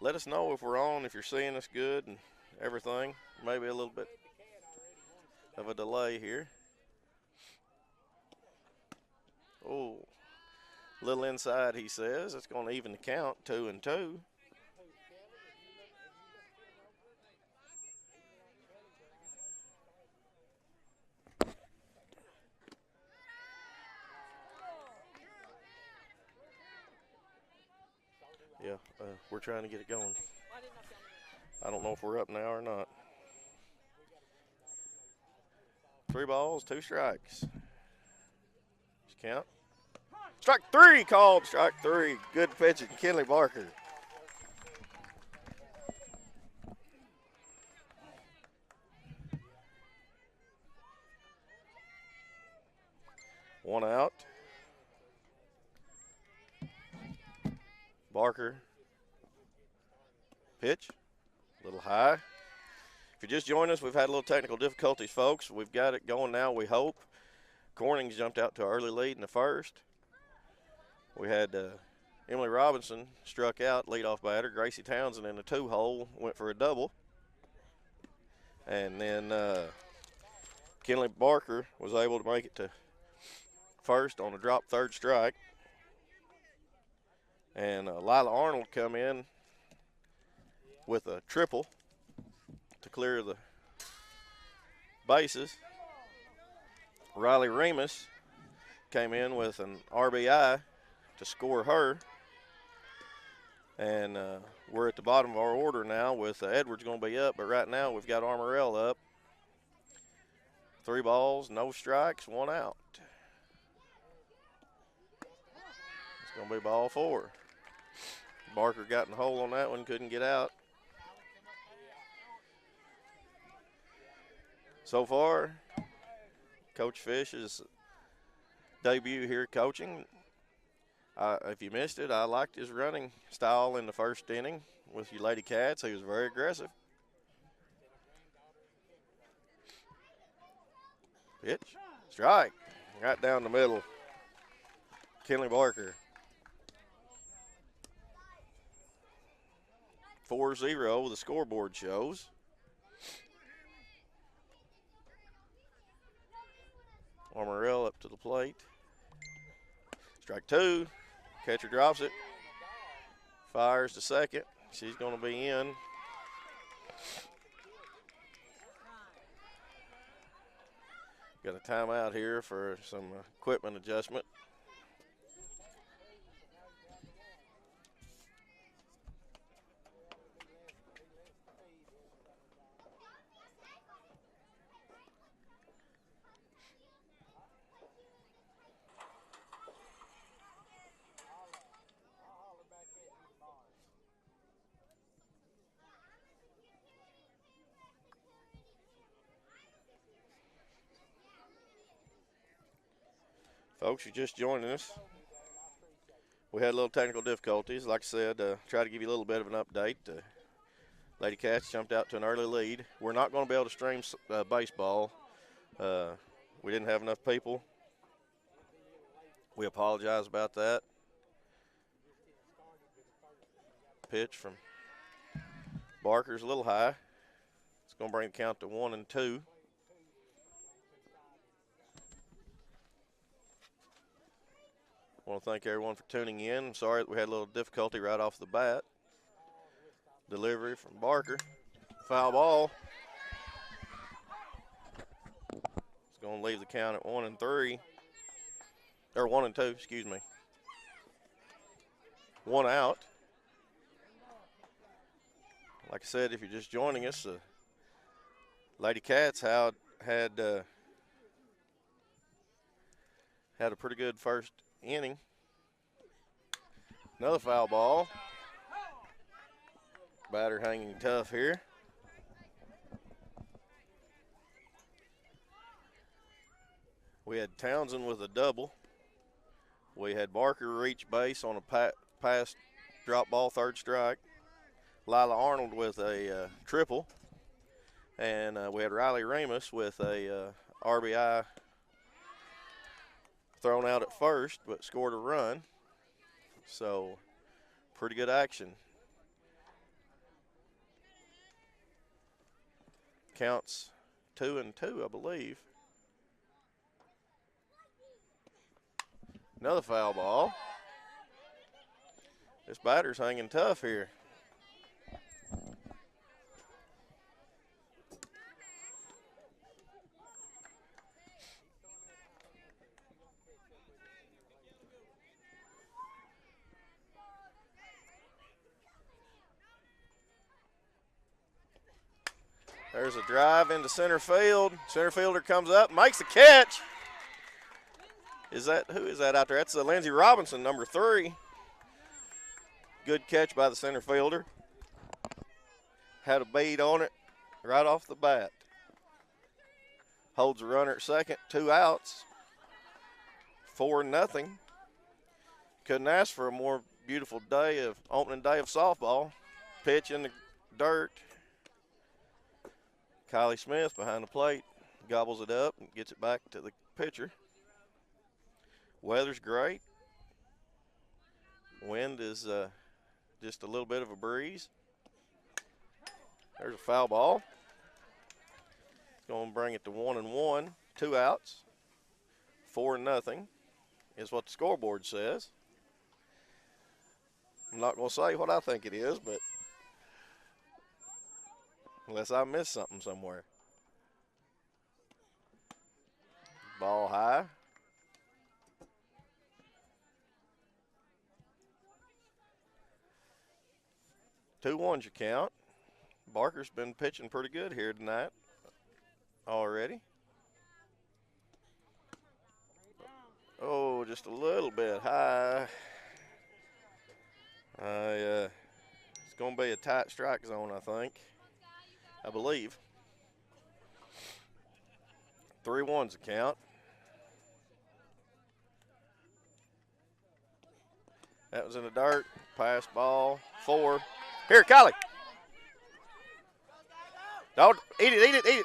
Let us know if we're on, if you're seeing us good and everything. Maybe a little bit of a delay here. Oh, little inside, he says. It's going to even the count, 2-2. Yeah, we're trying to get it going. I don't know if we're up now or not. 3 balls, 2 strikes. Just count. Strike 3 called. Strike 3. Good pitching, Kenley Barker. One out. Barker. Pitch. A little high. If you just joined us, we've had a little technical difficulties, folks. We've got it going now, we hope. Corning's jumped out to an early lead in the first. We had Emily Robinson struck out, leadoff batter. Gracie Townsend in the 2-hole went for a double. And then Kenley Barker was able to make it to first on a drop third strike. And Lila Arnold come in with a triple to clear the bases. Riley Remus came in with an RBI to score her. And we're at the bottom of our order now with Edwards going to be up, but right now we've got Armorel up. 3 balls, no strikes, 1 out. It's going to be ball 4. Barker got in the hole on that one, couldn't get out. So far, Coach Fish's debut here coaching. If you missed it, I liked his running style in the first inning with you Lady Cats. He was very aggressive. Pitch, strike, right down the middle. Kenley Barker. 4-0, the scoreboard shows. Armorel up to the plate. Strike 2. Catcher drops it. Fires to second. She's going to be in. Got a timeout here for some equipment adjustment. Folks, you're just joining us. We had a little technical difficulties. Like I said, try to give you a little bit of an update. Lady Cats jumped out to an early lead. We're not going to be able to stream baseball. We didn't have enough people. We apologize about that. Pitch from Barker's a little high. It's going to bring the count to 1-2. I want to thank everyone for tuning in. I'm sorry that we had a little difficulty right off the bat. Delivery from Barker. Foul ball. It's going to leave the count at 1-3. Or 1-2, excuse me. 1 out. Like I said, if you're just joining us, Lady Cats had a pretty good first inning. Another foul ball. Batter hanging tough here. We had Townsend with a double. We had Barker reach base on a pass drop ball, third strike. Lila Arnold with a triple. And we had Riley Remus with a RBI thrown out at first, but scored a run. So, pretty good action. Counts 2-2, I believe. Another foul ball. This batter's hanging tough here. There's a drive into center field. Center fielder comes up, makes the catch. Who is that out there? That's Lindsey Robinson, number 3. Good catch by the center fielder. Had a bead on it right off the bat. Holds a runner at second, 2 outs. 4-0. Couldn't ask for a more beautiful opening day of softball. Pitch in the dirt. Kylie Smith behind the plate, gobbles it up and gets it back to the pitcher. Weather's great. Wind is just a little bit of a breeze. There's a foul ball. Going to bring it to 1-1, 2 outs. 4-0 is what the scoreboard says. I'm not going to say what I think it is, but unless I missed something somewhere. Ball high. 2-1's your count. Barker's been pitching pretty good here tonight already. Oh, just a little bit high. It's going to be a tight strike zone, I think. I believe. 3-1's the count. That was in the dirt. Pass ball. 4. Here, Kylie. Don't eat it.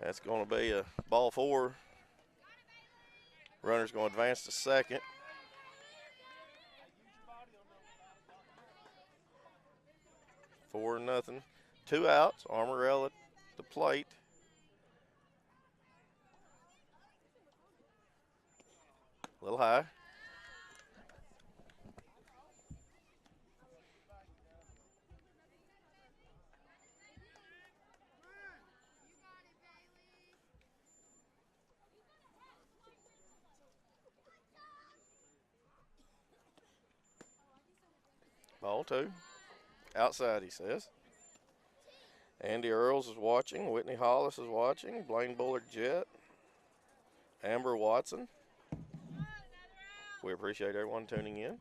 That's going to be a ball 4. Runner's going to advance to second. Four nothing. 2 outs. Armorel at the plate. A little high. Ball 2. Outside, he says. Andy Earls is watching. Whitney Hollis is watching. Blaine Bullard Jett. Amber Watson. We appreciate everyone tuning in.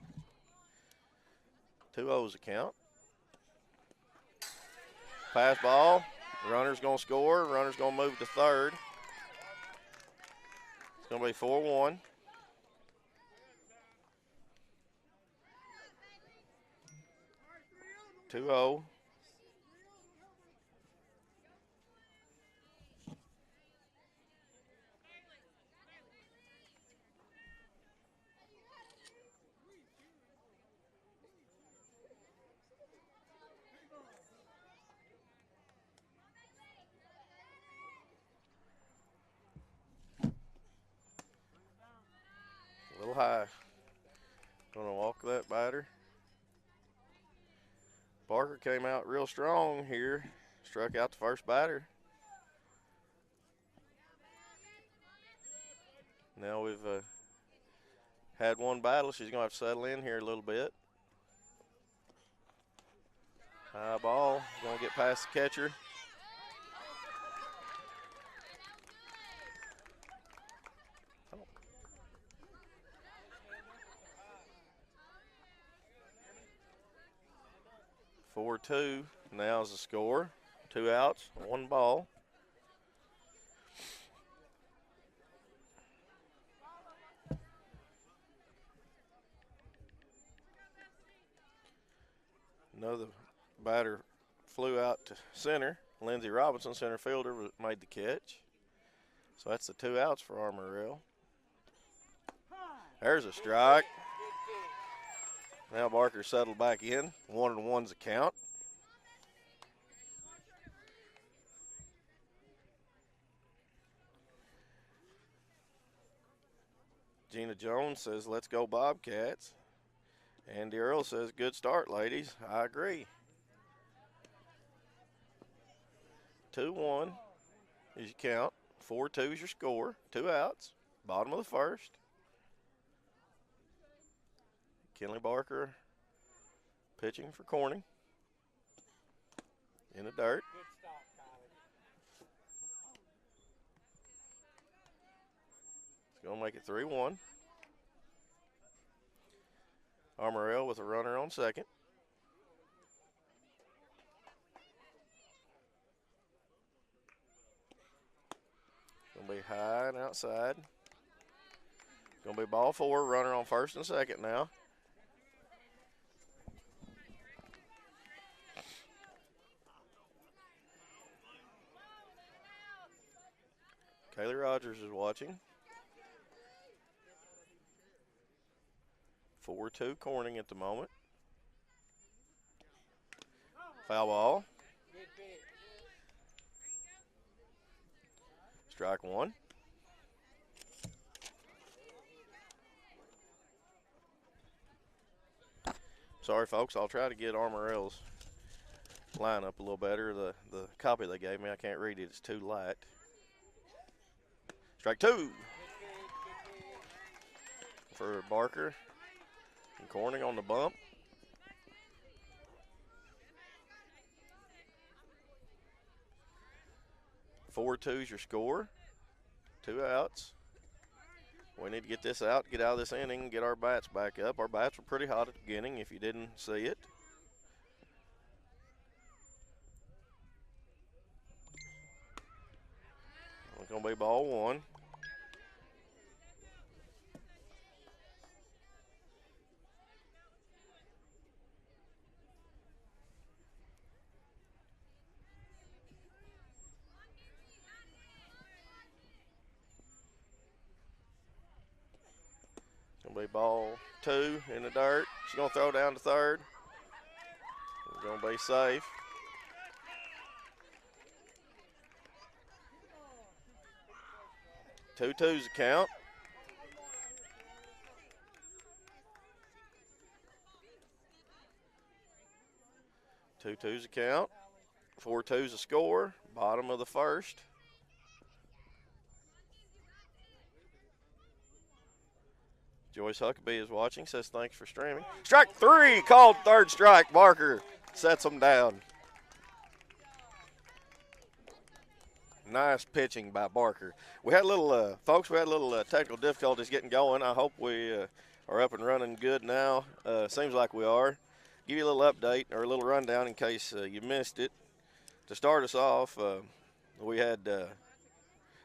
2-0's the count. Pass ball. Runner's going to score. Runner's going to move to third. It's going to be 4-1. Two-0. A little high. Gonna walk that batter. Barker came out real strong here. Struck out the first batter. Now we've had one battle. She's going to have to settle in here a little bit. High ball. Going to get past the catcher. Oh. 4-2. Now's the score. 2 outs, 1 ball. Another batter flew out to center. Lindsey Robinson, center fielder, made the catch. So that's the 2 outs for Armorel. There's a strike. Now Barker settled back in. 1-1's the count. Gina Jones says, let's go Bobcats. Andy Earl says, good start, ladies. I agree. 2-1 is your count. 4-2 is your score. 2 outs. Bottom of the first. Kenley Barker pitching for Corning. In the dirt. It's going to make it 3-1. Armorel with a runner on second. Going to be high and outside. Going to be ball 4, runner on first and second now. Kaylee Rogers is watching. 4-2 Corning at the moment. Foul ball. Strike 1. Sorry, folks. I'll try to get Armorel's lineup a little better. The copy they gave me, I can't read it. It's too light. Strike 2 for Barker. And Corning on the bump. 4-2 is your score. 2 outs. We need to get this out, get out of this inning, get our bats back up. Our bats were pretty hot at the beginning if you didn't see it. It's going to be ball 1. It's going to be ball 2 in the dirt. She's going to throw down to third. It's going to be safe. Two twos a count. Two twos a count. 4-2's a score. Bottom of the first. Joyce Huckabee is watching, says thanks for streaming. Strike 3, called third strike. Barker sets them down. Nice pitching by Barker. We had a little, folks, technical difficulties getting going. I hope we are up and running good now. Seems like we are. Give you a little update or a little rundown in case you missed it. To start us off, we had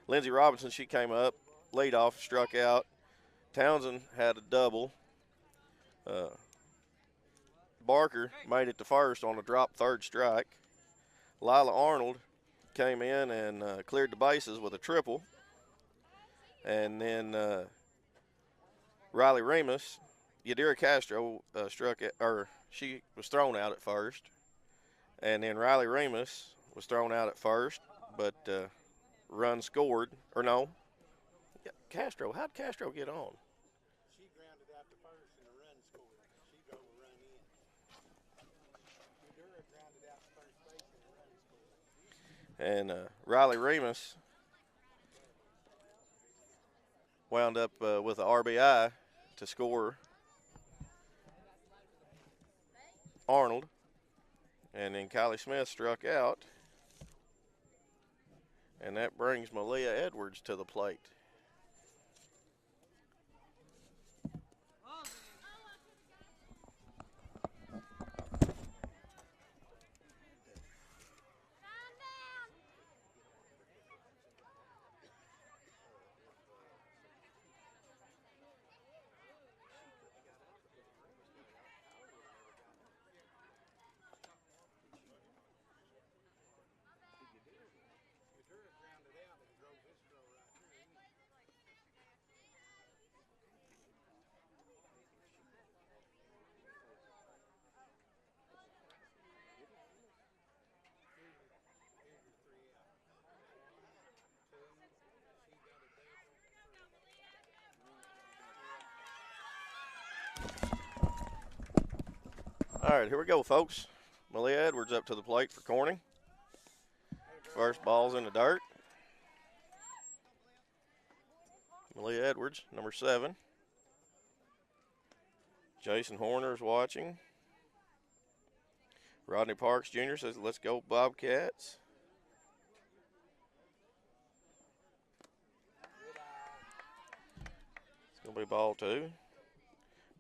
Lindsey Robinson. She came up, lead off, struck out. Townsend had a double. Barker made it to first on a drop third strike. Lila Arnold came in and cleared the bases with a triple. And then Riley Remus, Yadira Castro struck it, or she was thrown out at first. And then Riley Remus was thrown out at first, but run scored, or no. Castro, how'd Castro get on? She grounded out to first and a run scored. She drove a run in. Yadira grounded out to first base and a run scored. And Riley Remus wound up with an RBI to score Arnold. And then Kylie Smith struck out. And that brings Malia Edwards to the plate. All right, here we go, folks. Malia Edwards up to the plate for Corning. First ball's in the dirt. Malia Edwards, number 7. Jason Horner's watching. Rodney Parks Jr. says, let's go Bobcats. It's going to be ball 2.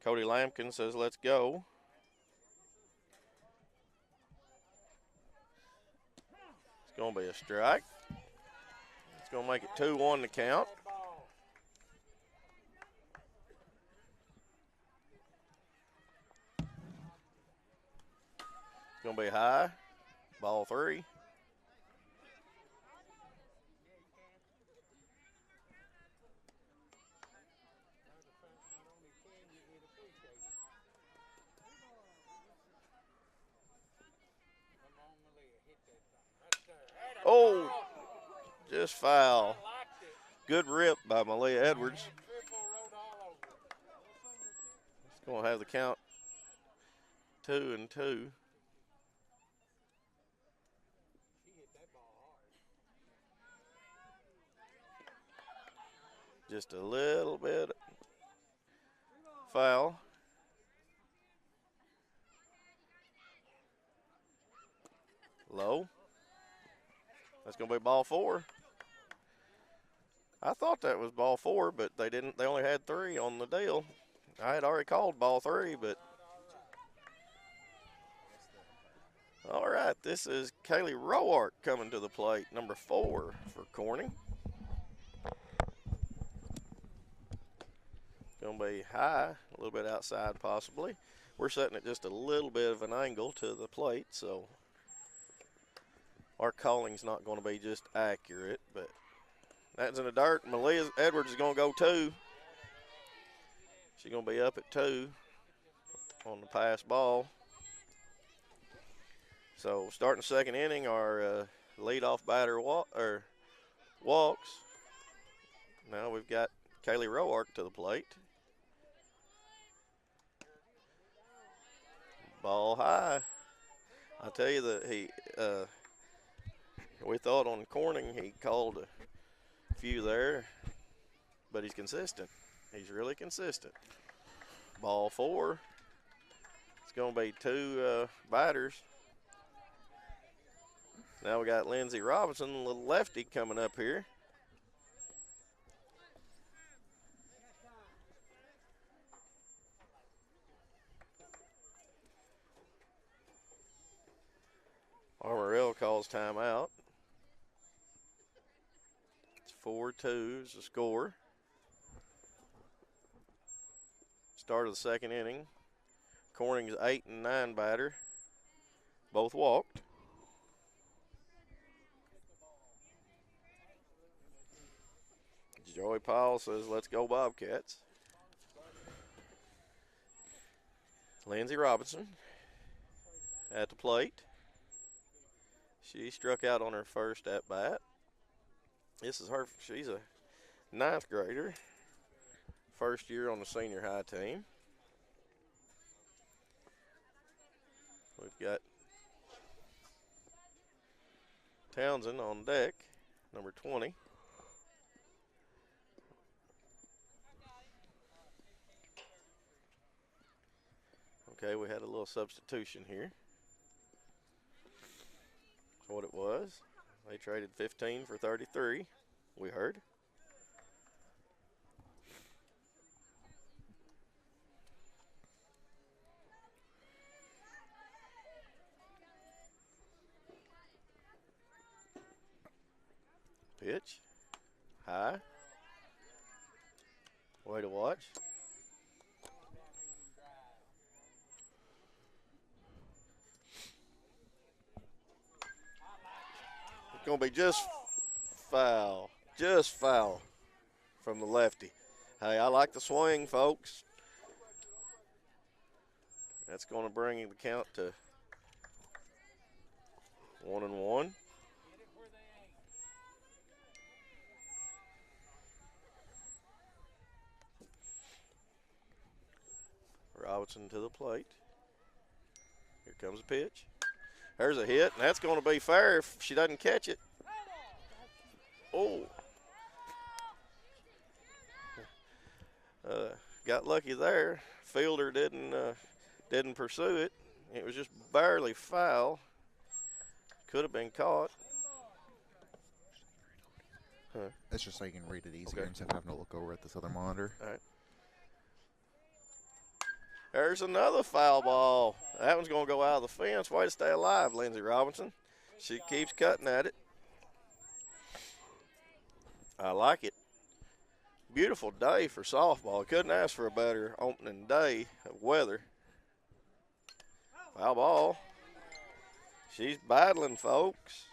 Cody Lampkin says, let's go. It's going to be a strike. It's going to make it 2-1 to count. It's going to be high. Ball 3. Oh, just foul. Good rip by Malia Edwards. It's going to have the count 2-2. Just a little bit foul. Low. That's going to be ball 4. I thought that was ball 4, but they didn't. They only had 3 on the deal. I had already called ball 3, but all right. This is Kaylee Roark coming to the plate, number 4 for Corning. Going to be high, a little bit outside possibly. We're setting it just a little bit of an angle to the plate, so our calling's not going to be just accurate, but that's in the dirt. Malia Edwards is going to go 2. She's going to be up at 2 on the pass ball. So starting the second inning, our leadoff batter walks. Now we've got Kaylee Roark to the plate. Ball high. I tell you that we thought on Corning he called a few there, but he's consistent. He's really consistent. Ball 4. It's going to be 2 batters. Now we got Lindsey Robinson, a little lefty, coming up here. Armorel calls timeout. It's 4-2 is the score. Start of the second inning. Corning's 8 and 9 batter. Both walked. Joey Powell says, let's go Bobcats. Lindsey Robinson at the plate. She struck out on her first at bat. This is her, she's a 9th grader. First year on the senior high team. We've got Townsend on deck, number 20. Okay, we had a little substitution here. That's what it was. They traded 15 for 33, we heard. Pitch. High. Way to watch. It's going to be just foul. Just foul from the lefty. Hey, I like the swing, folks. That's going to bring the count to 1-1. Robinson to the plate. Here comes a pitch. There's a hit, and that's going to be fair if she doesn't catch it. Oh. Got lucky there. Fielder didn't pursue it. It was just barely foul. Could have been caught. Huh. It's just so you can read it easier Okay. instead of having to look over at this other monitor. All right. There's another foul ball. That one's going to go out of the fence. Way to stay alive, Lindsey Robinson. She keeps cutting at it. I like it. Beautiful day for softball. Couldn't ask for a better opening day of weather. Foul ball. She's battling, folks.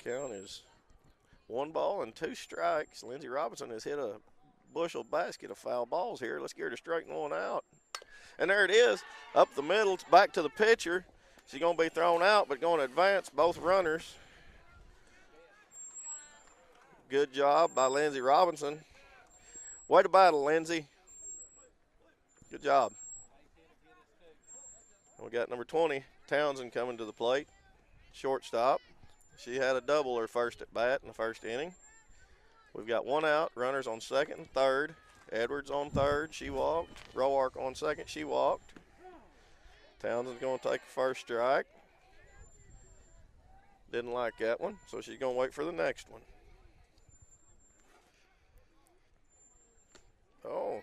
Count is 1 ball and 2 strikes. Lindsey Robinson has hit a bushel basket of foul balls here. Let's get her to straighten one out. And there it is, up the middle. It's back to the pitcher. She's going to be thrown out, but going to advance both runners. Good job by Lindsey Robinson. Way to battle, Lindsey. Good job. We got number 20, Townsend, coming to the plate. Shortstop. She had a double her first at bat in the first inning. We've got 1 out, runners on second and third. Edwards on third, she walked. Roark on second, she walked. Townsend's going to take the first strike. Didn't like that one, so she's going to wait for the next one. Oh,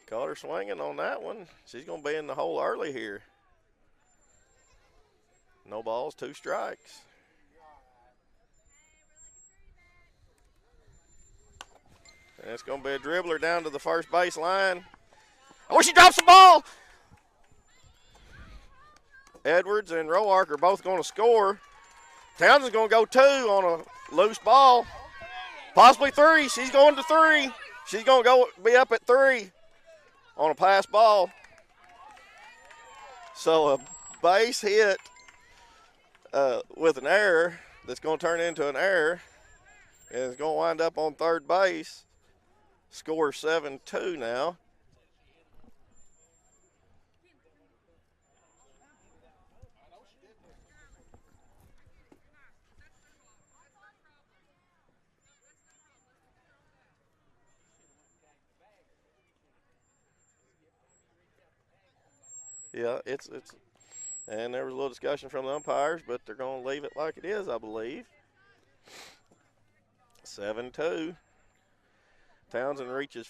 caught her swinging on that one. She's going to be in the hole early here. No balls, 2 strikes. And it's going to be a dribbler down to the first base line. Oh, she drops the ball. Edwards and Roark are both going to score. Townsend's going to go 2 on a loose ball. Possibly 3. She's going to 3. She's going to be up at 3 on a pass ball. So a base hit with an error that's going to turn into an error. And it's going to wind up on third base. Score 7-2 now. Yeah, it's and there was a little discussion from the umpires, but they're going to leave it like it is, I believe. 7-2. Townsend reaches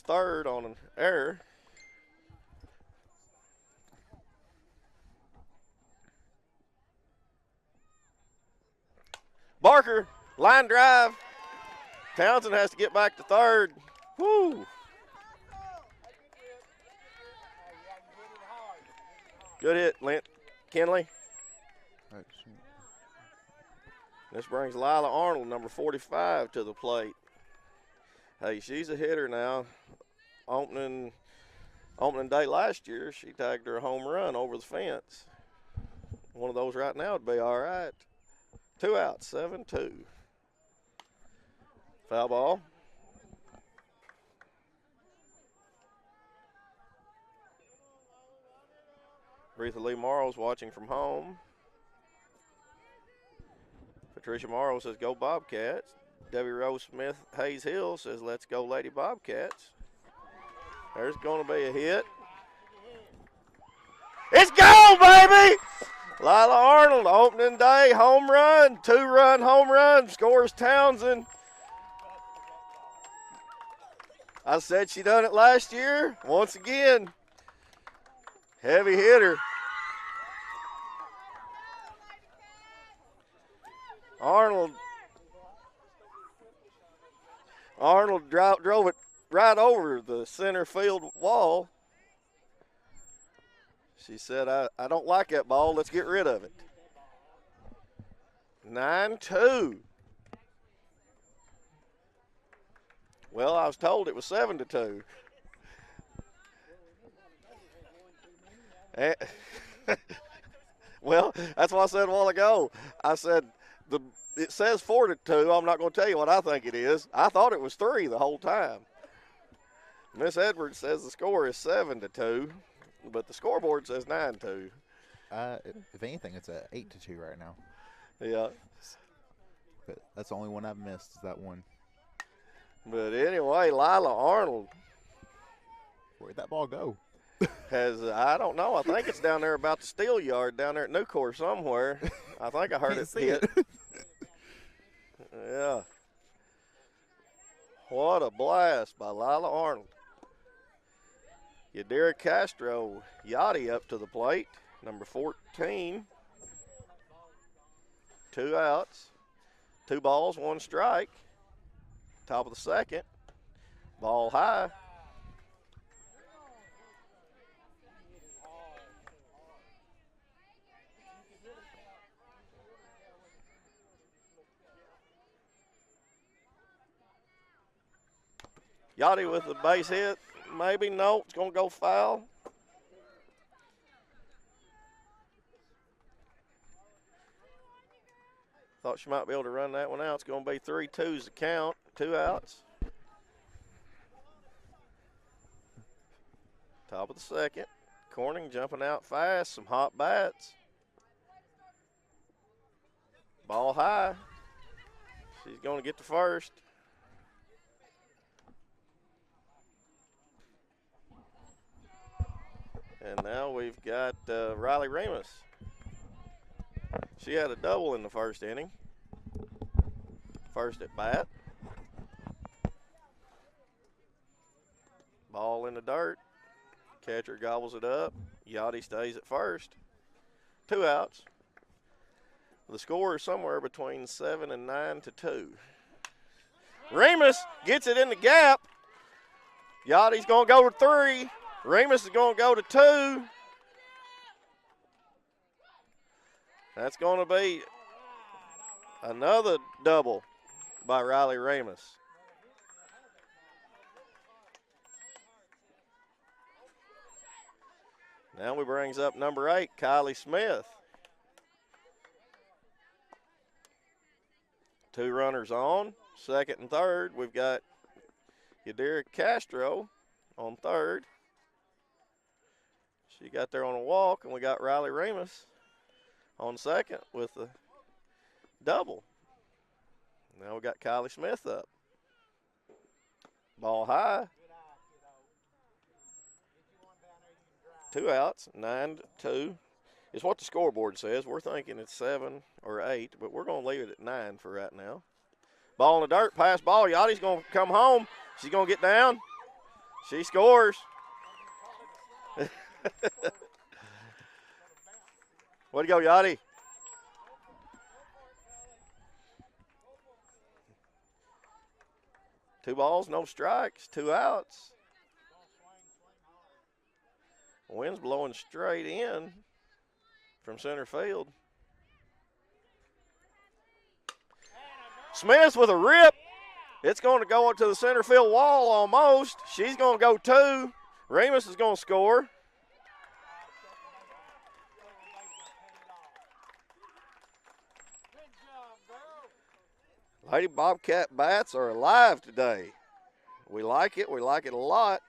third on an error. Barker, line drive. Townsend has to get back to third. Woo! Good hit, Kinley. This brings Lila Arnold, number 45, to the plate. Hey, she's a hitter now. Opening day last year, she tagged her a home run over the fence. One of those right now would be all right. 2 outs, 7-2. Foul ball. Retha Lee Morrow's watching from home. Patricia Morrow says, go Bobcats. Debbie Rose Smith Hayes Hill says, let's go Lady Bobcats. There's going to be a hit. It's gone, baby! Lila Arnold, opening day, home run, 2-run home run, scores Townsend. I said she done it last year. Once again, heavy hitter. Arnold drove it right over the center field wall. She said, I don't like that ball. Let's get rid of it. 9-2. Well, I was told it was 7-2. Well, that's what I said a while ago. I said it says 4-2. I'm not going to tell you what I think it is. I thought it was 3 the whole time. Miss Edwards says the score is 7-2, but the scoreboard says 9-2. If anything, it's a 8-2 right now. Yeah. But that's the only one I've missed is that one. But anyway, Lila Arnold Where'd that ball go? has, I don't know, I think it's down there about the steel yard down there at Newcore somewhere. I think I heard it hit. Yeah. What a blast by Lila Arnold. Yadira Castro Yachty up to the plate, number 14. 2 outs, 2 balls, 1 strike. Top of the second. Ball high. Yachty with the base hit. Maybe. No, it's going to go foul. Thought she might be able to run that one out. It's going to be 3-2's the count. 2 outs. Top of the second. Corning jumping out fast. Some hot bats. Ball high. She's going to get to first. And now we've got Riley Remus. She had a double in the first inning. First at bat. Ball in the dirt. Catcher gobbles it up. Yachty stays at first. 2 outs. The score is somewhere between 7 and 9-2. Remus gets it in the gap. Yachty's going to go to 3. Remus is going to go to 2. That's going to be another double by Riley Remus. Now we brings up number 8, Kylie Smith. 2 runners on, second and third. We've got Yadira Castro on third. She got there on a walk, and we got Riley Remus on second with a double. Now we got Kylie Smith up. Ball high. 2 outs, 9-2. It's what the scoreboard says. We're thinking it's 7 or 8, but we're going to leave it at 9 for right now. Ball in the dirt, pass ball. Yachty's going to come home. She's going to get down. She scores. Way to go, Yachty. Two balls, no strikes, 2 outs. Wind's blowing straight in from center field. Smith with a rip. It's going to go up to the center field wall almost. She's going to go 2. Remus is going to score. Lady Bobcat bats are alive today. We like it. We like it a lot.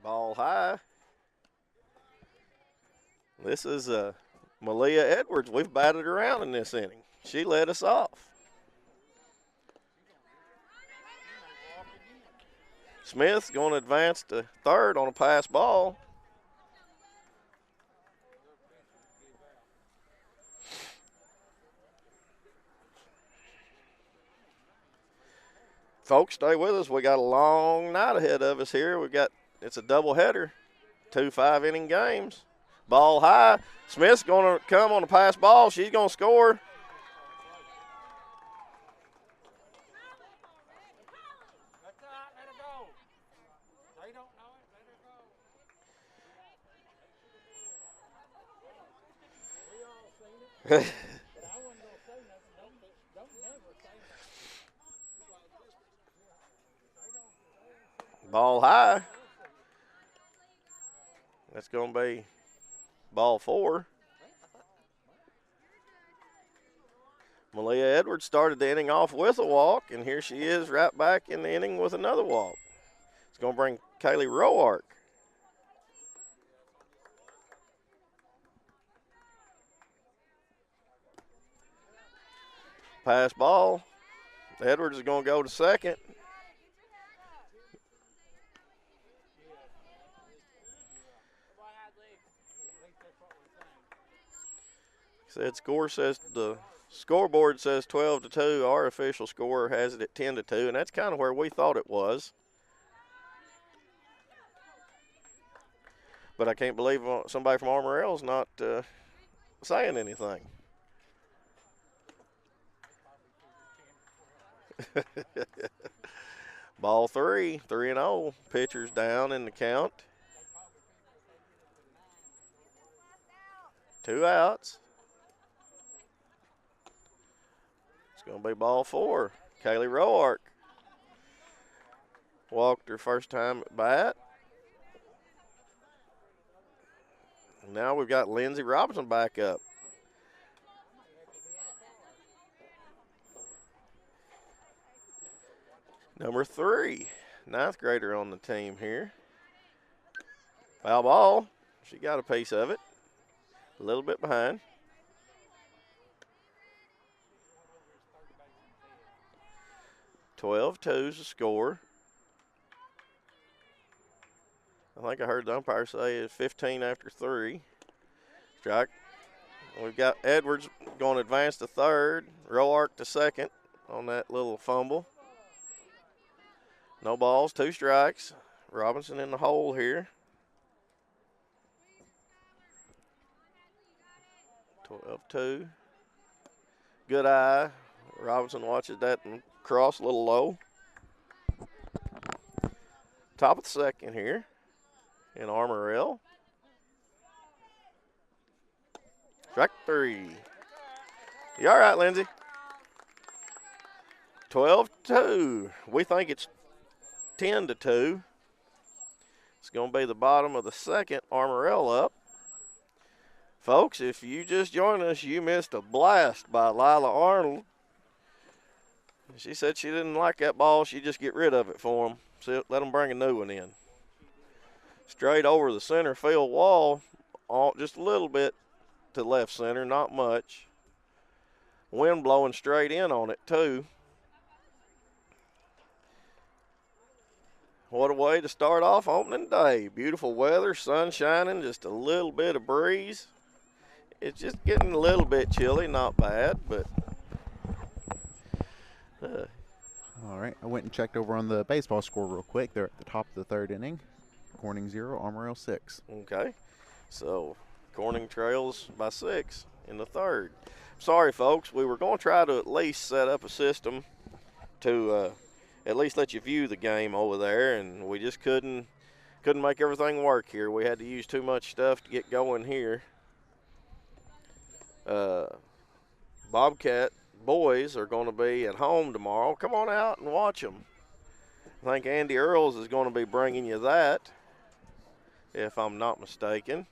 Ball high. This is Malia Edwards. We've batted around in this inning. She led us off. Smith's going to advance to third on a pass ball. Folks, stay with us. We got a long night ahead of us here. It's a doubleheader, 2 5-inning games. Ball high. Smith's going to come on the pass ball. She's going to score. Ball high. That's going to be ball 4. Malia Edwards started the inning off with a walk, and here she is right back in the inning with another walk. It's going to bring Kaylee Roark. Pass ball. Edwards is going to go to second. Said score says the scoreboard says 12-2. Our official score has it at 10-2, and that's kind of where we thought it was. But I can't believe somebody from Armorel's not saying anything. Ball 3, 3-0. Pitcher's down in the count. 2 outs. It's going to be ball 4. Kaylee Roark walked her first time at bat. Now we've got Lindsey Robinson back up. Number 3, 9th grader on the team here. Foul ball. She got a piece of it. A little bit behind. "12-2's the score. I think I heard the umpire say it's 15 after 3. Strike. We've got Edwards going to advance to third. Roark to second on that little fumble. No balls, 2 strikes. Robinson in the hole here. 12-2. Good eye. Robinson watches that and cross a little low. Top of the second here in Armorel. Strike 3. You all right, Lindsay? 12-2. We think it's 10-2. It's going to be the bottom of the second. Armorel up. Folks, if you just joined us, you missed a blast by Lila Arnold. She said she didn't like that ball. She'd just get rid of it for them. So let them bring a new one in. Straight over the center field wall, just a little bit to left center, not much. Wind blowing straight in on it, too. What a way to start off opening day. Beautiful weather, sun shining, just a little bit of breeze. It's just getting a little bit chilly, not bad, but. All right, I went and checked over on the baseball score real quick. They're at the top of the 3rd inning. Corning 0, Armorel 6. Okay, so Corning trails by 6 in the 3rd. Sorry, folks, we were going to try to at least set up a system to at least let you view the game over there, and we just couldn't make everything work here. We had to use too much stuff to get going here. Bobcat boys are going to be at home tomorrow. Come on out and watch them. I think Andy Earls is going to be bringing you that, if I'm not mistaken.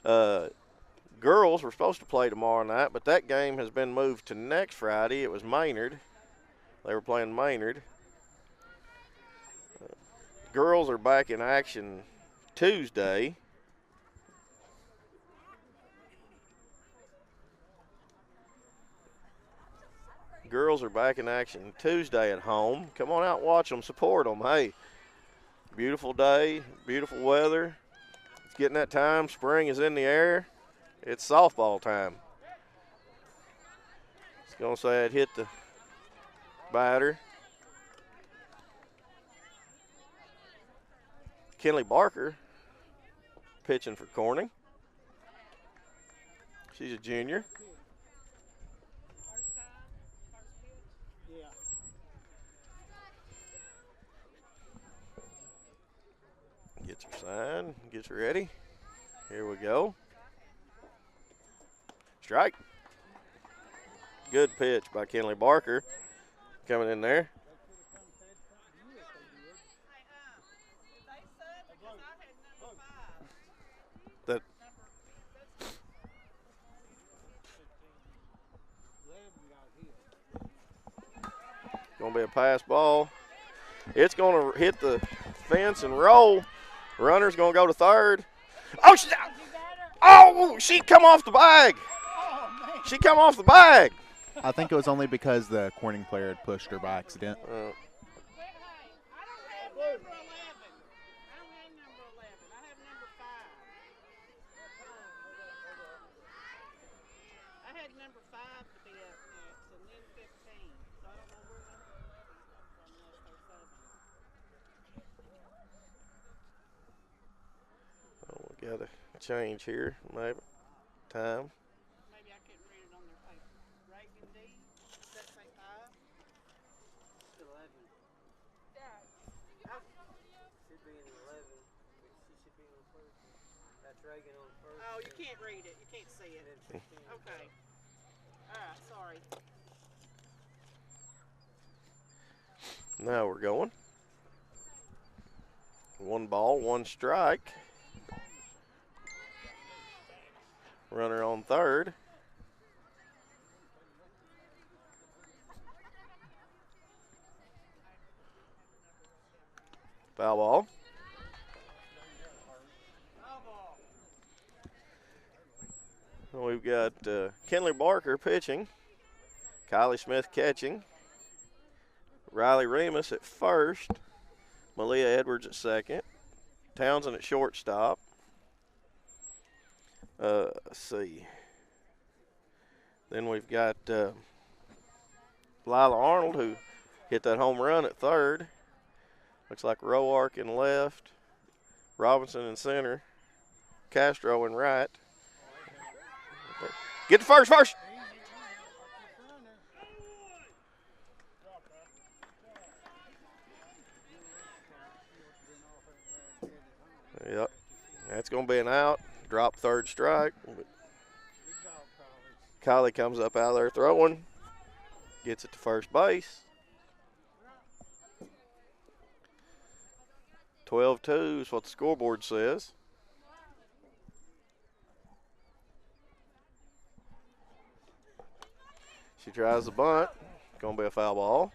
Girls were supposed to play tomorrow night, but that game has been moved to next Friday. It was Maynard. They were playing Maynard. Girls are back in action Tuesday. Girls are back in action Tuesday at home. Come on out and watch them, support them. Hey, beautiful day, beautiful weather. It's getting that time. Spring is in the air. It's softball time. It's going to say it hit the batter. Kenley Barker pitching for Corning. She's a junior. Gets her signed, gets her ready. Here we go. Strike. Good pitch by Kenley Barker. Coming in there. Going to be a pass ball. It's going to hit the fence and roll. Runner's going to go to third. She come off the bag. She come off the bag. I think it was only because the Corning player had pushed her by accident. We got a change here, maybe. Time. Maybe I couldn't read it on their paper. Reagan D. Does that say 5? 11. Should be in 11. She should be on first. That's Reagan on first. Oh, you can't read it. You can't see it. Okay. All right, sorry. Now we're going. 1 ball, 1 strike. Runner on third. Foul ball. We've got Kenley Barker pitching. Kylie Smith catching. Riley Remus at first. Malia Edwards at second. Townsend at shortstop. Let's see. Then we've got Lila Arnold, who hit that home run at third. Looks like Roark in left. Robinson in center. Castro in right. Get to first. Yep. That's going to be an out. Drop third strike. Kylie comes up out of there throwing. Gets it to first base. 12-2 is what the scoreboard says. She tries the bunt. Going to be a foul ball.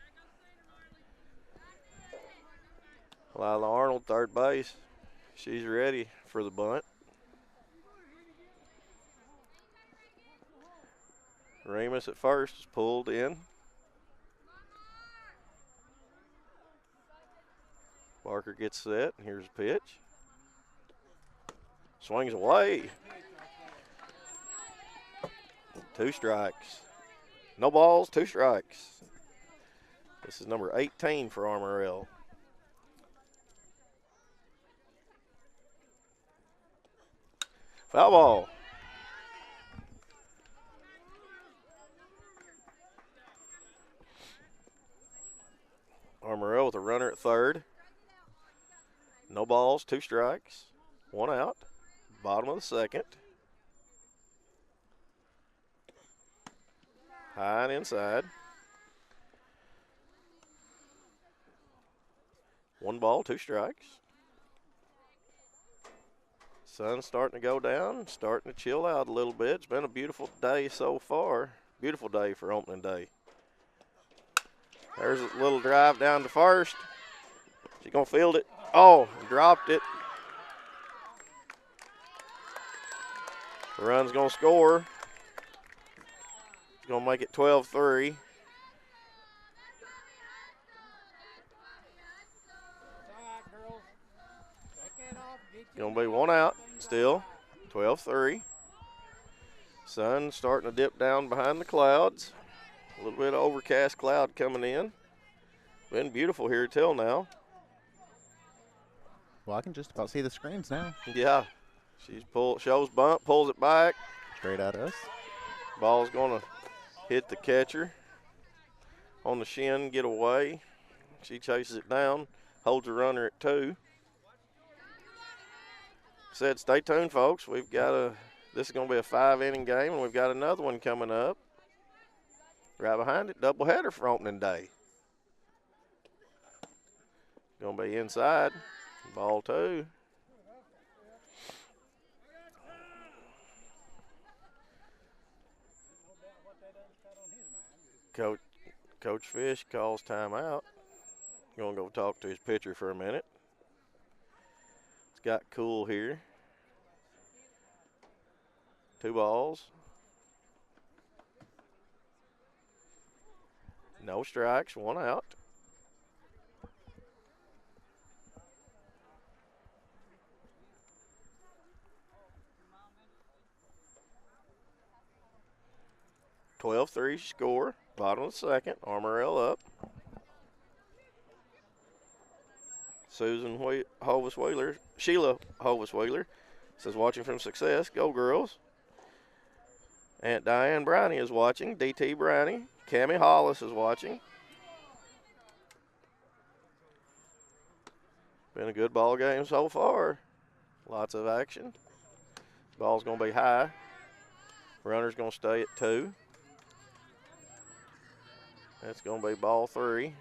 Lila Arnold, third base. She's ready for the bunt. Remus at first is pulled in. Barker gets set. Here's a pitch. Swings away. 2 strikes. No balls, 2 strikes. This is number 18 for Armorel. Foul ball. Armorel with a runner at third. No balls, 2 strikes, 1 out. Bottom of the second. High and inside. 1 ball, 2 strikes. Sun's starting to go down, starting to chill out a little bit. It's been a beautiful day so far. Beautiful day for opening day. There's a little drive down to first. She's going to field it. Oh, dropped it. The run's going to score. It's going to make it 12-3. Going to be 1 out still. 12-3. Sun starting to dip down behind the clouds. A little bit of overcast cloud coming in. Been beautiful here till now. Well, I can just about see the screens now. Yeah. Shows bunt, pulls it back. Straight at us. Ball's going to hit the catcher on the shin, get away. She chases it down, holds the runner at 2. Said, stay tuned, folks. We've got this is going to be a 5-inning game, and we've got another one coming up. Right behind it, doubleheader for opening day. Going to be inside. Ball 2. Coach Fish calls timeout. Going to go talk to his pitcher for a minute. It's got cool here. 2 balls. No strikes, 1 out. (12-3) score. Bottom of the second. Armorel up. Susan Hovis-Wheeler, Sheila Hovis-Wheeler says, watching from Success. Go girls. Aunt Diane Briney is watching. DT Briney. Cammie Hollis is watching. Been a good ball game so far. Lots of action. Ball's going to be high. Runner's going to stay at 2. That's going to be ball 3.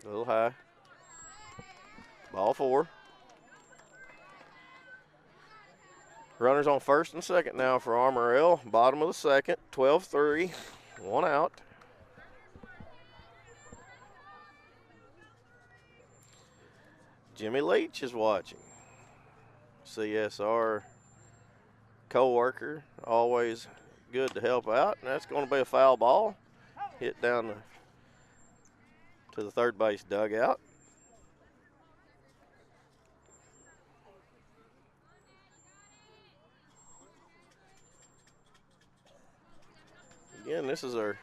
A little high. Ball 4. Runners on first and second now for Armorel. Bottom of the second. 12-3. 1 out. Jimmy Leach is watching. CSR co-worker. Always good to help out. And that's going to be a foul ball. Hit down to the third base dugout. Again, this is our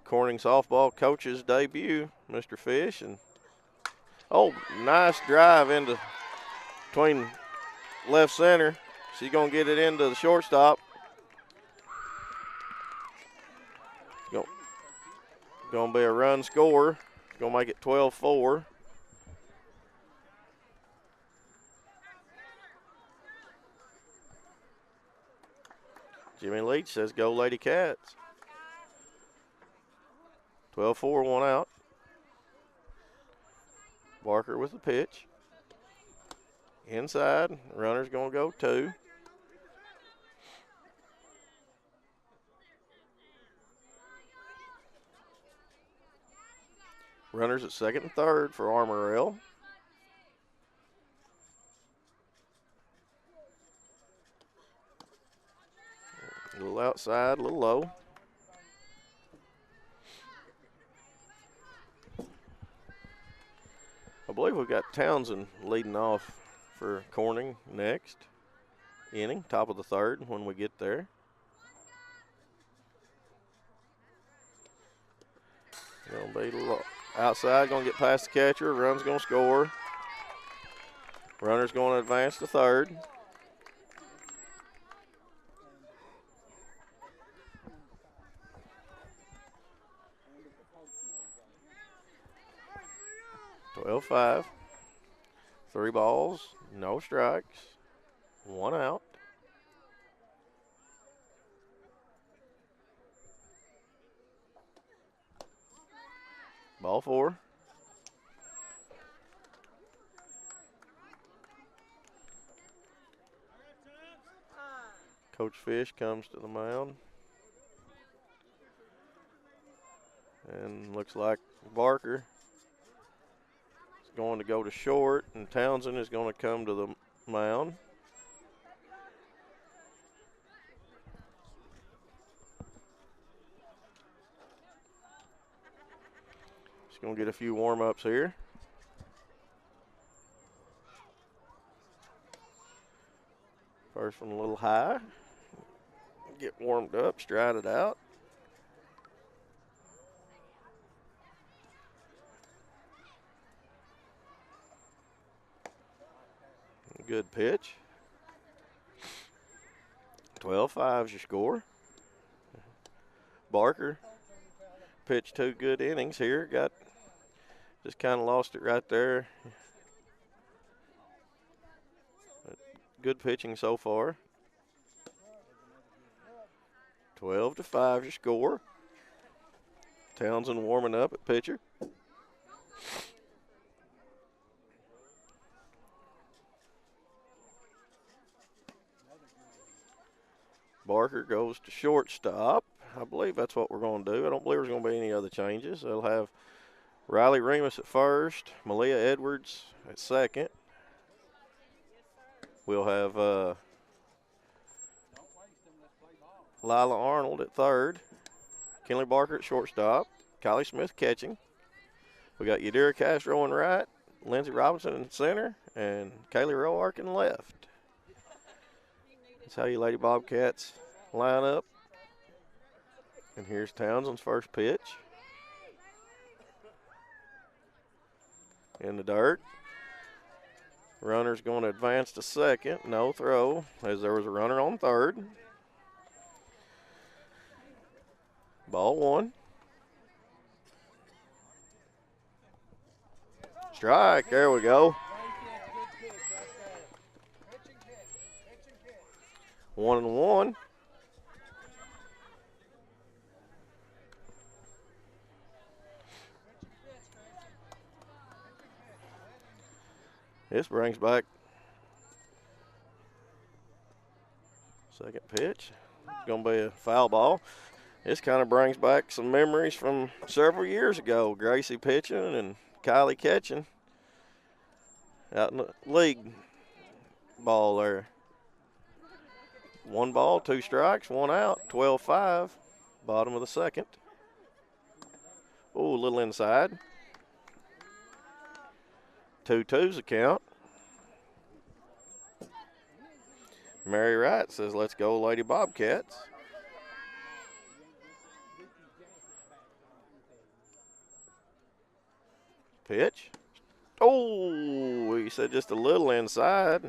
Corning softball coach's debut, Mr. Fish. And oh, nice drive into between left center. She's going to get it into the shortstop. Going to be a run score. Going to make it 12-4. Jimmy Leach says, go Lady Cats. 12-4, 1 out. Barker with the pitch. Inside, runner's going to go 2. Runners at second and third for Armorel. A little outside, a little low. I believe we've got Townsend leading off for Corning next inning, top of the third when we get there. Gonna be outside, gonna get past the catcher, run's gonna score. Runner's gonna advance to third. (12-5). 3 balls, no strikes, 1 out. Ball 4. Coach Fish comes to the mound. And looks like Barker is going to go to short, and Townsend is going to come to the mound. Just going to get a few warm-ups here. First one a little high. Get warmed up, stride it out. Good pitch. 12-5 is your score. Barker pitched 2 good innings here. Just kind of lost it right there. But good pitching so far. 12-5 your score. Townsend warming up at pitcher. Barker goes to shortstop. I believe that's what we're going to do. I don't believe there's going to be any other changes. They'll have Riley Remus at first, Malia Edwards at second. We'll have Lila Arnold at third, Kenley Barker at shortstop, Kylie Smith catching. We got Yadira Castro in right, Lindsey Robinson in center, and Kaylee Roark in left. That's how you Lady Bobcats line up. And here's Townsend's first pitch. In the dirt. Runner's going to advance to second. No throw, as there was a runner on third. Ball one. Strike. There we go. 1-1. This brings back second pitch. It's going to be a foul ball. This kind of brings back some memories from several years ago. Gracie pitching and Kylie catching out in the league ball there. 1 ball, 2 strikes, 1 out, 12-5, bottom of the second. Ooh, a little inside. 2-2's the count. Mary Wright says, let's go Lady Bobcats. Pitch. Oh, he said just a little inside.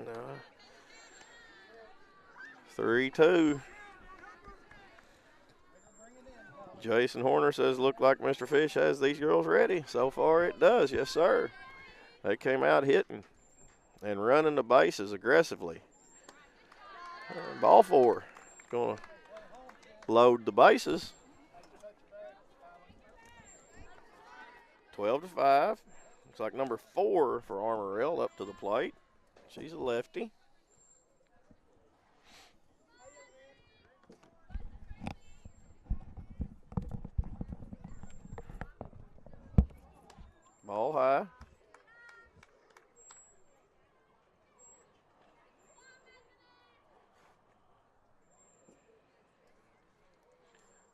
3-2. Jason Horner says, look like Mr. Fish has these girls ready. So far it does, yes sir. They came out hitting and running the bases aggressively. Ball 4. Going to load the bases. 12-5. Looks like number 4 for Armorel up to the plate. She's a lefty. Ball high.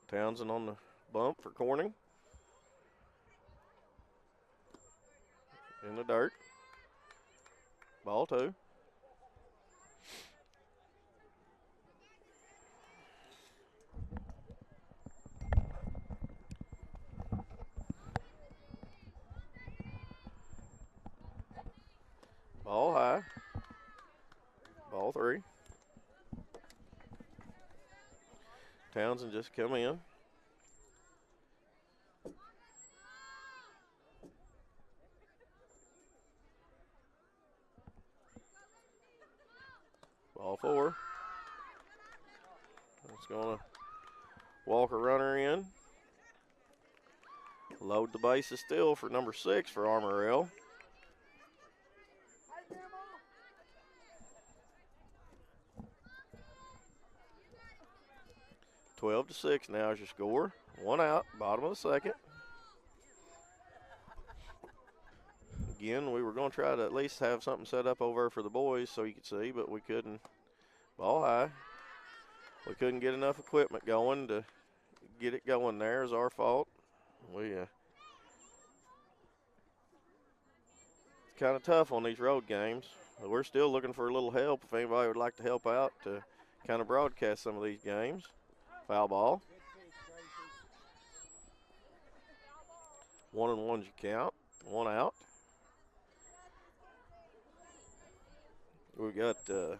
Townsend on the bump for Corning. In the dirt. Ball 2. Ball high. Ball 3. Townsend just come in. Ball 4. It's going to walk a runner in. Load the bases still for number 6 for Armorel. Twelve to 6 now is your score. 1 out, bottom of the second. Again, we were going to try to at least have something set up over for the boys so you could see, but we couldn't. Ball high. We couldn't get enough equipment going to get it going there. It's our fault. It's kind of tough on these road games. But we're still looking for a little help if anybody would like to help out to kind of broadcast some of these games. Foul ball. 1-1's your count. 1 out. We got the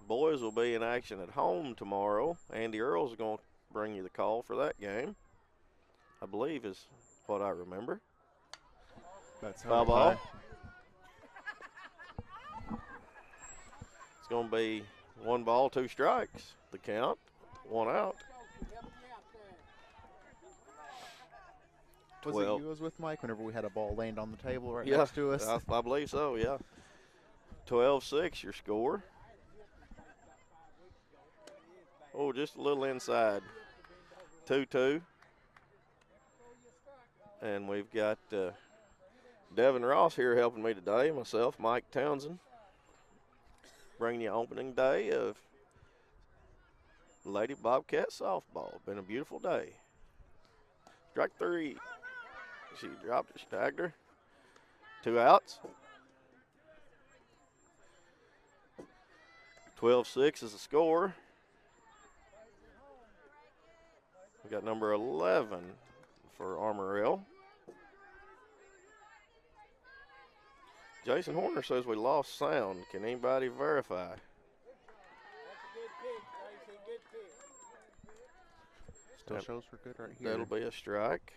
boys will be in action at home tomorrow. Andy Earls is going to bring you the call for that game, I believe is what I remember. That's foul ball. It's going to be 1 ball, 2 strikes. The count. 1 out. Was it you was with, Mike, whenever we had a ball land on the table right Yeah, next to us? I believe so, yeah. 12-6 your score. Oh, just a little inside. 2-2. And we've got Devin Ross here helping me today, myself, Mike Townsend. Bringing you opening day of Lady Bobcat softball. Been a beautiful day. Strike 3. She dropped it, she tagged her. 2 outs. 12-6 is the score. We got number 11 for Armorel. Jason Horner says we lost sound. Can anybody verify? That's a good pick, Tracy. Good pick. Still shows for good right here. That'll be a strike.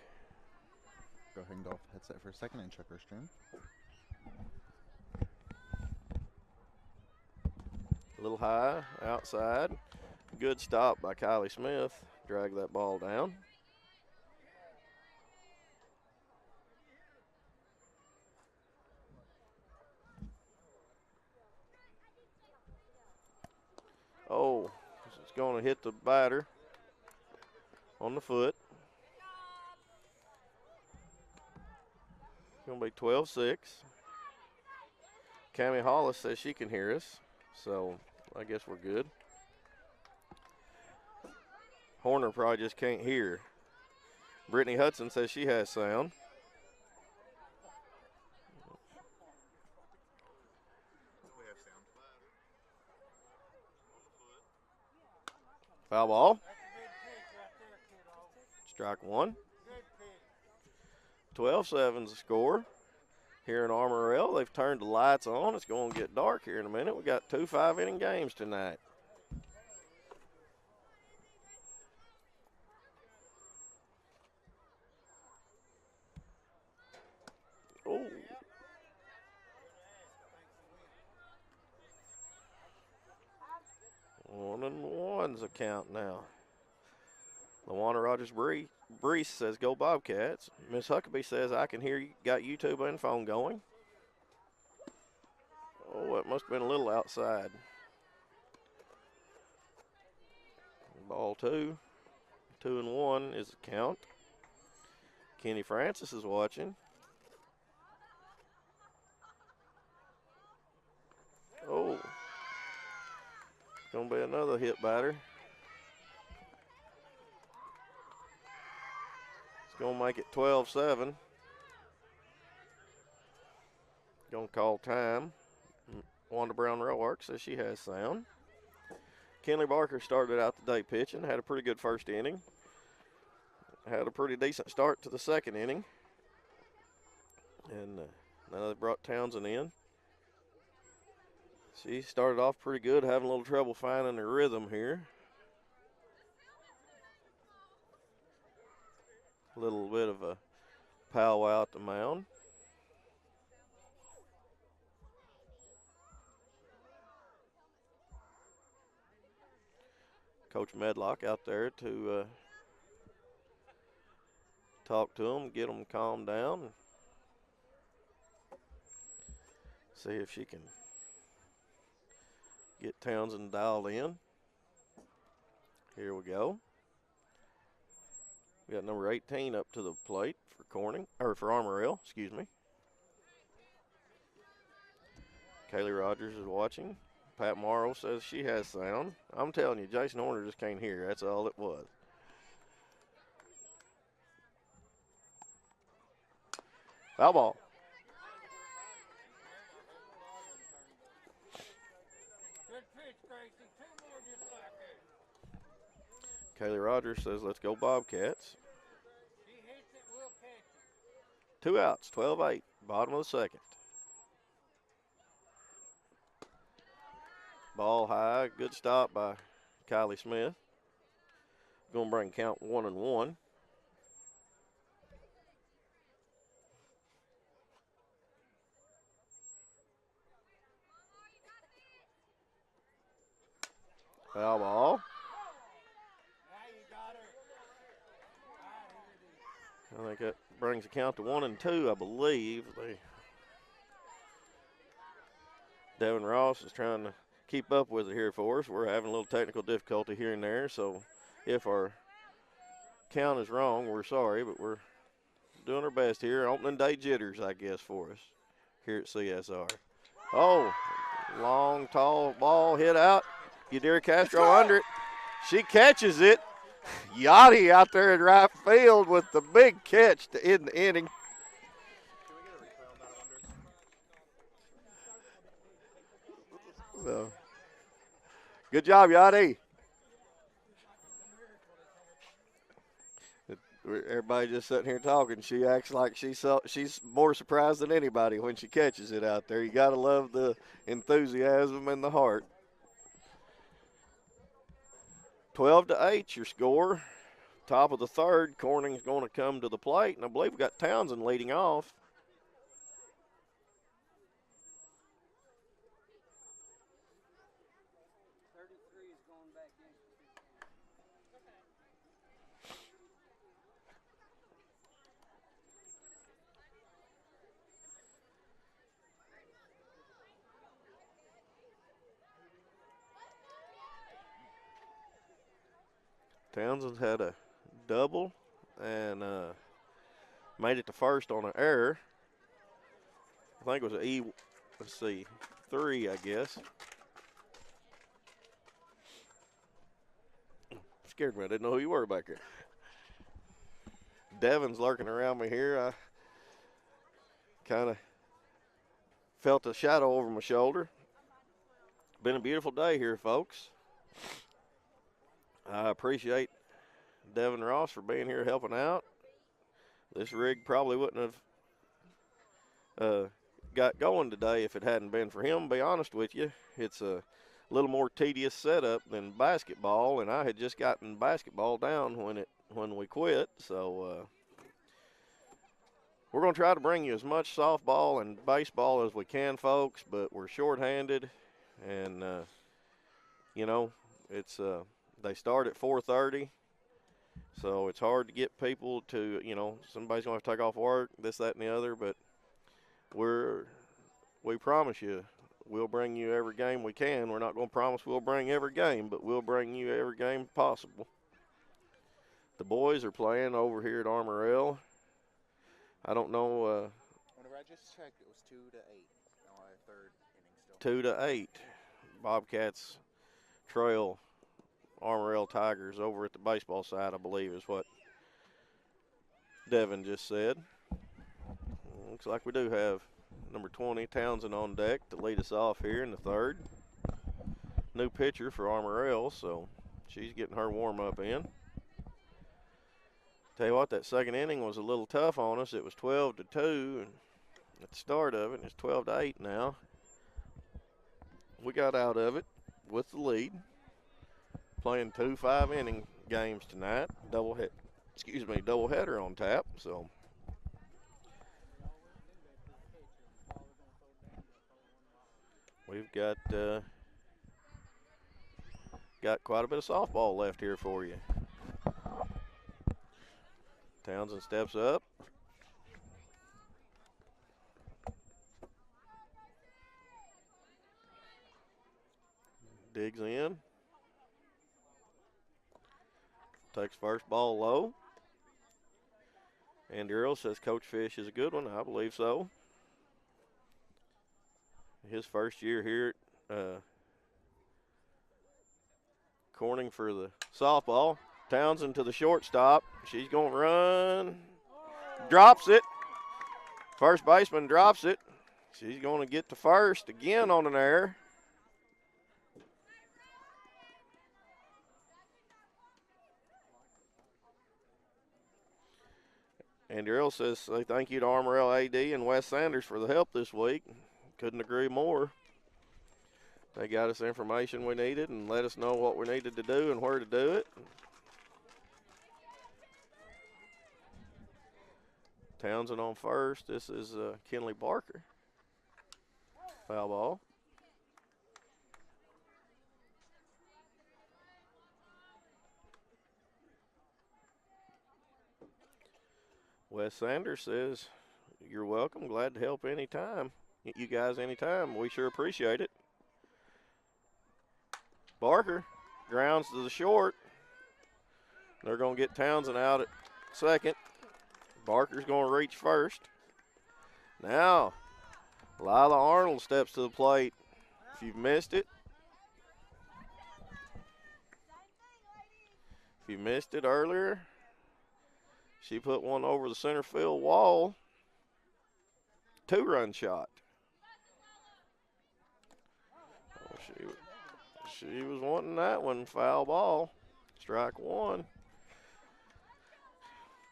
Go ahead and go off the headset for a second and check our stream. A little high, outside. Good stop by Kylie Smith. Drag that ball down. Oh, it's going to hit the batter on the foot. It's going to be 12-6. Cammie Hollis says she can hear us, so I guess we're good. Horner probably just can't hear. Brittany Hudson says she has sound. Foul ball. That's a big pick right there, kiddo. Strike 1. Good pick. 12-7's the score. Here in Armorel, they've turned the lights on. It's going to get dark here in a minute. We got 2 5-inning games tonight. Oh. 1-1's a count now. LaWanda Rogers Brees says, go Bobcats. Miss Huckabee says, I can hear you. Got YouTube and phone going. Oh, it must have been a little outside. Ball 2. 2-1 is the count. Kenny Francis is watching. Oh. Gonna be another hit batter. It's gonna make it 12-7. Gonna call time. Wanda Brown Roark says she has sound. Kenley Barker started out the day pitching, had a pretty good first inning. Had a pretty decent start to the second inning. And now they brought Townsend in. She started off pretty good, having a little trouble finding her rhythm here. A little bit of a powwow at the mound. Coach Medlock out there to talk to them, get them calmed down, see if she can get Townsend dialed in. Here we go. We got number 18 up to the plate for Armorel, excuse me. Kaylee Rogers is watching. Pat Morrow says she has sound. I'm telling you, Jason Horner just can't hear. That's all it was. Foul ball. Good pitch, Gracie. 2 more just like that. Kaylee Rogers says, let's go Bobcats. She hits it, we'll catch it. 2 outs, 12-8, bottom of the second. Ball high, good stop by Kylie Smith. Gonna bring count 1-1. Foul ball. Now you got her. All right, here it is. I think that brings the count to 1-2, I believe. Devin Ross is trying to keep up with it here for us. We're having a little technical difficulty here and there, so if our count is wrong, we're sorry, but we're doing our best here. Opening day jitters, I guess, for us here at CSR. Oh, long, tall ball hit out. Yadira Castro under it. She catches it. Yachty out there in right field with the big catch to end the inning. So, good job, Yachty. Everybody just sitting here talking. She acts like she's more surprised than anybody when she catches it out there. You got to love the enthusiasm and the heart. 12-8, your score. Top of the third, Corning's going to come to the plate, and I believe we've got Townsend leading off. Townsend's had a double and made it to first on an error. I think it was an E3, I guess. Scared me. I didn't know who you were back there. Devin's lurking around me here. I kind of felt a shadow over my shoulder. Been a beautiful day here, folks. I appreciate Devin Ross for being here helping out. This rig probably wouldn't have got going today if it hadn't been for him, to be honest with you. It's a little more tedious setup than basketball, and I had just gotten basketball down when we quit. So we're going to try to bring you as much softball and baseball as we can, folks, but we're shorthanded, and, it's they start at 4:30, so it's hard to get people to, somebody's going to have to take off work, this, that, and the other, but we promise you we'll bring you every game we can. We're not going to promise we'll bring every game, but we'll bring you every game possible. The boys are playing over here at Armorel. I don't know. Whenever I just checked, it was 2-8. Now our third inning still. 2-8. Bobcats trail Armorel Tigers over at the baseball side, I believe, is what Devin just said. Looks like we do have number 20, Townsend, on deck to lead us off here in the third. New pitcher for Armorel, so she's getting her warm-up in. Tell you what, that second inning was a little tough on us. It was 12-2 at the start of it, and it's 12-8 now. We got out of it with the lead. Playing 2 5-inning games tonight. Doubleheader on tap. So we've got quite a bit of softball left here for you. Townsend steps up. Digs in. Takes first ball low. Andy Earl says Coach Fish is a good one. I believe so. His first year here at Corning for the softball. Townsend to the shortstop. She's going to run. Drops it. First baseman drops it. She's going to get to first again on an error. Andy Earl says, say thank you to Armorel AD and Wes Sanders for the help this week. Couldn't agree more. They got us the information we needed and let us know what we needed to do and where to do it. Townsend on first. This is Kenley Barker. Foul ball. Wes Sanders says, "You're welcome. Glad to help anytime. You guys anytime. We sure appreciate it." Barker grounds to the short. They're going to get Townsend out at second. Barker's going to reach first. Now, Lila Arnold steps to the plate. If you've missed it, earlier, she put one over the center field wall. 2-run shot. Oh, she was wanting that one. Foul ball. Strike one.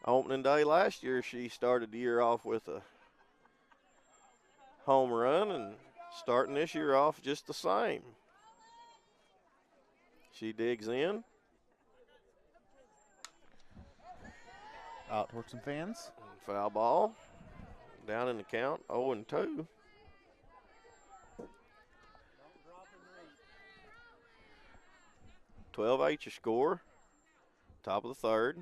Opening day last year, she started the year off with a home run, and starting this year off just the same. She digs in. Out towards some fans. Foul ball. Down in the count, 0-2. "12-8 your score. Top of the third.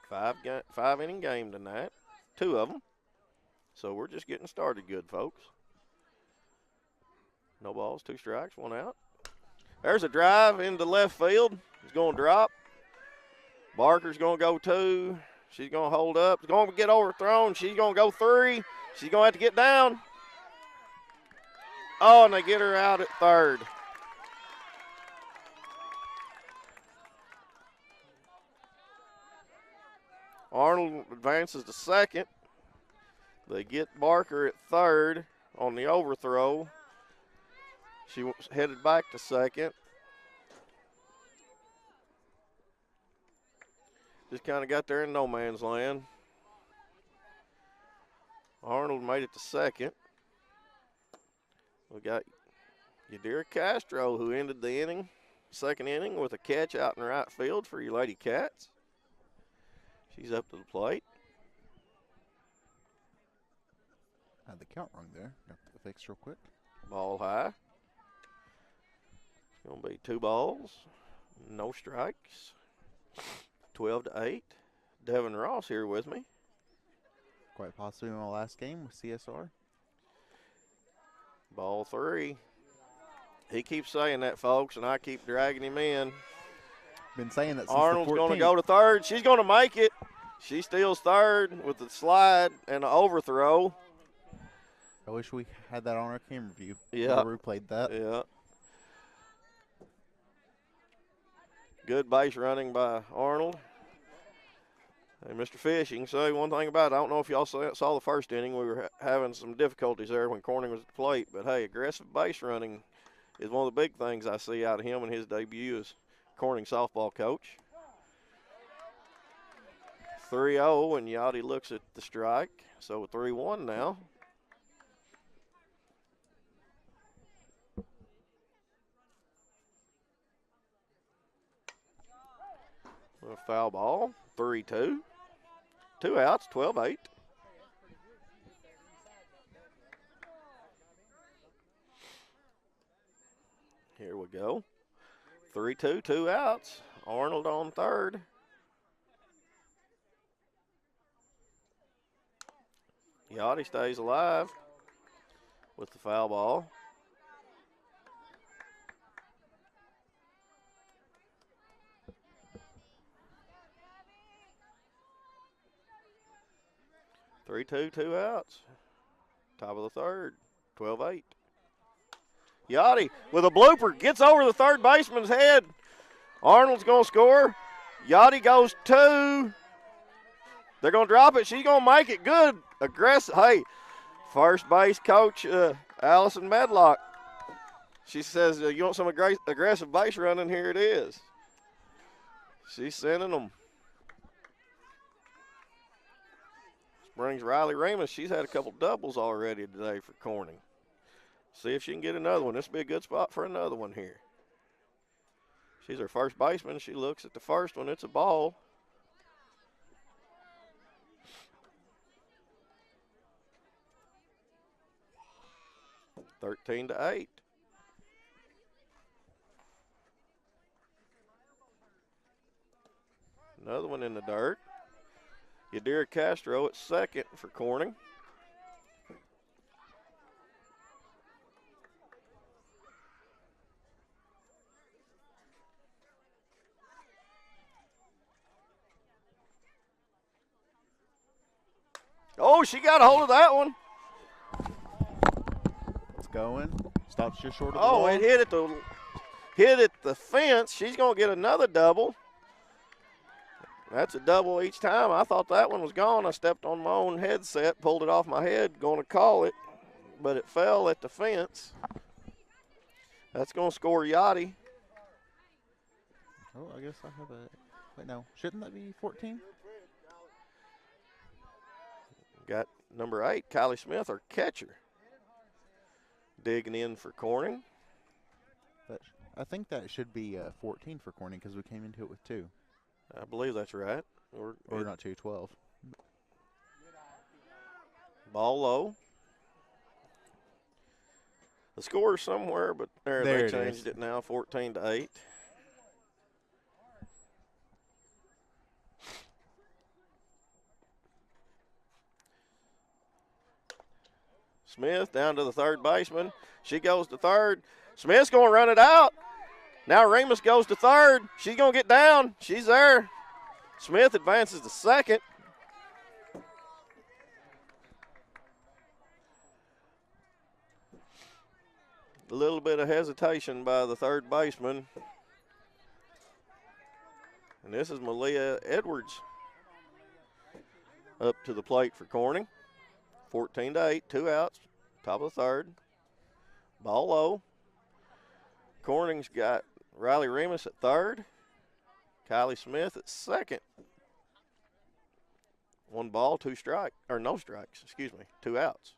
Five-inning game tonight. 2 of them. So we're just getting started good, folks. No balls, 2 strikes, 1 out. There's a drive into left field. He's going to drop. Barker's going to go 2. She's going to hold up. She's going to get overthrown. She's going to go 3. She's going to have to get down. Oh, and they get her out at third. Arnold advances to second. They get Barker at third on the overthrow. She was headed back to second. Just kind of got there in no man's land. Arnold made it to second. We got Yadira Castro, who ended the second inning, with a catch out in right field for your Lady Cats. She's up to the plate. Had the count wrong there. Got the fix real quick. Ball high. It's going to be 2 balls, no strikes. 12-8. Devin Ross here with me. Quite possibly in my last game with CSR. Ball 3. He keeps saying that, folks, and I keep dragging him in. Been saying that since Arnold's the 14th. going to go to third. She's going to make it. She steals third with the slide and the overthrow. I wish we had that on our camera view. Yeah. We replayed that. Yeah. Good base running by Arnold. Hey, Mr. Fish, you can say one thing about it. I don't know if y'all saw the first inning. We were having some difficulties there when Corning was at the plate. But, hey, aggressive base running is one of the big things I see out of him in his debut as Corning softball coach. 3-0, and Yachty looks at the strike. So 3-1 now. A foul ball, 3-2. 2 outs, 12-8. Here we go. 3-2, 2 outs. Arnold on third. Yachty stays alive with the foul ball. Three, two outs. Top of the third. 12-8. Yachty with a blooper gets over the third baseman's head. Arnold's going to score. Yachty goes 2. They're going to drop it. She's going to make it. Good. Aggressive. Hey, first base coach Allison Medlock. She says, you want some aggressive base running? Here it is. She's sending them. Brings Riley Remus. She's had a couple doubles already today for Corning. See if she can get another one. This will be a good spot for another one here. She's her first baseman. She looks at the first one. It's a ball. Thirteen to 8. Another one in the dirt. Yadira Castro at second for Corning. Oh, she got a hold of that one. It's going. Stops just short of the Oh, ball. it hit at the fence. She's going to get another double. That's a double each time. I thought that one was gone. I stepped on my own headset, pulled it off my head, going to call it, but it fell at the fence. That's going to score Yachty. Oh, I guess I have a. Wait, no. Shouldn't that be 14? Got number 8, Kylie Smith, our catcher. Digging in for Corning. I think that should be 14 for Corning because we came into it with 2. I believe that's right. Or not 2, 12. Ball low. The score is somewhere, but There they it changed is. it now, 14-8. Smith down to the third baseman. She goes to third. Smith's going to run it out. Now Remus goes to third. She's going to get down. She's there. Smith advances to second. A little bit of hesitation by the third baseman. And this is Malia Edwards up to the plate for Corning. 14-8, 2 outs, top of the third. Ball low. Corning's got Riley Remus at third. Kylie Smith at second. 1 ball, 2 strikes, or no strikes, excuse me, 2 outs.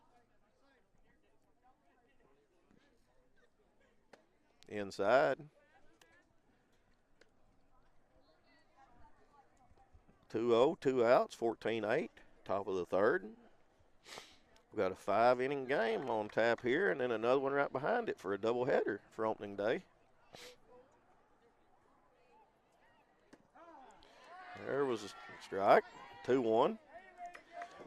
Inside. 2-0, 2 outs, 14-8, top of the third. We've got a 5-inning game on tap here, and then another one right behind it for a doubleheader for opening day. There was a strike, 2-1.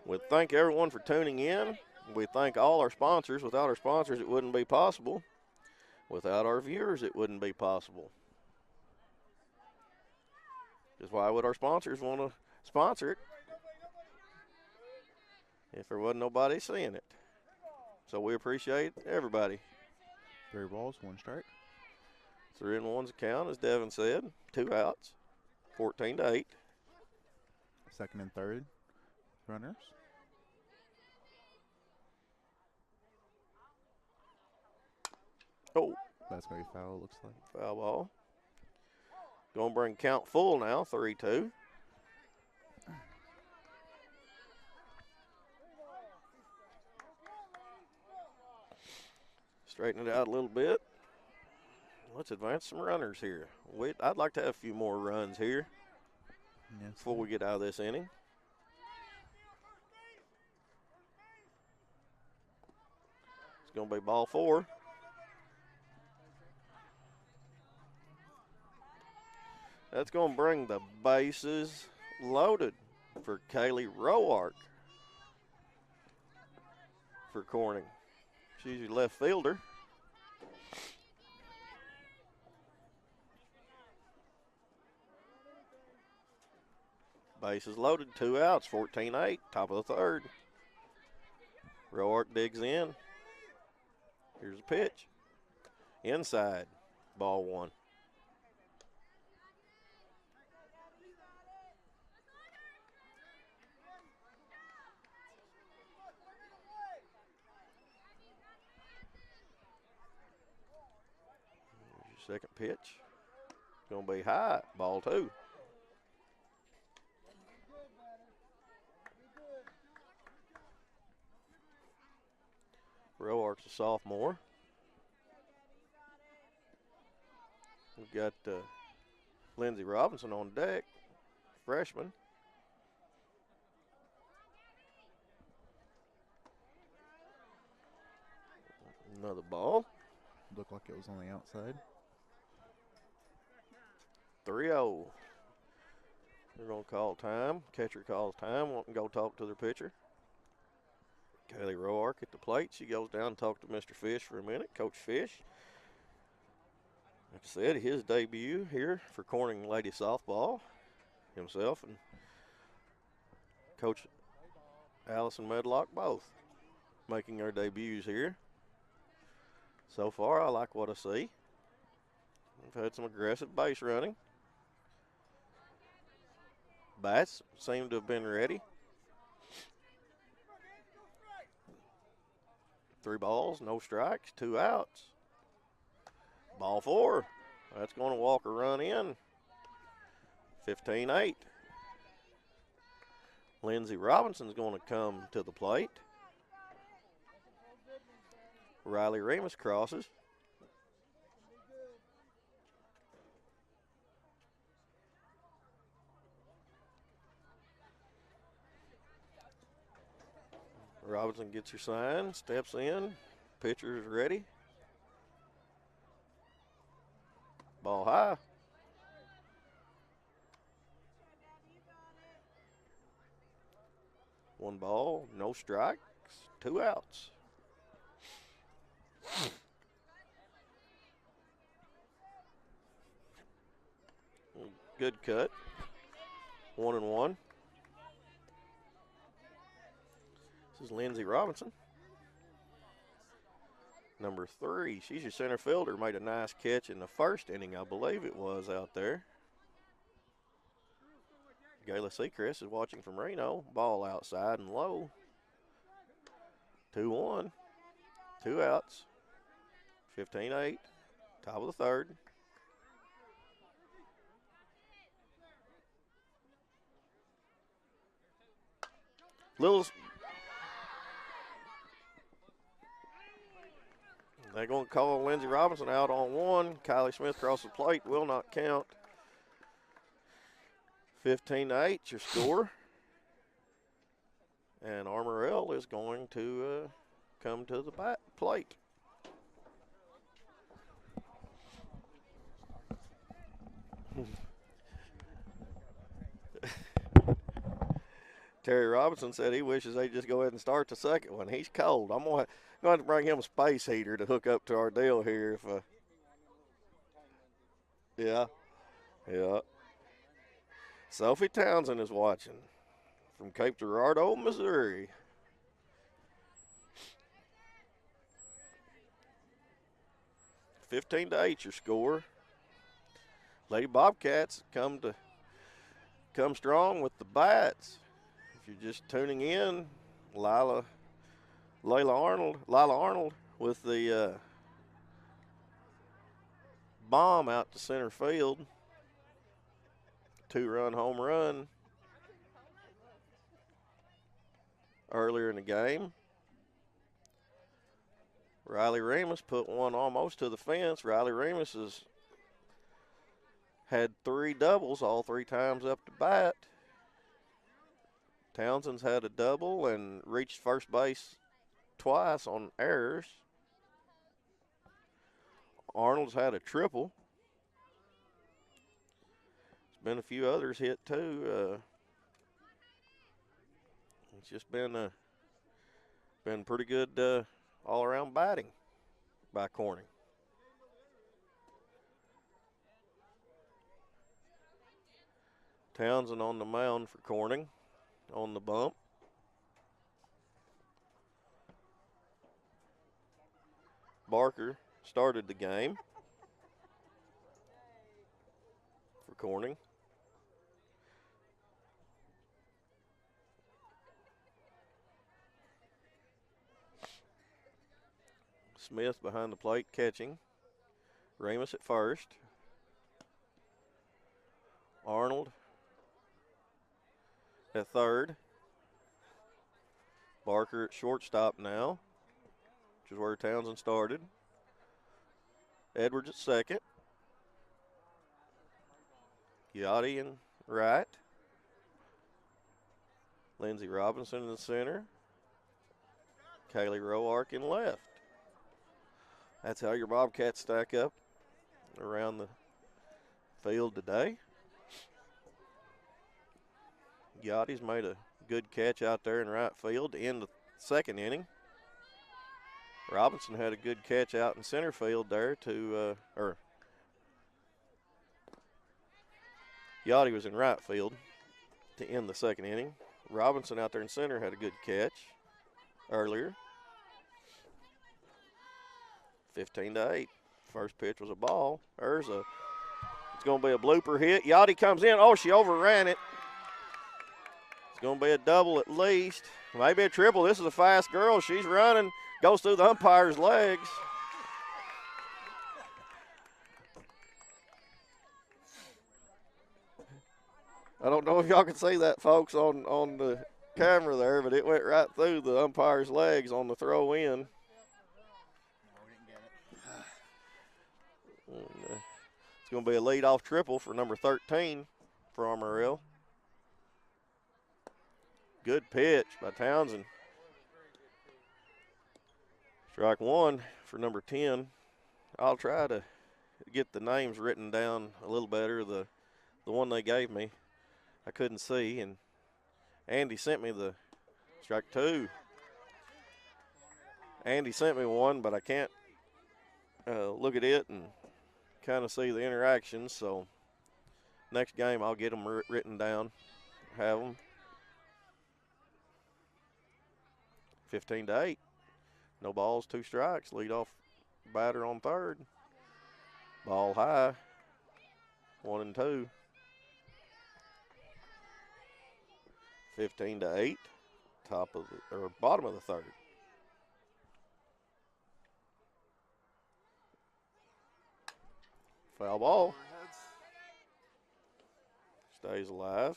We thank everyone for tuning in. We thank all our sponsors. Without our sponsors, it wouldn't be possible. Without our viewers, it wouldn't be possible. Because why would our sponsors want to sponsor it if there wasn't nobody seeing it? So we appreciate everybody. 3 balls, 1 strike. 3-1's a count, as Devin said. 2 outs, 14-8. Second and third runners. Oh, That's going to be foul, looks like. foul ball. Going to bring count full now, 3-2. Straighten it out a little bit. Let's advance some runners here. I'd like to have a few more runs here Yes. before we get out of this inning. It's going to be ball 4. That's going to bring the bases loaded for Kaylee Roark for Corning. She's your left fielder. Bases loaded, 2 outs, 14-8, top of the third. Roark digs in. Here's a pitch. Inside, ball 1. Here's your second pitch. Going to be high, ball 2. Roark's a sophomore. We've got Lindsey Robinson on deck, freshman. Another ball. Looked like it was on the outside. 3-0. They're going to call time. Catcher calls time. Want to go talk to their pitcher. Kaylee Roark at the plate. She goes down and talks to Mr. Fish for a minute. Coach Fish. Like I said, his debut here for Corning Lady Softball. Himself and Coach Allison Medlock both making their debuts here. So far, I like what I see. We've had some aggressive base running. Bats seem to have been ready. 3 balls, no strikes, 2 outs. Ball 4. That's going to walk a run in. 15-8. Lindsey Robinson's going to come to the plate. Riley Remus crosses. Robinson gets her sign, steps in. Pitcher is ready. Ball high. One ball, no strikes, 2 outs. Good cut. 1-1. This is Lindsey Robinson. Number 3. She's your center fielder. Made a nice catch in the first inning, I believe it was, out there. Gayla Seacrest is watching from Reno. Ball outside and low. 2-1. 2 outs. 15-8. Top of the third. They're going to call Lindsey Robinson out on 1. Kylie Smith across the plate will not count. 15-8, your score. And Armorel is going to come to the plate. Terry Robinson said he wishes they'd just go ahead and start the second one. He's cold. I'm going to have to bring him a space heater to hook up to our deal here. Yeah. Sophie Townsend is watching from Cape Girardeau, Missouri. (15-8) your score. Lady Bobcats come strong with the bats. If you're just tuning in, Lila Arnold with the bomb out to center field. 2-run home run earlier in the game. Riley Remus put one almost to the fence. Riley Remus has had 3 doubles all 3 times up to bat. Townsend's had a double and reached first base twice on errors. Arnold's had a triple. There's been a few others hit too. It's just been pretty good all-around batting by Corning. Townsend on the mound for Corning on the bump. Barker started the game for Corning. Smith behind the plate catching. Remus at first. Arnold at third. Barker at shortstop now, which is where Townsend started. Edwards at second. Yachty in right. Lindsey Robinson in the center. Kaylee Roark in left. That's how your Bobcats stack up around the field today. Yachty's made a good catch out there in right field to end the second inning. Robinson had a good catch out in center field there Yachty was in right field to end the second inning. Robinson out there in center had a good catch earlier. 15-8. First pitch was a ball. It's going to be a blooper hit. Yachty comes in. Oh, she overran it. It's going to be a double at least. Maybe a triple. This is a fast girl. She's running. Goes through the umpire's legs. I don't know if y'all can see that, folks, on the camera there, but it went right through the umpire's legs on the throw in. It's going to be a leadoff triple for number 13 for Armorel. Good pitch by Townsend. Strike one for number 10. I'll try to get the names written down a little better. The one they gave me, I couldn't see, and Andy sent me the strike two. Andy sent me one, but I can't look at it and kind of see the interactions. So next game I'll get them written down, have them. 15-8. No balls, 2 strikes. Lead off batter on third. Ball high. 1-2. 15-8. Bottom of the third. Foul ball. Stays alive.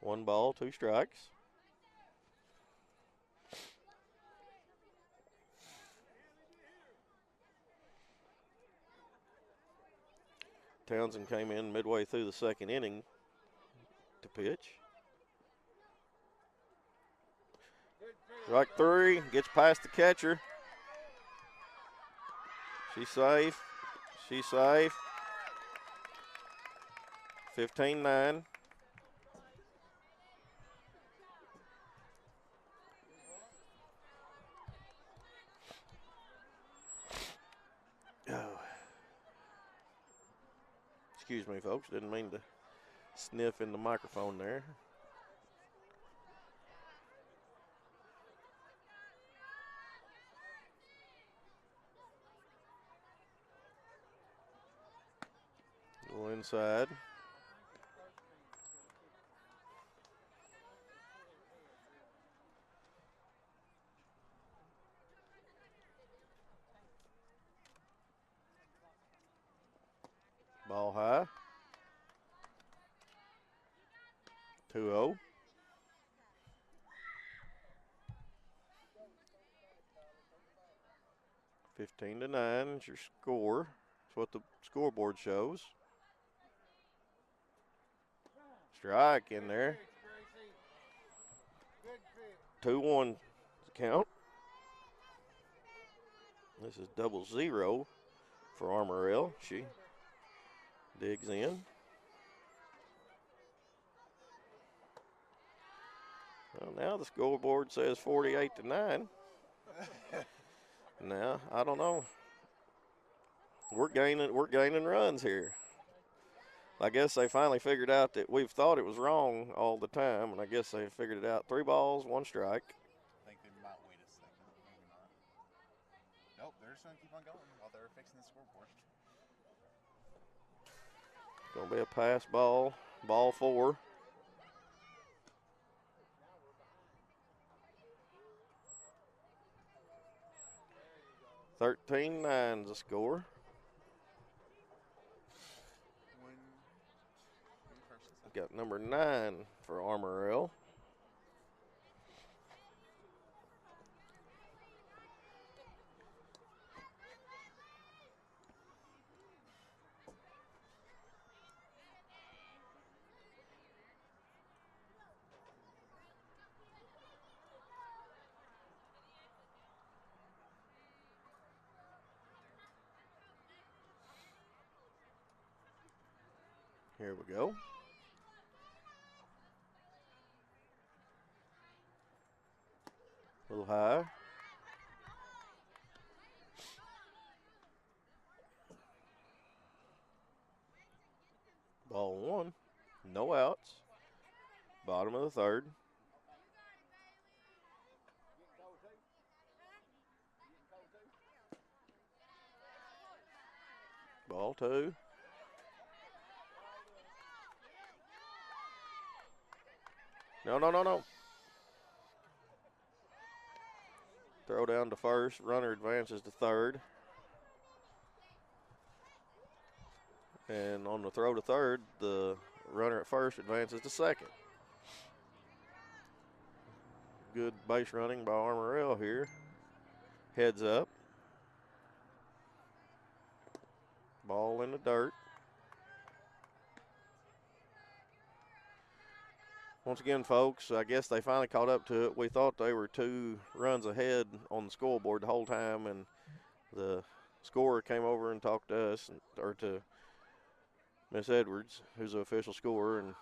1 ball, 2 strikes. Townsend came in midway through the second inning to pitch. Strike 3, gets past the catcher. She's safe. She's safe. 15-9. Excuse me, folks. Didn't mean to sniff in the microphone there. Go inside. Ball high. 2-0. Fifteen to 9 is your score. That's what the scoreboard shows. Strike in there. 2-1 count. This is 0-0 for Armorel. She digs in. Well, now the scoreboard says 48-9. Now, I don't know. We're gaining runs here. I guess they finally figured out that we've thought it was wrong all the time, and I guess they figured it out. 3 balls, 1 strike. I think they might wait a second. Maybe not. Nope, they're just going to keep on going while they're fixing the scoreboard. Going to be a pass ball, ball 4. $13-9 the score. Got number 9 for Armorel. Here we go. A little high. Ball one. No outs. Bottom of the third. Ball two. No. Throw down to first. Runner advances to third. And on the throw to third, the runner at first advances to second. Good base running by Armorel here. Heads up. Ball in the dirt. Once again, folks, I guess they finally caught up to it. We thought they were 2 runs ahead on the scoreboard the whole time, and the scorer came over and talked to us, or to Miss Edwards, who's the official scorer, and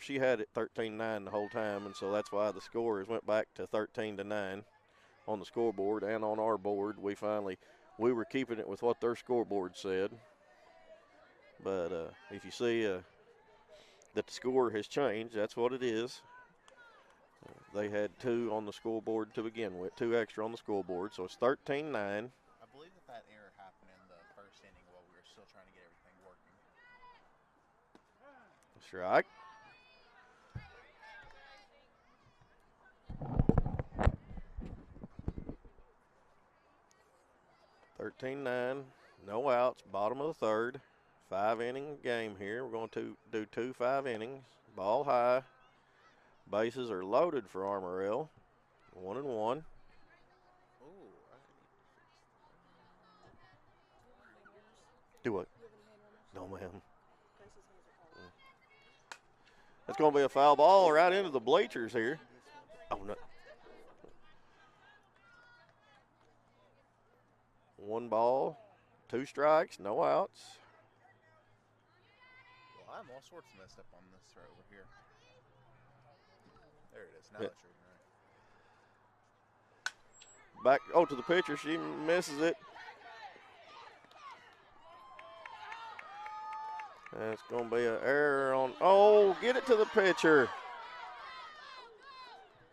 she had it 13-9 the whole time, and so that's why the scores went back to 13-9 on the scoreboard and on our board. We were keeping it with what their scoreboard said. But if you see that the score has changed, that's what it is. They had 2 on the scoreboard to begin with, 2 extra on the scoreboard, so it's 13-9. I believe that error happened in the first inning while we were still trying to get everything working. Strike. No outs, bottom of the third. 5-inning game here. We're going to do 2 5 innings. Ball high. Bases are loaded for Armorel. 1-1. Do what? No, ma'am. That's going to be a foul ball right into the bleachers here. Oh, no. 1 ball, 2 strikes, no outs. Well, I'm all sorts messed up on this right over here. There it is. Now it's right. Back, to the pitcher. She misses it. And it's going to be an error on. Oh, get it to the pitcher.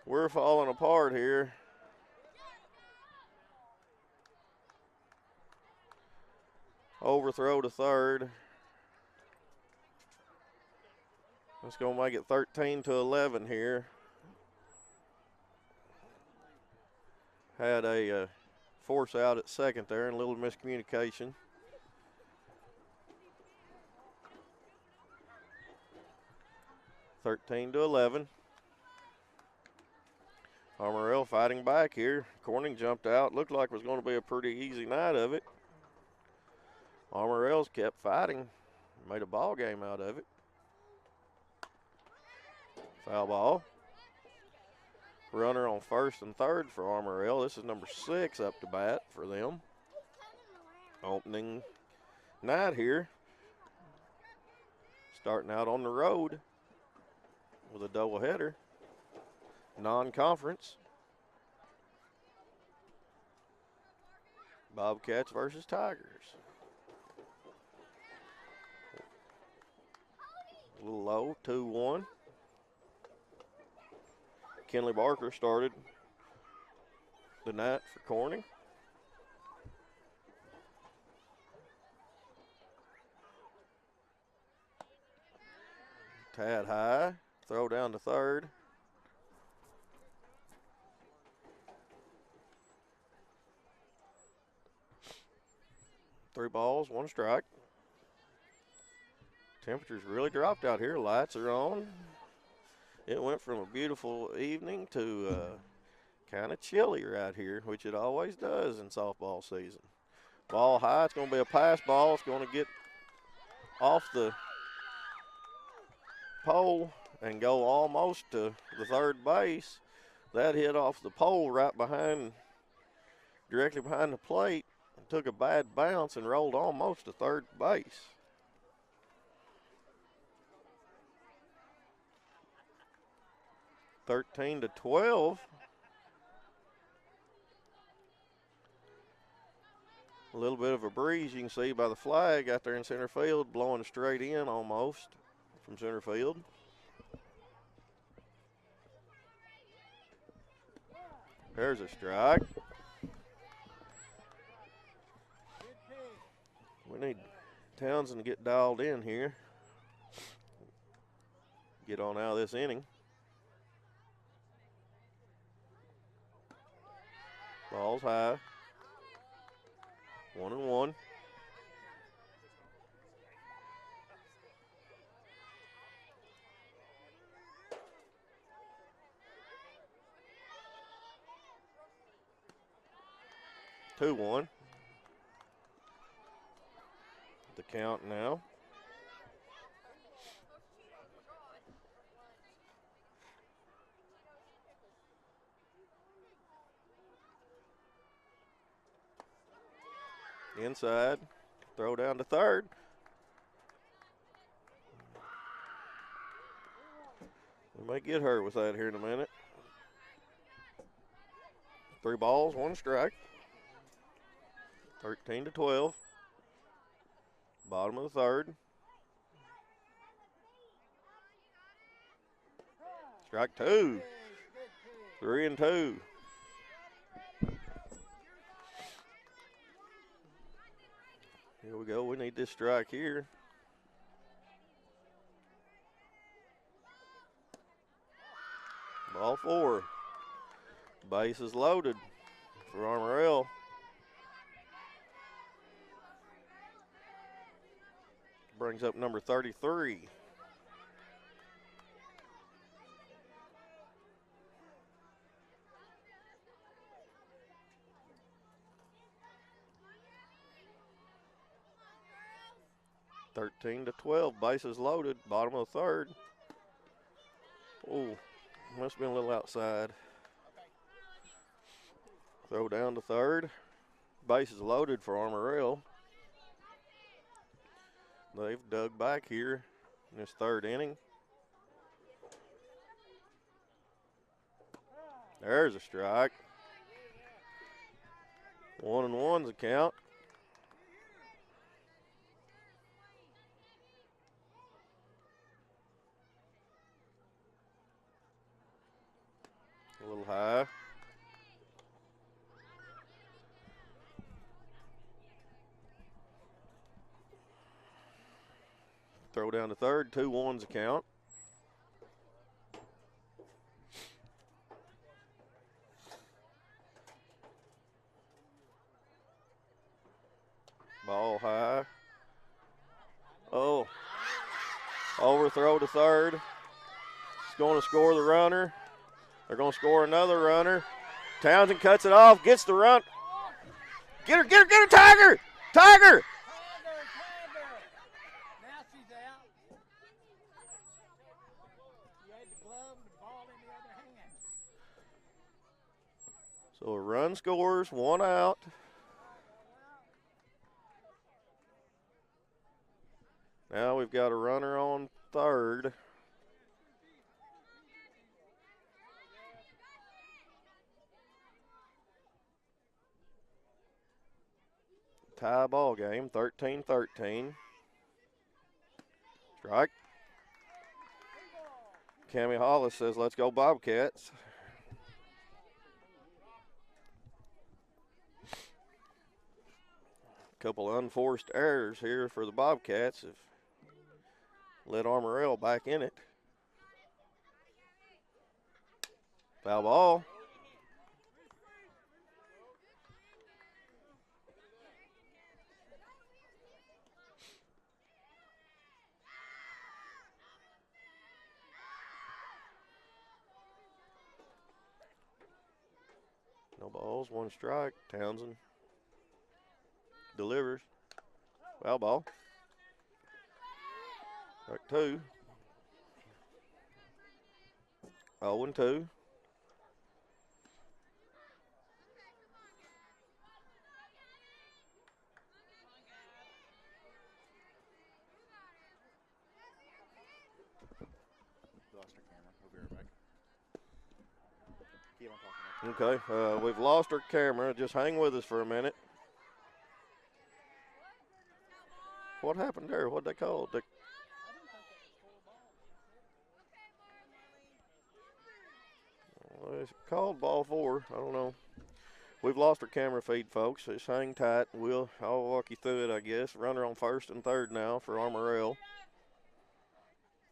We're falling apart here. Overthrow to third. That's going to make it 13-11 here. Had a force out at second there and a little miscommunication. (13-11). Armorel fighting back here. Corning jumped out. Looked like it was going to be a pretty easy night of it. Armorel's kept fighting. Made a ball game out of it. Foul ball. Runner on first and third for Armorel. This is number 6 up to bat for them. Opening night here. Starting out on the road with a doubleheader. Non-conference. Bobcats versus Tigers. A little low, 2-1. Kenley Barker started the night for Corning. Tad high, throw down to third. Three balls, 1 strike. Temperatures really dropped out here. Lights are on. It went from a beautiful evening to kind of chilly right here, which it always does in softball season. Ball high. It's going to be a pass ball. It's going to get off the pole and go almost to the third base. That hit off the pole right behind, directly behind the plate, and took a bad bounce and rolled almost to third base. (13-12). A little bit of a breeze you can see by the flag out there in center field, blowing straight in almost from center field. There's a strike. We need Townsend to get dialed in here. Get on out of this inning. Ball's high. 1-1. Two one. The count now. Inside. Throw down to third. We might get hurt with that here in a minute. 3 balls, 1 strike. 13-12. Bottom of the third. Strike 2. 3-2. Here we go. We need this strike here. Ball 4. Base is loaded for Armorel. Brings up number 33. Thirteen to 12. Bases loaded. Bottom of the third. Oh, must have been a little outside. Throw down to third. Bases loaded for Armorel. They've dug back here in this third inning. There's a strike. 1-1's the count. A little high. Throw down to third. 2-1's the count. Ball high. Oh. Overthrow to third. It's going to score the runner. They're going to score another runner. Townsend cuts it off, gets the run. Get her, Tiger! Tiger! Now she's out. She had the glove and the ball in the other hand. So a run scores, 1 out. Now we've got a runner on third. Tie ball game, 13-13. Strike. Cammie Hollis says, let's go Bobcats. Couple unforced errors here for the Bobcats have led Armorel back in it. Foul ball. No balls, 1 strike. Townsend delivers. Foul ball. Strike 2. 0-2. Lost our camera. We'll be right back. Keep on talking. Okay, we've lost our camera. Just hang with us for a minute. What happened there? What'd they call it? It's called ball 4. I don't know. We've lost our camera feed, folks. Just hang tight. I'll walk you through it, I guess. Runner on first and third now for Armorel.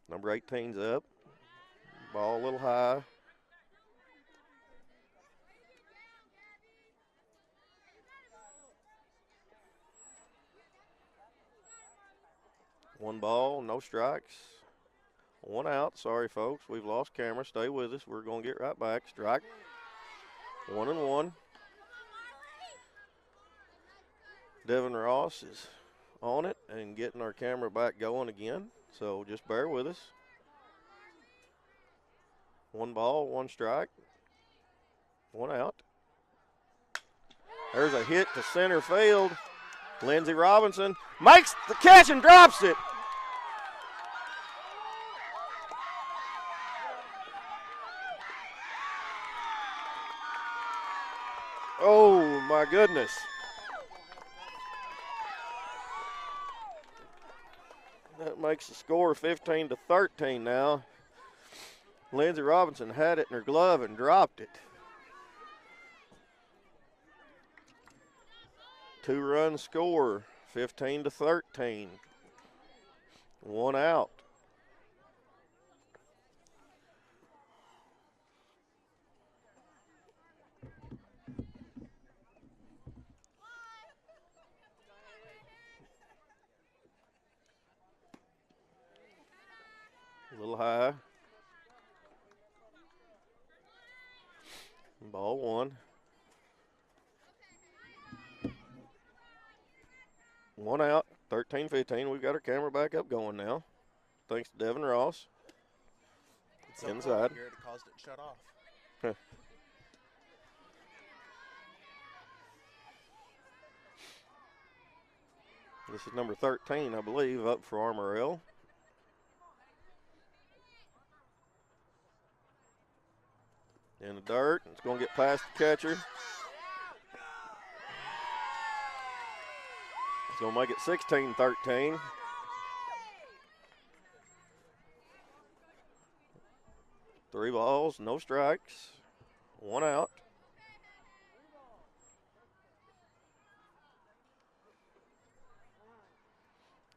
Number 18's up. Ball a little high. One ball, no strikes. One out. Sorry, folks. We've lost camera. Stay with us. We're going to get right back. Strike. 1-1. Devin Ross is on it and getting our camera back going again. So just bear with us. One ball, one strike. One out. There's a hit to center field. Lindsey Robinson makes the catch and drops it. Oh, my goodness. That makes the score 15-13 now. Lindsey Robinson had it in her glove and dropped it. 2-run score, 15-13. One out. A little high. Ball 1. One out, 13-15. We've got our camera back up going now. Thanks to Devin Ross. It's so Inside. cold here, it caused it to shut off. This is number 13, I believe, up for Armorel. In the dirt. It's going to get past the catcher. It's going to make it 16-13. Three balls, no strikes. One out.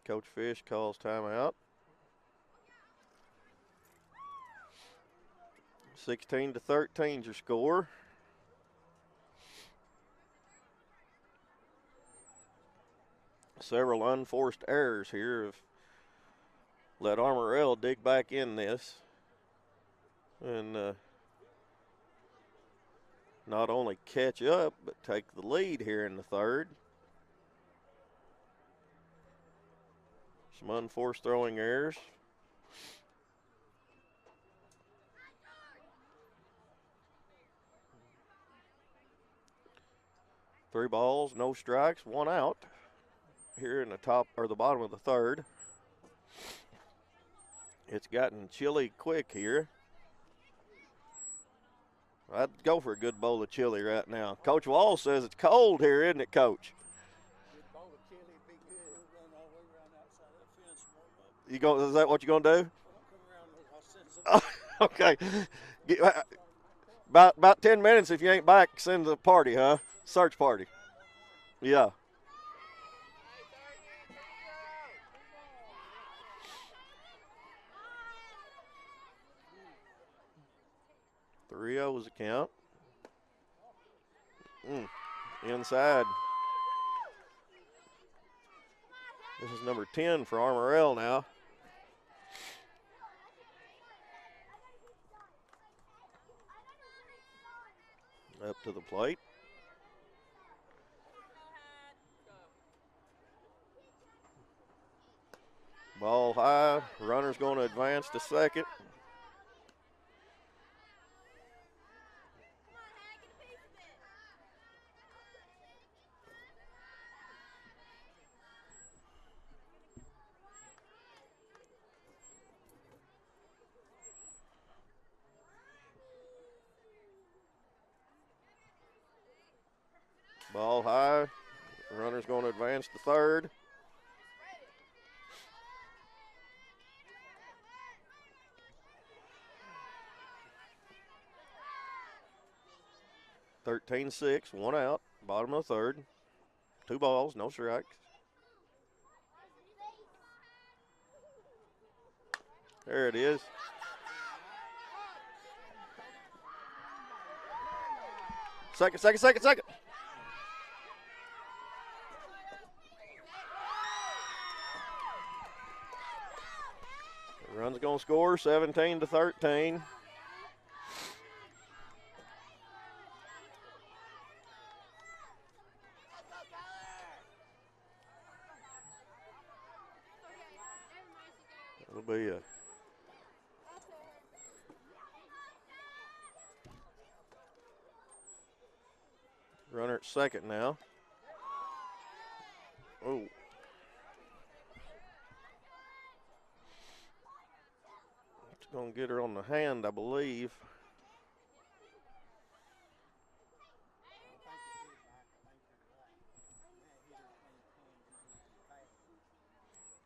Coach Fish calls timeout. 16-13 is your score. Several unforced errors here have let Armorel dig back in this and not only catch up but take the lead here in the third. Some unforced throwing errors. Three balls, no strikes, one out here in the top or the bottom of the third. It's gotten chilly quick here. I'd go for a good bowl of chili right now. Coach Wall says it's cold here, isn't it, Coach? Good bowl of chili would be good. We'll run all the way around outside that fence and warm up. Is that what you're gonna do? I'll come around. I'll send some. About 10 minutes. If you ain't back, send the party, huh? Search party. Yeah. Three O's account. Inside. This is number 10 for Armorel now. Up to the plate. Ball high. Runner's going to advance to second. Ball high. Runner's going to advance to third. 13-6, 1 out, bottom of the third. 2 balls, no strikes. There it is. Second. Run's going to score 17-13. It'll be a runner at second now. Oh. It's going to get her on the hand, I believe.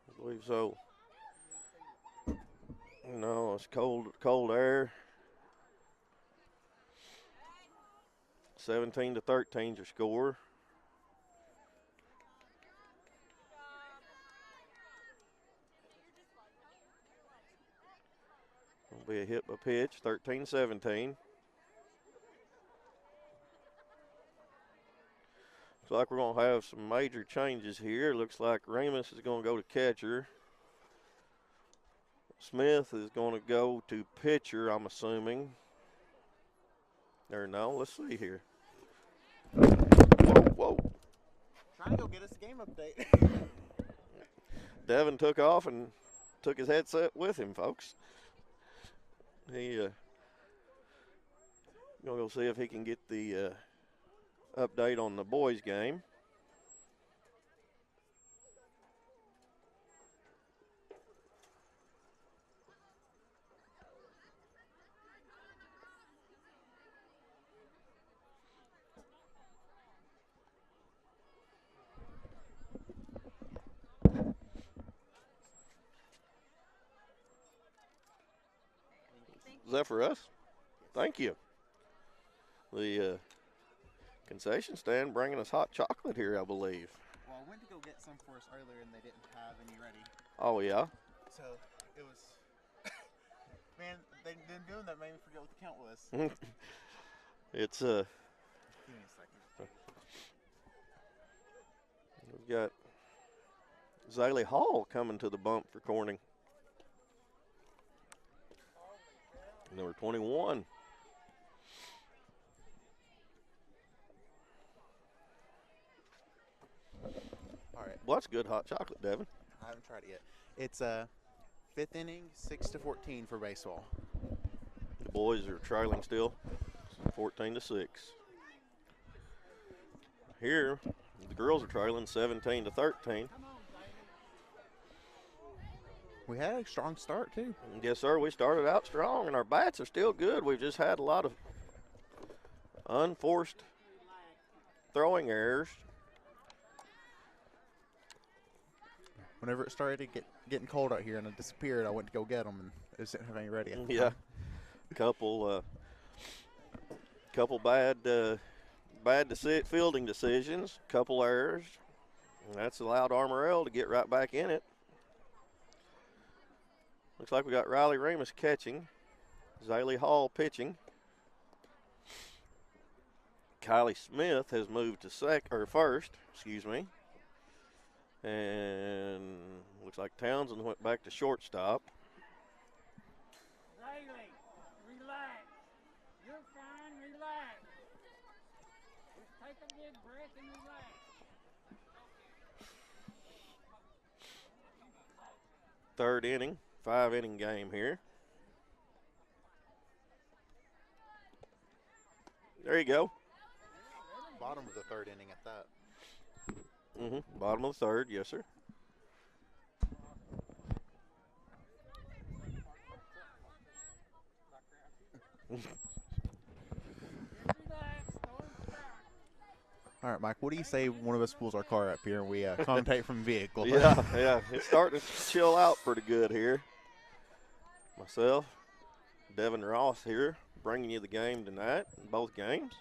I believe so. No, it's cold air. 17-13 is your score. It'll be a hit by pitch, 13-17. Looks like we're going to have some major changes here. Looks like Ramus is going to go to catcher. Smith is going to go to pitcher, I'm assuming. Or no, let's see here. Whoa. Trying to go get us a game update. Devin took off and took his headset with him, folks. He gonna go see if he can get the update on the boys' game. Is that for us? Thank you. The concession stand bringing us hot chocolate here, I believe. Well, I went to go get some for us earlier and they didn't have any ready. Oh, yeah? So it was, man, they've been doing that made me forget what the count was. It's, Give me a second. we've got Zaley Hall coming to the bump for Corning. Number 21. All right. Well, that's good hot chocolate, Devin. I haven't tried it yet. It's fifth inning, 6-14 for baseball. The boys are trailing still, 14-6. Here, the girls are trailing 17-13. We had a strong start too. Yes, sir. We started out strong, and our bats are still good. We've just had a lot of unforced throwing errors. Whenever it started getting cold out here and it disappeared, I went to go get them, and it just didn't have any ready. Yeah, couple bad fielding decisions, couple errors, and that's allowed Armorel to get right back in it. Looks like we got Riley Ramus catching, Zaley Hall pitching. Kylie Smith has moved to first, and looks like Townsend went back to shortstop. Riley, relax. You're fine, relax. Just take a big breath and relax. Third inning, 5-inning game here. There you go. Bottom of the third inning at that. Bottom of the third, yes, sir. All right, Mike, what do you say one of us pulls our car up here and we commentate from the vehicle? Yeah, it's starting to chill out pretty good here. Myself, Devin Ross here, bringing you the game tonight, both games.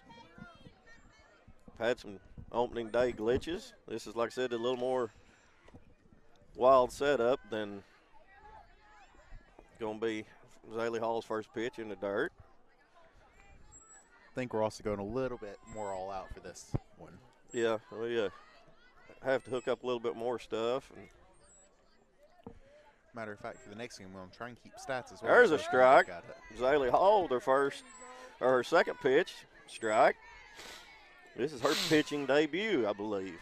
had some opening day glitches. This is, like I said, a little more wild setup than going to be Zaley Hall's first pitch in the dirt. I think we're also going a little bit more all out for this one. Yeah, we have to hook up a little bit more stuff. And matter of fact, for the next game, we're going to try and keep stats as well. there's so a if we strike. look at it. Zaley Hall, her second pitch, strike. This is her pitching debut, I believe.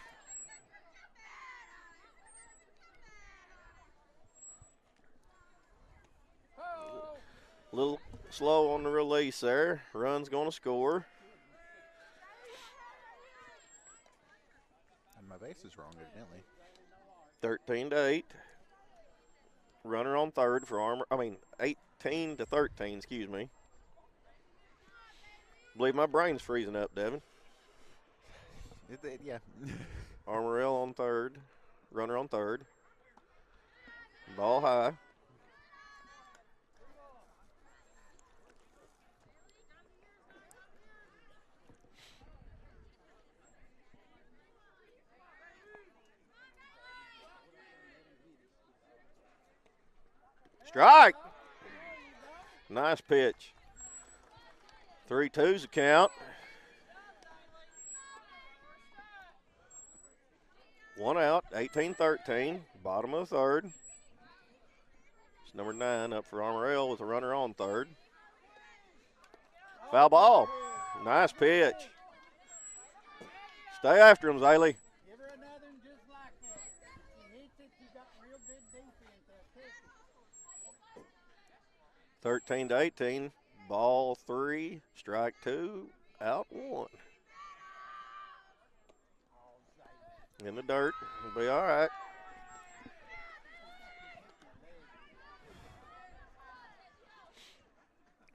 A little slow on the release there. Run's going to score. And my base is wrong, evidently. 13-8. Runner on third for 18 to 13, excuse me. Believe my brain's freezing up, Devin. Yeah. Armorel on third. Runner on third. Ball high. Strike. Nice pitch. 3-2's the count. One out, 18-13, bottom of the third. It's number 9 up for Armorel with a runner on third. Foul ball. Nice pitch. Stay after him, Zaley. Give her another one just like that. She hits it, you got real good defense there. Catch it. 13-18, ball 3, strike 2, out 1. In the dirt, we'll be all right.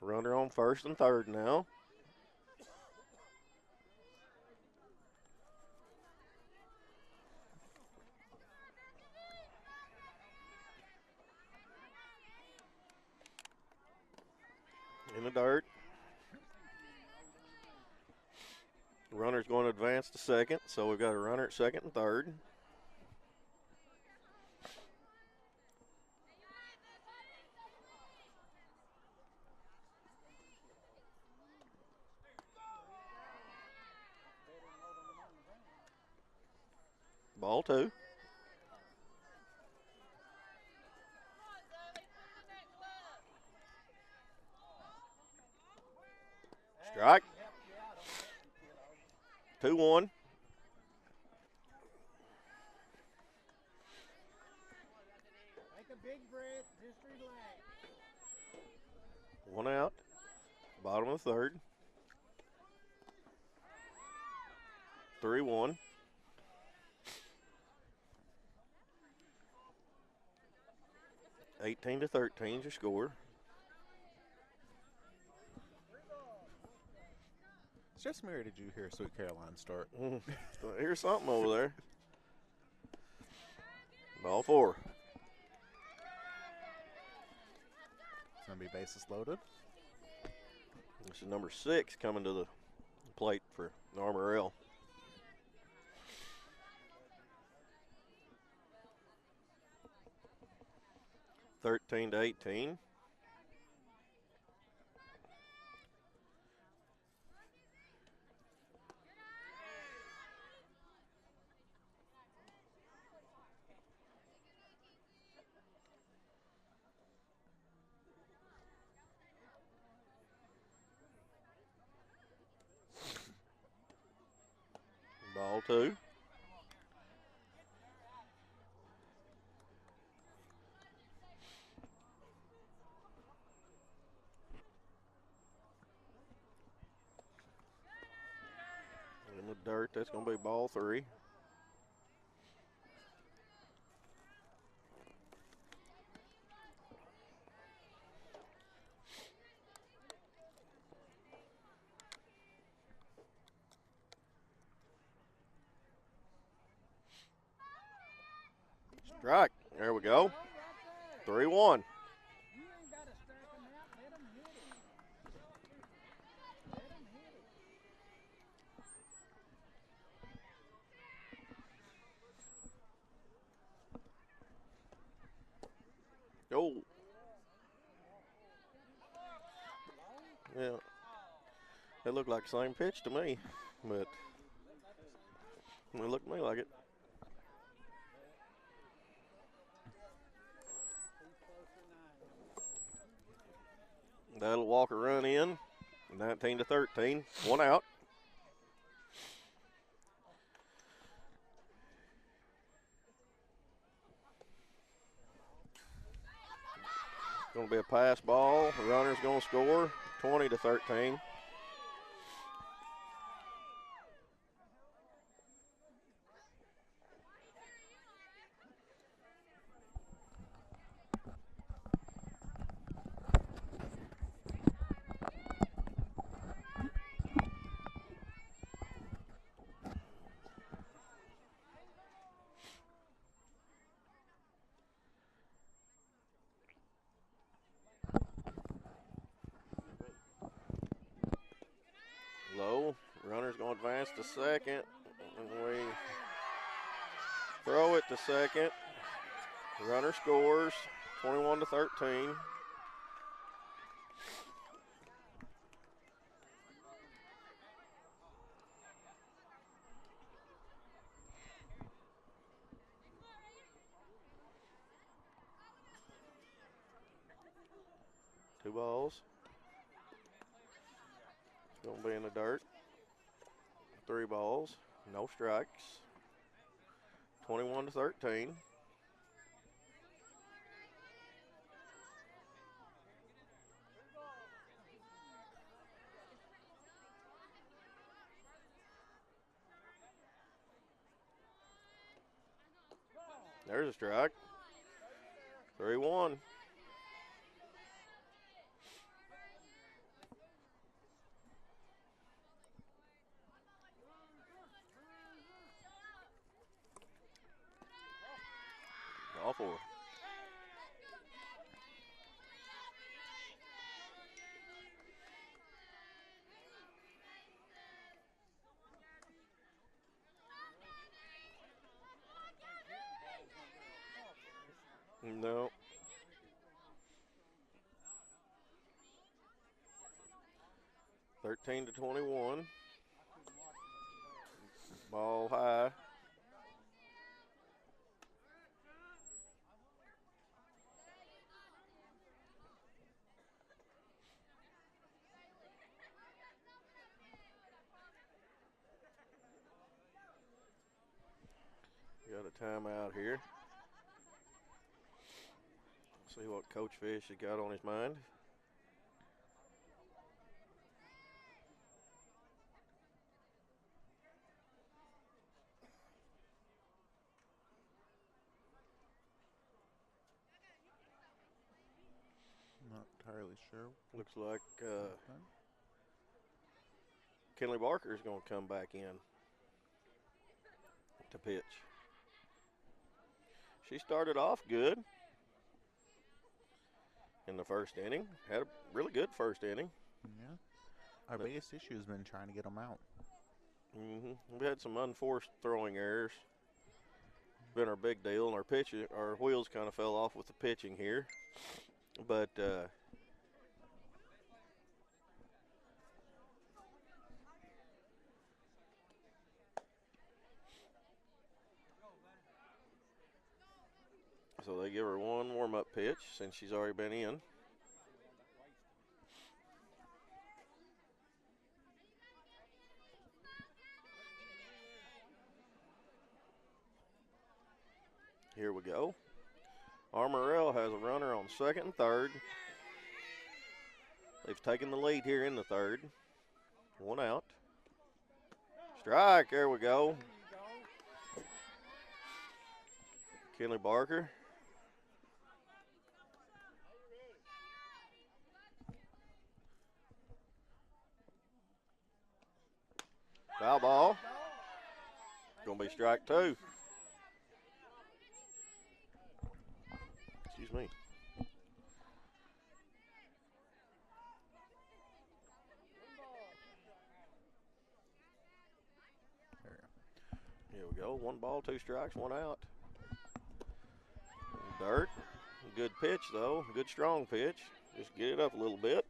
Runner on first and third now. In the dirt. Runner's going to advance to second, so we've got a runner at second and third. Ball 2. Strike. 2-1. Take a big breath, just relax. 1 out. Bottom of the third. 3-1. $18 to 13 is your score. It's just me, or did you hear Sweet Caroline start? Here's something over there. Ball 4. It's going to be bases loaded. This is number 6 coming to the plate for Armorel. $13 to 18. Ball 2. In the dirt, that's going to be ball 3. Strike. There we go. 3-1. You ain't got to strike them out. Let them hit it. Let them hit it. It looked like the same pitch to me, but it looked to me like it. That'll walk a run in, 19-13, 1 out. Going to be a pass ball. The runner's going to score, 20-13. Low. Runner's going to advance to second. And we throw it to second. Runner scores, 21-13. Two balls. Going to be in the dirt. 3 balls, no strikes. 21-13. There's a strike. 3-1. All 4. No. Thirteen to 21. Ball high. Got a timeout here. See what Coach Fish has got on his mind. Not entirely sure. Looks like Kenley Barker is going to come back in to pitch. She started off good in the first inning. Had a really good first inning. Yeah. Our biggest issue has been trying to get them out. We had some unforced throwing errors. Been our big deal, and our wheels kind of fell off with the pitching here. But so they give her one warm-up pitch since she's already been in. Here we go. Armorel has a runner on second and third. They've taken the lead here in the third. 1 out. Strike, there we go. Kenley Barker. Foul ball. Gonna be strike 2. Excuse me. Here we go. 1 ball, 2 strikes, 1 out. Dirt. Good pitch, though. Good strong pitch. Just get it up a little bit.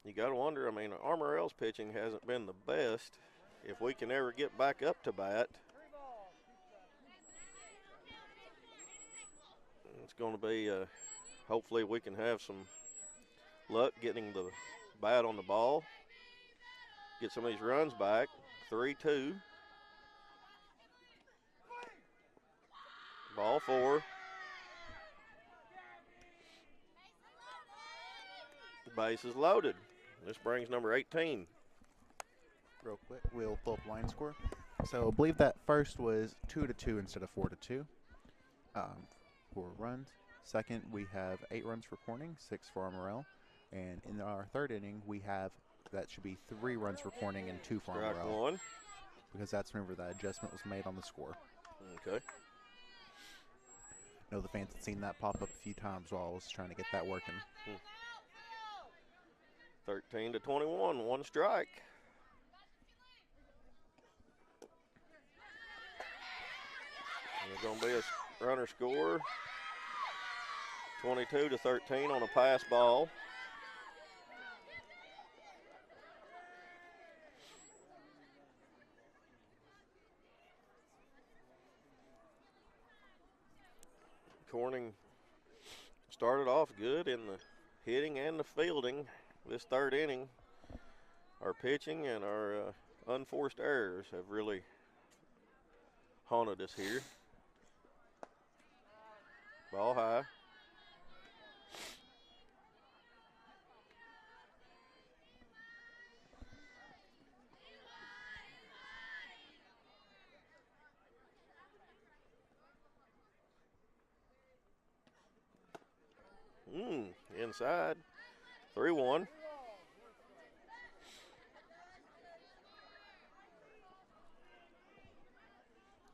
you got to wonder, I mean, Armorel's pitching hasn't been the best. If we can ever get back up to bat, it's going to be, hopefully we can have some luck getting the bat on the ball, get some of these runs back. 3-2. Ball 4. Base is loaded. This brings number 18. Real quick, we'll pull up line score. So I believe that first was 2-2 instead of 4-2. 4 runs. Second, we have 8 runs for Corning, 6 for Armorel. And in our third inning, we have, that should be 3 runs for Corning and 2 for Strike Armorel. 1. Because that's whenever that adjustment was made on the score. Okay. I know the fans had seen that pop up a few times while I was trying to get that working. 13-21, 1 strike. There's going to be a runner score. 22-13 on a pass ball. Corning started off good in the hitting and the fielding this third inning. Our pitching and our unforced errors have really haunted us here. Ball high. Inside. 3-1.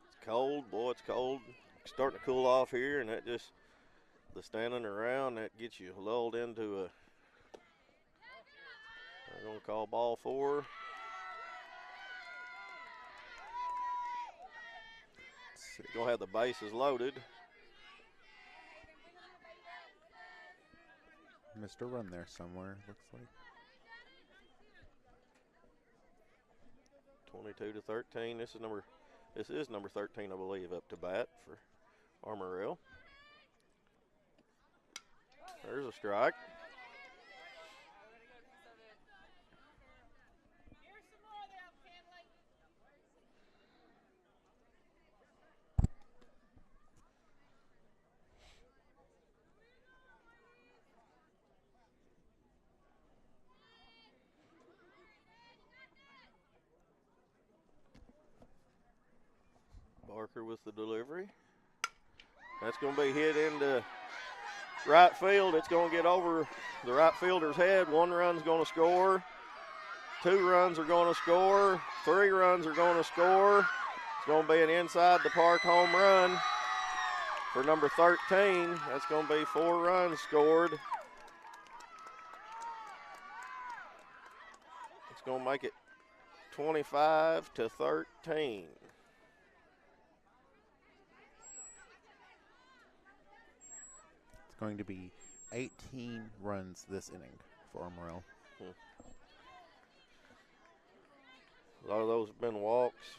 It's cold, boy, it's cold. It's starting to cool off here, and that just, the standing around, that gets you lulled into a, we're going to call ball 4. Going to have the bases loaded. Missed a run there somewhere, looks like. 22-13. This is number 13, I believe, up to bat for Armorel. There's a strike. Barker with the delivery. That's going to be hit into right field. It's going to get over the right fielder's head. 1 run's going to score. 2 runs are going to score. 3 runs are going to score. It's going to be an inside the park home run for number 13. That's going to be 4 runs scored. It's going to make it 25-13. It's going to be 18 runs this inning for Armorel. A lot of those have been walks.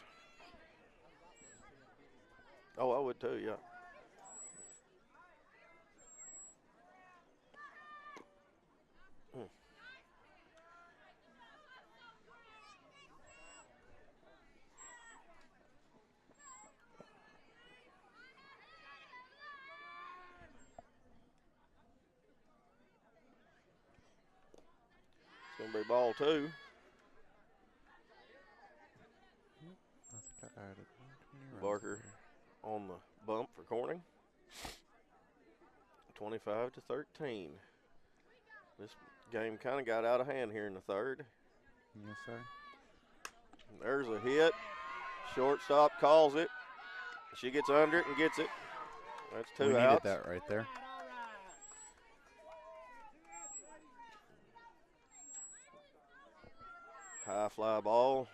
Oh, I would too, yeah. It's going to be ball 2. I think I added 20 runs. Barker on the bump for Corning. 25-13. This game kind of got out of hand here in the third. Yes, sir. There's a hit. Shortstop calls it. She gets under it and gets it. That's 2 We outs. needed that right there. High fly ball.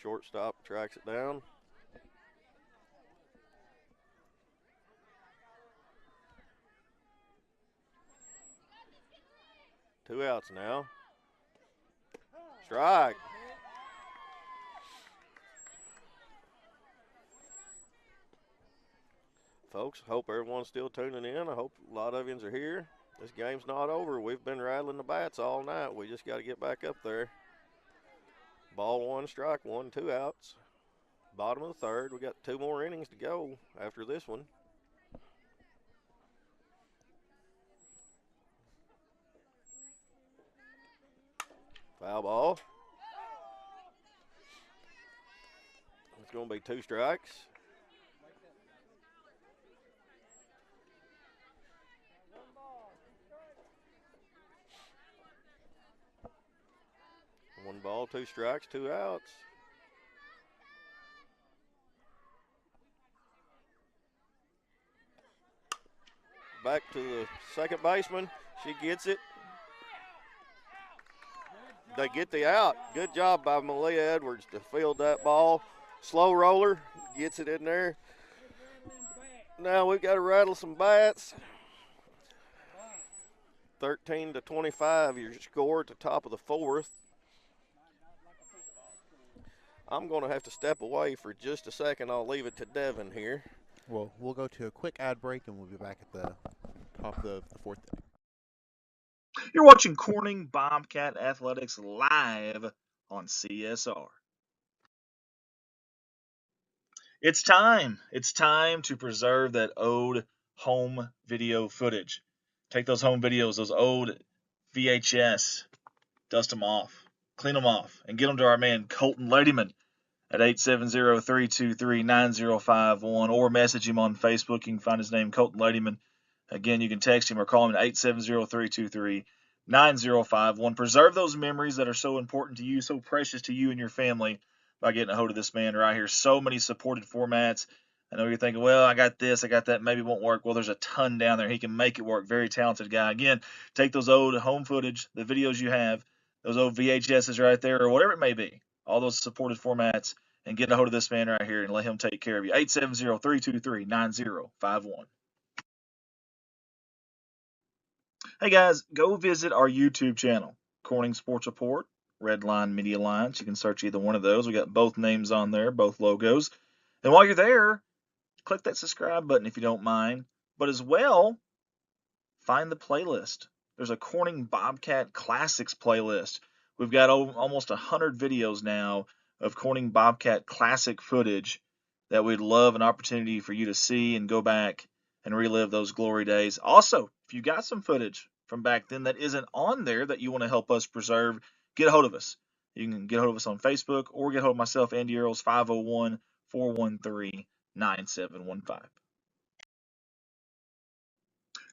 Shortstop tracks it down. Two outs now. Strike. Folks, hope everyone's still tuning in. I hope a lot of yous are here. This game's not over. We've been rattling the bats all night. We just got to get back up there. Ball one, strike one, 2 outs. Bottom of the third. We got 2 more innings to go after this one. Foul ball. It's going to be 2 strikes. One ball, 2 strikes, 2 outs. Back to the second baseman. She gets it. They get the out. Good job by Malia Edwards to field that ball. Slow roller, gets it in there. Now we've got to rattle some bats. 13-25, your score at the top of the 4th. I'm going to have to step away for just a second. I'll leave it to Devin here. Well, we'll go to a quick ad break, and we'll be back at the top of the 4th inning. You're watching Corning Bobcat Athletics live on CSR. It's time. It's time to preserve that old home video footage. Take those home videos, those old VHS, dust them off, clean them off, and get them to our man Colton Ladyman at 870-323-9051, or message him on Facebook. You can find his name, Colton Ladyman. Again, you can text him or call him at 870-323-9051. Preserve those memories that are so important to you, so precious to you and your family, by getting a hold of this man right here. So many supported formats. I know you're thinking, well, I got this, I got that, maybe it won't work. Well, there's a ton down there. He can make it work. Very talented guy. Again, take those old home footage, the videos you have, those old VHSs right there, or whatever it may be, all those supported formats, and get a hold of this man right here and let him take care of you. 870-323-9051. Hey guys, go visit our YouTube channel, Corning Sports Report, Redline Media Alliance. You can search either one of those. We got both names on there, both logos. And while you're there, click that subscribe button if you don't mind. But as well, find the playlist. There's a Corning Bobcat Classics playlist. We've got almost 100 videos now of Corning Bobcat classic footage that we'd love an opportunity for you to see and go back and relive those glory days. Also, if you got some footage from back then that isn't on there that you want to help us preserve, get a hold of us. You can get a hold of us on Facebook or get a hold of myself, Andy Earls, 501-413-9715.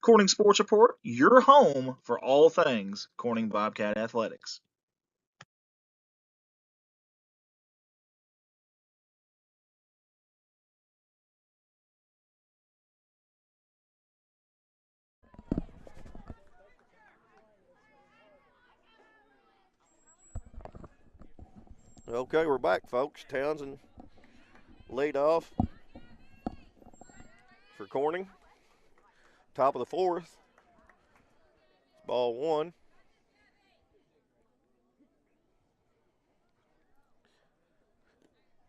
Corning Sports Report, your home for all things Corning Bobcat Athletics. Okay, we're back, folks. Townsend lead off for Corning. Top of the 4th. Ball 1.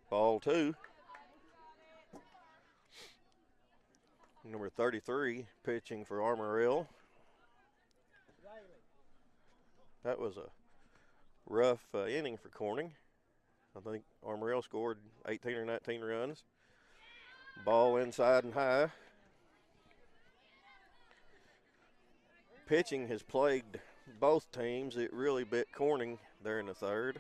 Ball 2. Number 33 pitching for Armorel. That was a rough inning for Corning. I think Armorel scored 18 or 19 runs. Ball inside and high. Pitching has plagued both teams. It really bit Corning there in the 3rd.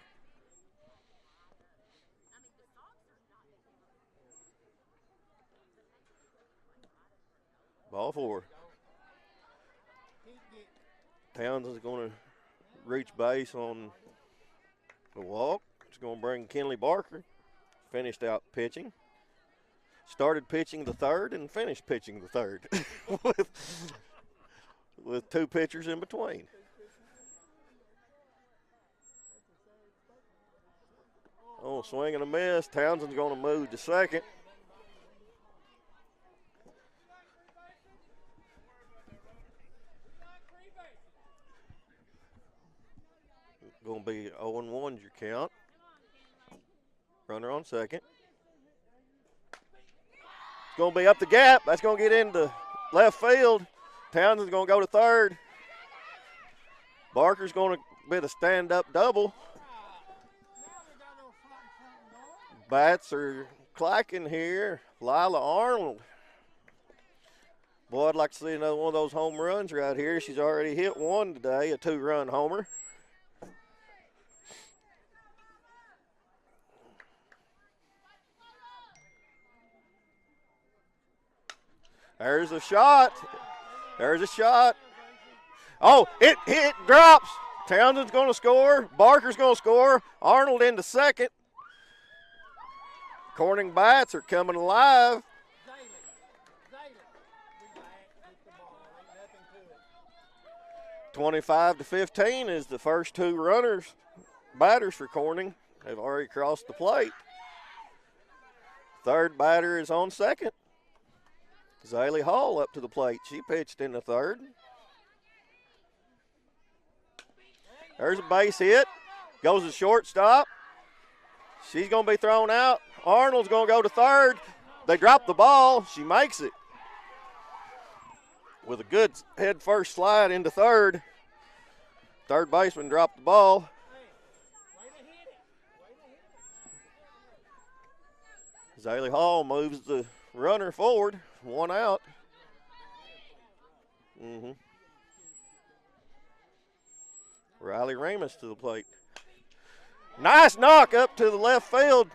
Ball 4. Townsend's going to reach base on the walk. It's going to bring Kenley Barker. Finished out pitching. Started pitching the 3rd and finished pitching the 3rd with 2 pitchers in between. Oh, swing and a miss. Townsend's going to move to second. Going to be 0-1's your count. Runner on second. It's going to be up the gap. That's going to get into left field. Townsend's going to go to third. Barker's going to be the stand-up double. Bats are clacking here. Lila Arnold. Boy, I'd like to see another one of those home runs right here. She's already hit one today, a 2-run homer. There's a shot. There's a shot. Oh, it drops. Townsend's going to score. Barker's going to score. Arnold into second. Corning bats are coming alive. 25-15 is the first two runners, batters for Corning. They've already crossed the plate. Third batter is on second. Zaylee Hall up to the plate. She pitched in the third. There's a base hit. Goes to shortstop. She's going to be thrown out. Arnold's going to go to third. They drop the ball. She makes it. With a good head first slide into third. Third baseman dropped the ball. Zaylee Hall moves the runner forward. One out. Riley Ramus to the plate. Nice knock up to the left field.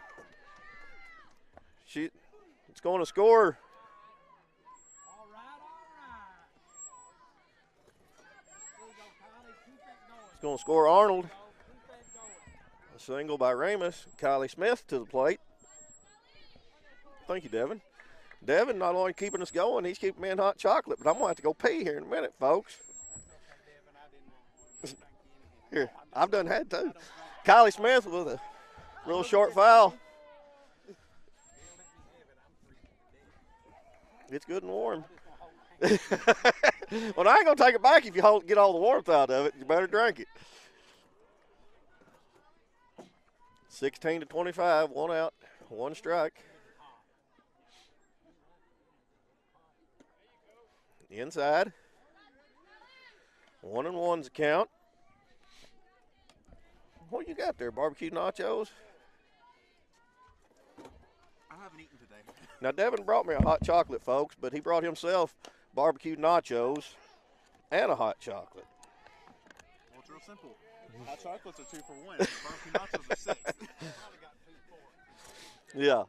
It's going to score. It's going to score Arnold. A single by Ramus. Kylie Smith to the plate. Thank you, Devin. Devin not only keeping us going, he's keeping me in hot chocolate, but I'm going to have to go pee here in a minute, folks. Here, I've done had to. Kylie Smith with a little short foul. It's good and warm. Well, I ain't going to take it back if you get all the warmth out of it. You better drink it. 16-25, one out, one strike. Inside. 1-1's the count. What you got there, barbecue nachos? I haven't eaten today. Now, Devin brought me a hot chocolate, folks, but he brought himself barbecue nachos and a hot chocolate. Well, it's real simple. Hot chocolates are 2 for 1. Barbecue nachos are 6. Yeah.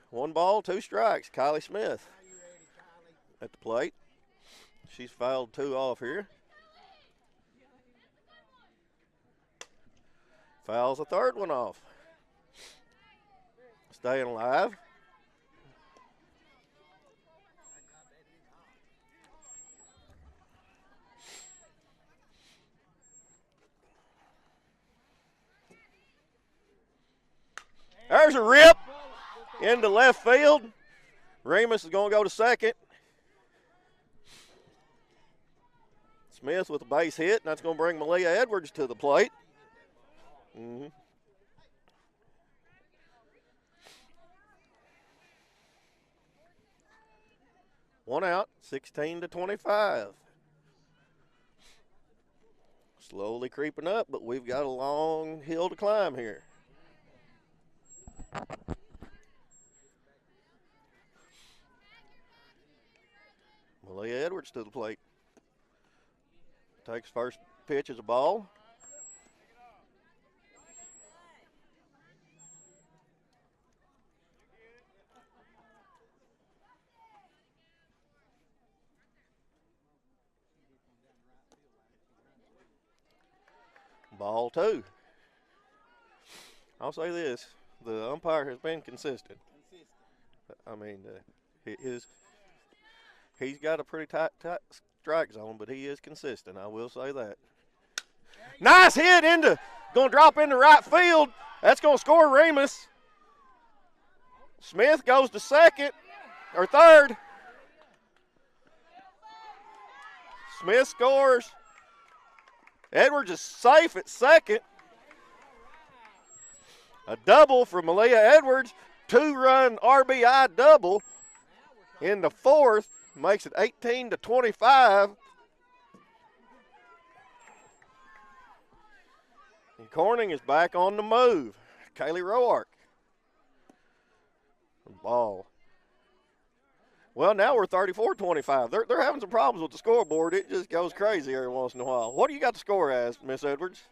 1 ball, 2 strikes. Kylie Smith at the plate. She's fouled 2 off here. Fouls a third one off. Staying alive. There's a rip into left field. Remus is going to go to second. Smith with a base hit, and that's going to bring Malia Edwards to the plate. One out, 16-25. Slowly creeping up, but we've got a long hill to climb here. Malia Edwards to the plate. Takes first pitch as a ball. Ball 2. I'll say this. The umpire has been consistent. I mean, he's got a pretty tight strike zone, but he is consistent. I will say that. Nice hit going to drop into right field. That's going to score Remus. Smith goes to second or third. Smith scores. Edwards is safe at second. A double for Malia Edwards. 2-run RBI double in the fourth. Makes it 18-25. And Corning is back on the move. Kaylee Roark. Ball. Well, now we're 34-25. They're having some problems with the scoreboard. It just goes crazy every once in a while. What do you got the score as, Miss Edwards?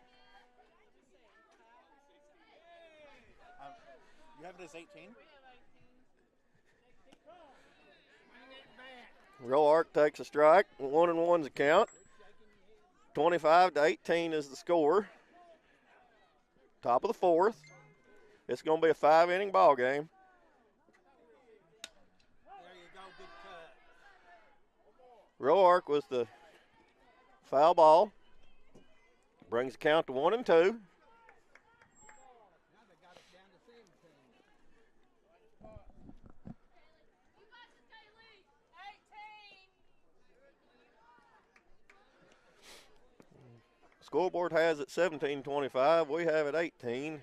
You have it as 18? Roark takes a strike. 1-1's a count. 25-18 is the score. Top of the fourth. It's going to be a 5-inning ball game. Roark with the foul ball. Brings the count to 1-2. Scoreboard has it 17-25. We have it 18.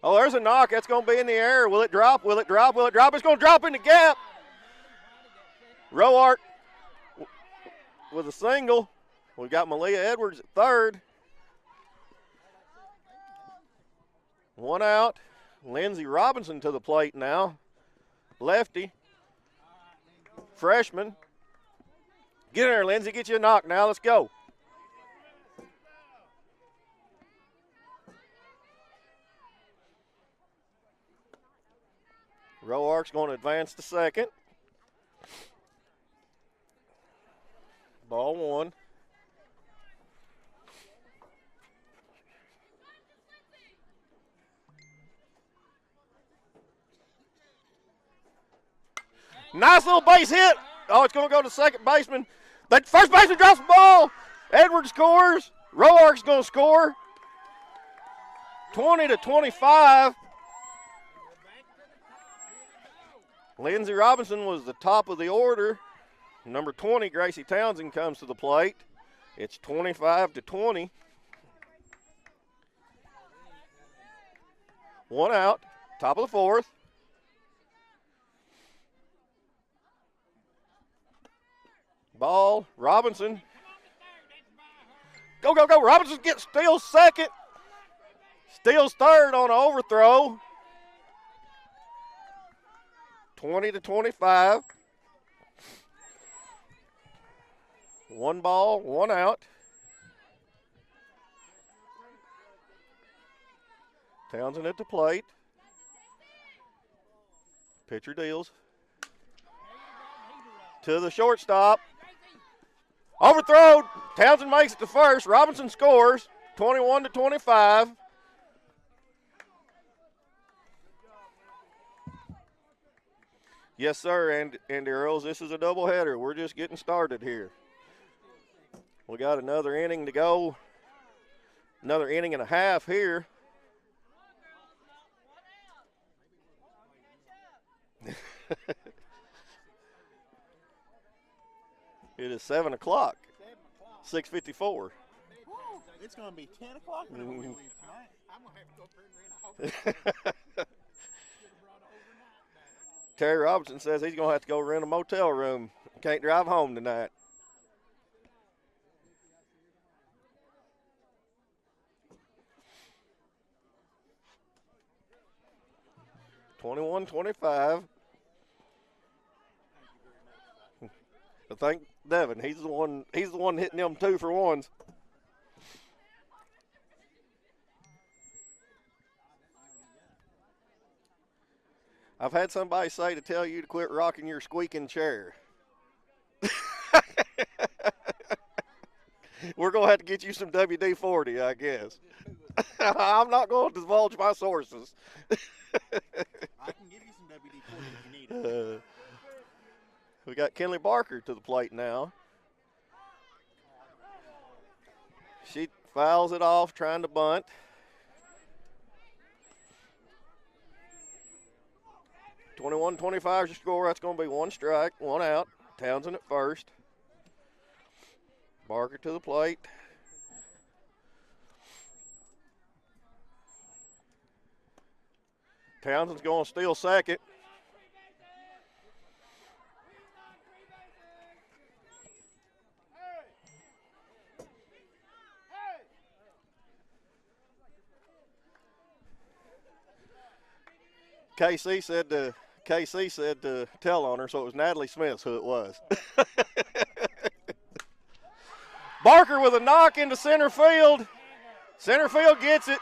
Oh, there's a knock. That's going to be in the air. Will it drop? Will it drop? Will it drop? It's going to drop in the gap. Roark with a single. We've got Malia Edwards at third. One out. Lindsey Robinson to the plate now. Lefty. Freshman. Get in there, Lindsey. Get you a knock now. Let's go. Roark's going to advance to second. Ball one. Nice little base hit. Oh, it's going to go to second baseman. The first baseman drops the ball. Edwards scores. Roark's going to score. 20-25. Lindsey Robinson was the top of the order. Number 20, Gracie Townsend, comes to the plate. It's 25-20. One out, top of the fourth. Ball, Robinson. Go, go, go. Robinson gets steals second. Steals third on an overthrow. 20-25. One ball, one out. Townsend at the plate. Pitcher deals. To the shortstop. Overthrow. Townsend makes it to first. Robinson scores. 21-25. Yes, sir, Andy Earls. This is a doubleheader. We're just getting started here. We got another inning to go. Another inning and a half here. It is 7 o'clock. 6:54. It's going to be 10 o'clock when we leave tonight. I'm going to have to go print rent a Terry Robinson says he's going to have to go rent a motel room. Can't drive home tonight. $21-25. I think Devin, he's the one hitting them 2-for-1s. I've had somebody say to tell you to quit rocking your squeaking chair. We're going to have to get you some WD-40, I guess. I'm not going to divulge my sources. I can give you some WD-40 if you need it. We got Kenley Barker to the plate now. She fouls it off, trying to bunt. 21-25 is your score. That's going to be one strike, one out. Townsend at first. Barker to the plate. Townsend's going to steal second. KC said to tell on her, so it was Natalie Smith's who it was. Barker with a knock into center field. Center field gets it.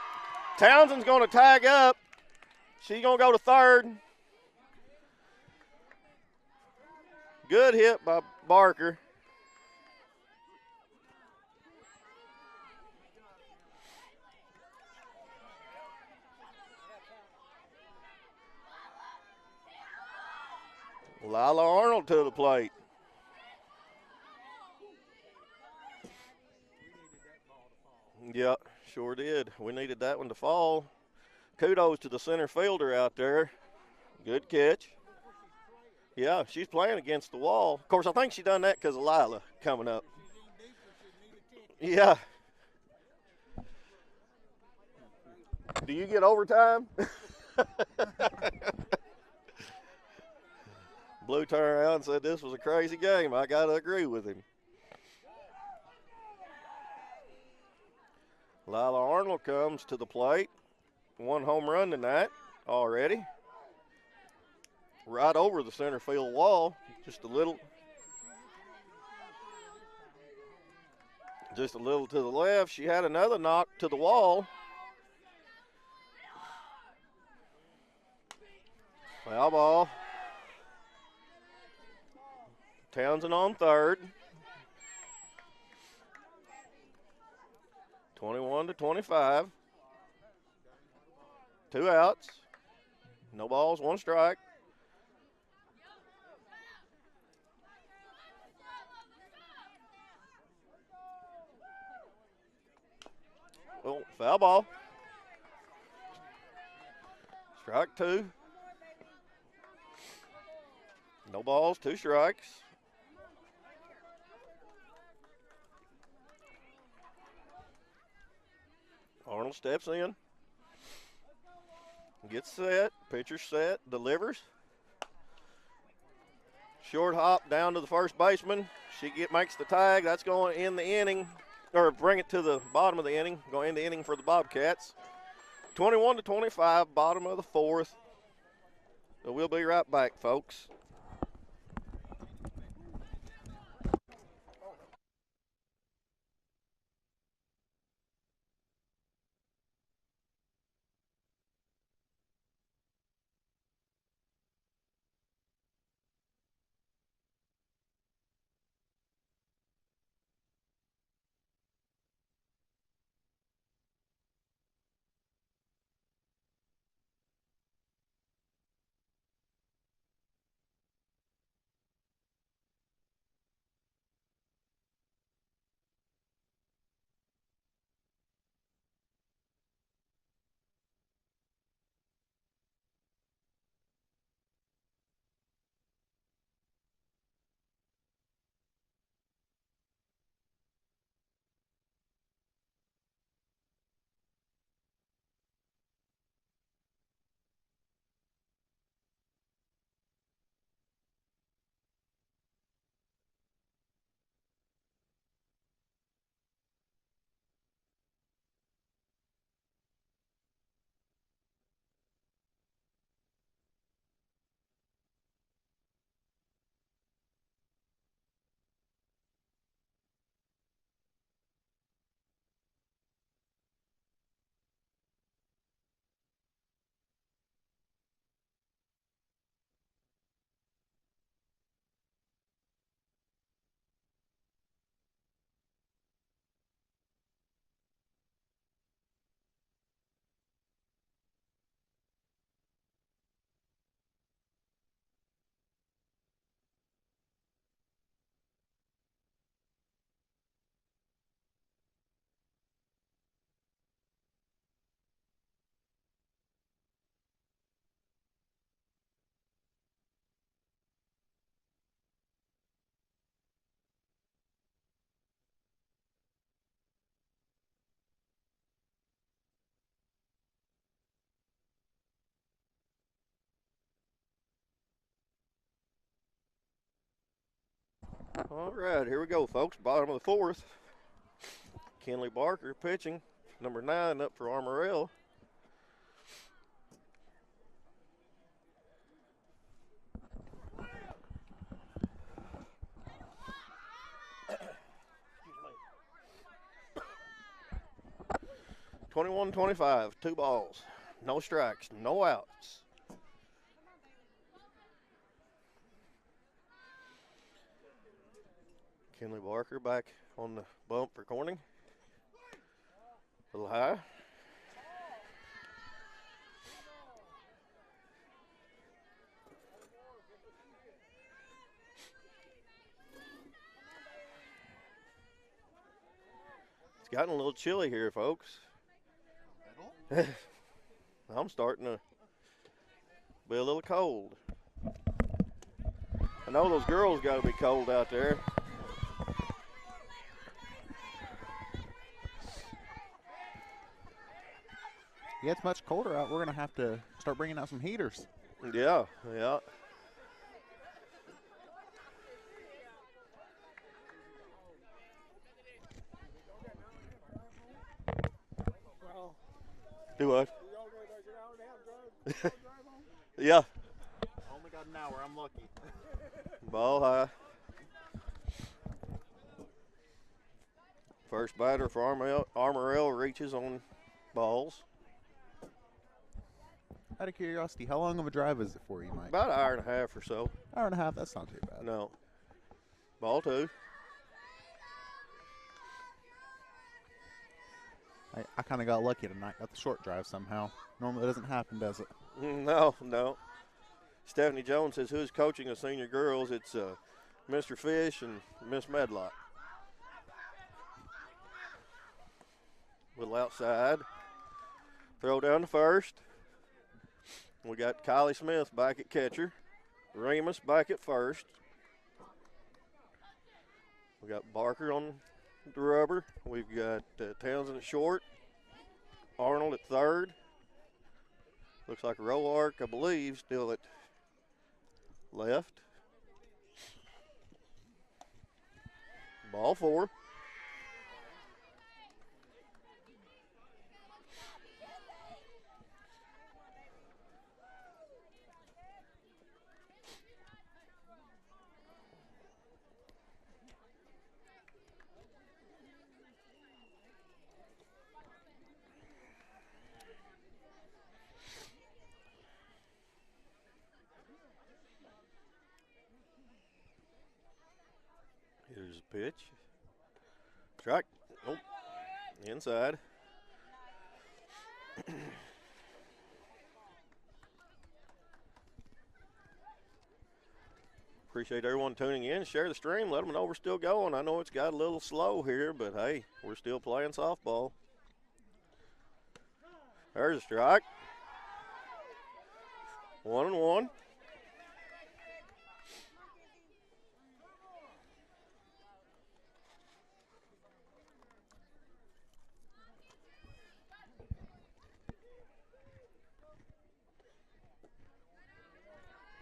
Townsend's going to tag up. She's going to go to third. Good hit by Barker. Lila Arnold to the plate. Yeah, sure did. We needed that one to fall. Kudos to the center fielder out there. Good catch. Yeah, she's playing against the wall. Of course, I think she done that because of Lila coming up. Yeah. Do you get overtime? Blue turned around and said this was a crazy game. I got to agree with him. Lila Arnold comes to the plate. One home run tonight already. Right over the center field wall. Just a little to the left. She had another knock to the wall. Foul ball. Townsend on third. 21-25. 2 outs. No balls, 1 strike. Oh, foul ball. Strike 2. No balls, 2 strikes. Arnold steps in. Gets set. Pitcher set. Delivers. Short hop down to the first baseman. She makes the tag. That's going to end the inning, or bring it to the bottom of the inning. Going to end the inning for the Bobcats. 21-25, bottom of the 4th. So we'll be right back, folks. All right, here we go, folks. Bottom of the fourth. Kenley Barker pitching. Number 9 up for Armorel. (21-25), 2 balls, no strikes, no outs. Kenley Barker back on the bump for Corning. A little high. It's gotten a little chilly here, folks. I'm starting to be a little cold. I know those girls got to be cold out there. It gets much colder out. We're going to have to start bringing out some heaters. Yeah, yeah. Do what? Yeah. Only got an hour. I'm lucky. Ball high. First batter for Armorel reaches on balls. Out of curiosity, how long of a drive is it for you, Mike? About an hour and a half or so. Hour and a half, that's not too bad. No. Ball 2. I kind of got lucky tonight. Got the short drive somehow. Normally it doesn't happen, does it? No, no. Stephanie Jones says who's coaching the senior girls? It's Mr. Fish and Miss Medlock. Little outside. Throw down to first. We got Kylie Smith back at catcher. Remus back at first. We got Barker on the rubber. We've got Townsend at short. Arnold at third. Looks like Roark, I believe, still at left. Ball 4. Here's a pitch. Strike. Nope. Inside. Appreciate everyone tuning in. Share the stream. Let them know we're still going. I know it's got a little slow here, but hey, we're still playing softball. There's a strike. 1-1.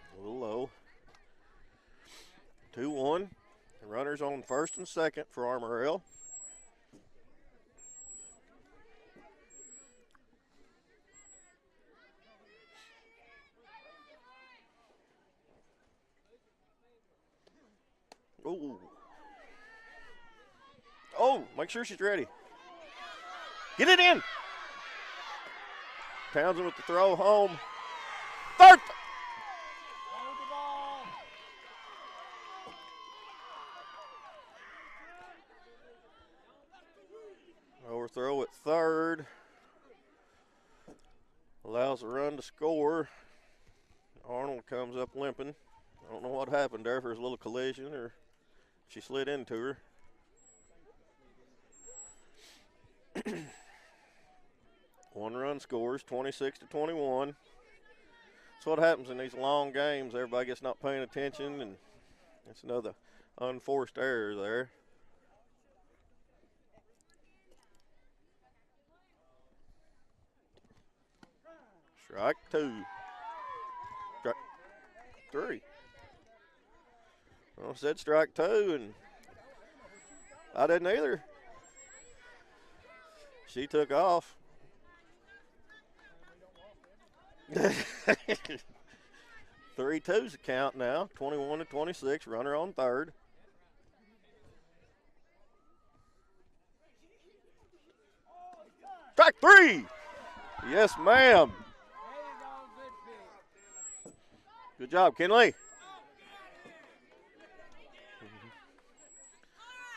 A little low. 2-1. Runners on first and second for Armorel. Ooh. Oh, make sure she's ready. Get it in. Townsend with the throw home. Third. Overthrow at third. Allows the run to score. Arnold comes up limping. I don't know what happened there, if there was a little collision or she slid into her. One run scores, 26-21. That's what happens in these long games. Everybody gets not paying attention, and it's another unforced error there. Strike 2. Strike 3. I said strike two, and I didn't either. She took off. 3-2's the count now. 21-26. Runner on third. Strike three. Yes, ma'am. Good job, Kinley.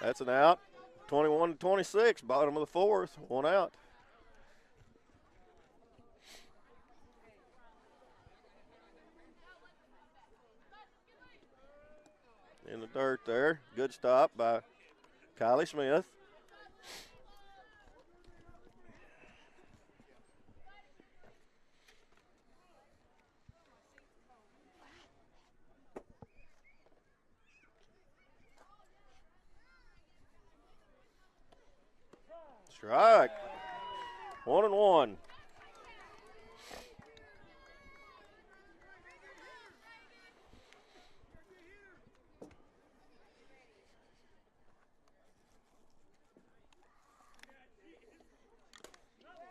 That's an out. 21-26. Bottom of the fourth. One out. In the dirt there. Good stop by Kylie Smith. Strike. 1-1.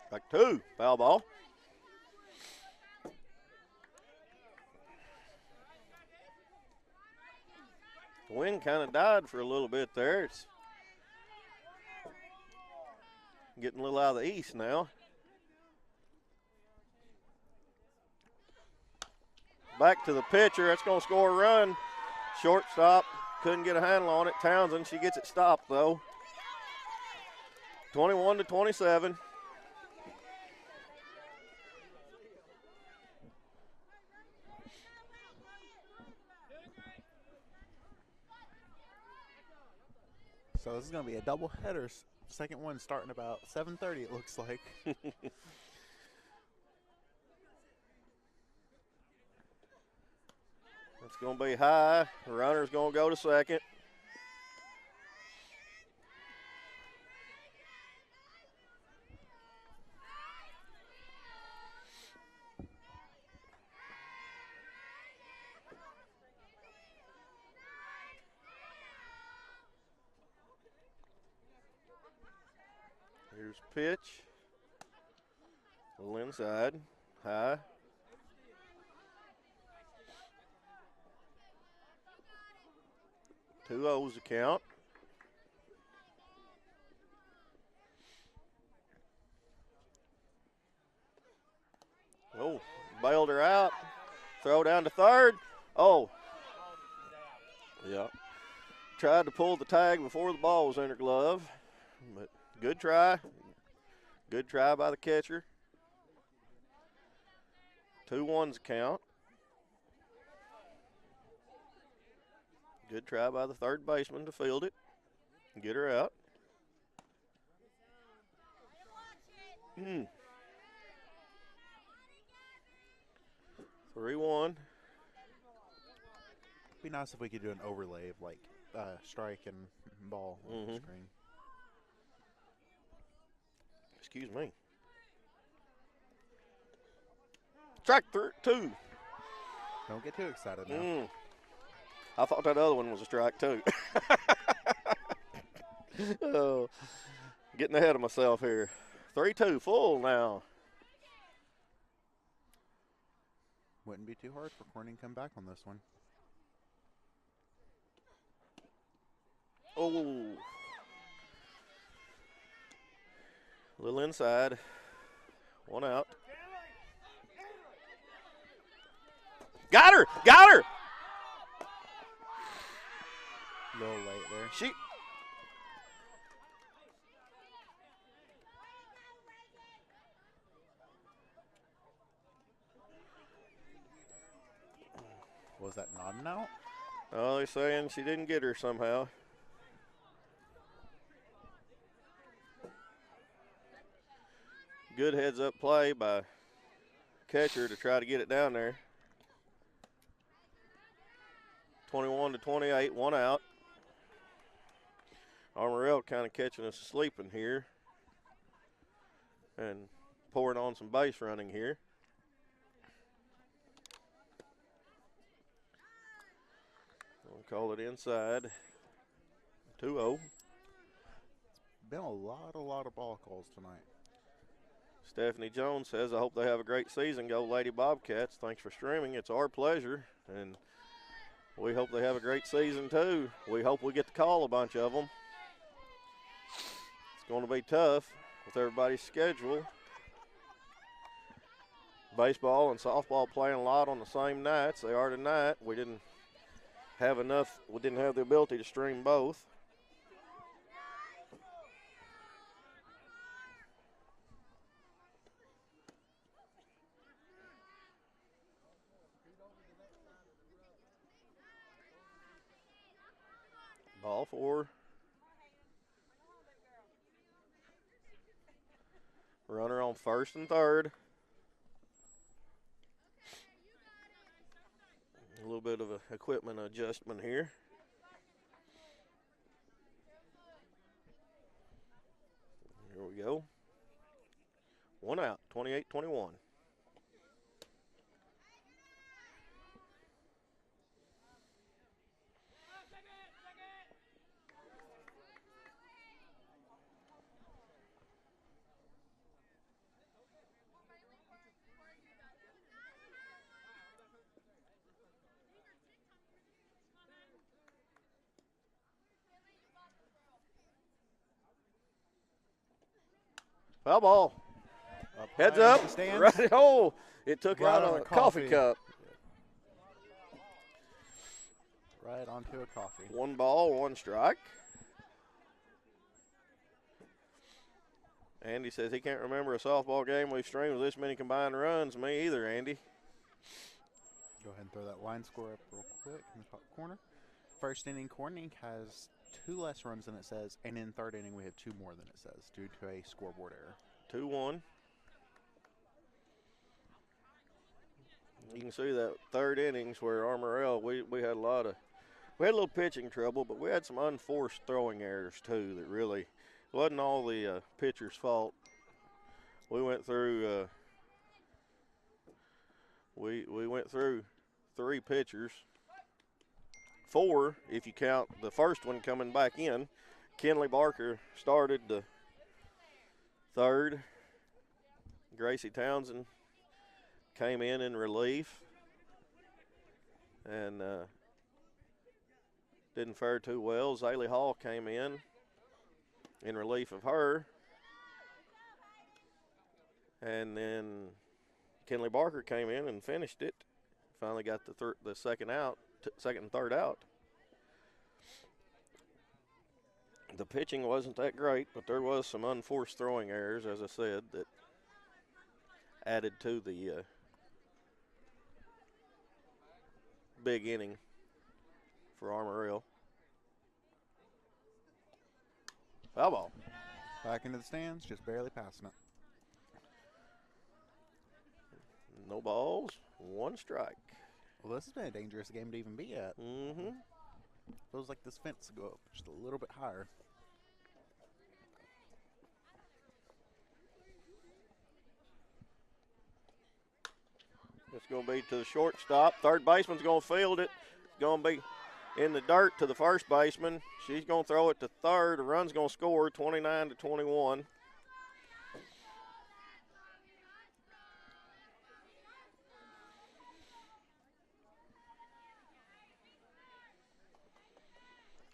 Strike two. Foul ball. The wind kind of died for a little bit there. It's getting a little out of the east now. Back to the pitcher. That's going to score a run. Shortstop couldn't get a handle on it. Townsend, she gets it stopped though. 21-27. So this is going to be a double header. Second one starting about 7:30, it looks like. It's going to be high. The runner's going to go to second. Here's pitch. A little inside. High. Two O's to count. Oh, bailed her out. Throw down to third. Oh. Yeah. Tried to pull the tag before the ball was in her glove. But good try. Good try by the catcher. 2-1's count. Good try by the third baseman to field it and get her out. 3-1. Be nice if we could do an overlay of like strike and ball on the screen. Excuse me. Strike two. Don't get too excited now. I thought that other one was a strike too. Oh, getting ahead of myself here. 3-2 full now. Wouldn't be too hard for Corning to come back on this one. Oh. A little inside. One out. Got her! Got her! A little late there. She. Was that nodding out? Oh, they're saying she didn't get her somehow. Good heads-up play by catcher to try to get it down there. 21-28, one out. Armorel kind of catching us sleeping here and pouring on some base running here. We'll call it inside. 2-0. Been a lot of ball calls tonight. Stephanie Jones says, I hope they have a great season. Go Lady Bobcats. Thanks for streaming. It's our pleasure. And we hope they have a great season, too. We hope we get to call a bunch of them. It's going to be tough with everybody's schedule. Baseball and softball playing a lot on the same nights. They are tonight. We didn't have the ability to stream both. Ball 4. Runner on first and third. A little bit of an equipment adjustment here. Here we go. 1 out, 28-21. Foul ball. Heads high up. into the stands. Right. Oh, it took Right out on a a coffee coffee. cup. Right onto a coffee. 1 ball, 1 strike. Andy says he can't remember a softball game we've streamed with this many combined runs. Me either, Andy. Go ahead and throw that line score up real quick in the top corner. First inning, Corning has 2 less runs than it says, and in third inning we have 2 more than it says due to a scoreboard error. 2-1. You can see that third innings where Armorel, we had a little pitching trouble, but we had some unforced throwing errors too that really wasn't all the pitcher's fault. We went through we went through 3 pitchers, 4 if you count the first one coming back in. Kenley Barker started the third. Gracie Townsend came in relief and didn't fare too well. Zaylee Hall came in relief of her. And then Kenley Barker came in and finished it. Finally got the second and third out. The pitching wasn't that great, but there was some unforced throwing errors, as I said, that added to the big inning for Armorel. Foul ball. Back into the stands, just barely passing it. No balls, 1 strike. Well, this has been a dangerous game to even be at. Mm-hmm. Feels like this fence will go up just a little bit higher. It's going to be to the shortstop. Third baseman's going to field it. It's going to be in the dirt to the first baseman. She's going to throw it to third. The run's going to score 29-21.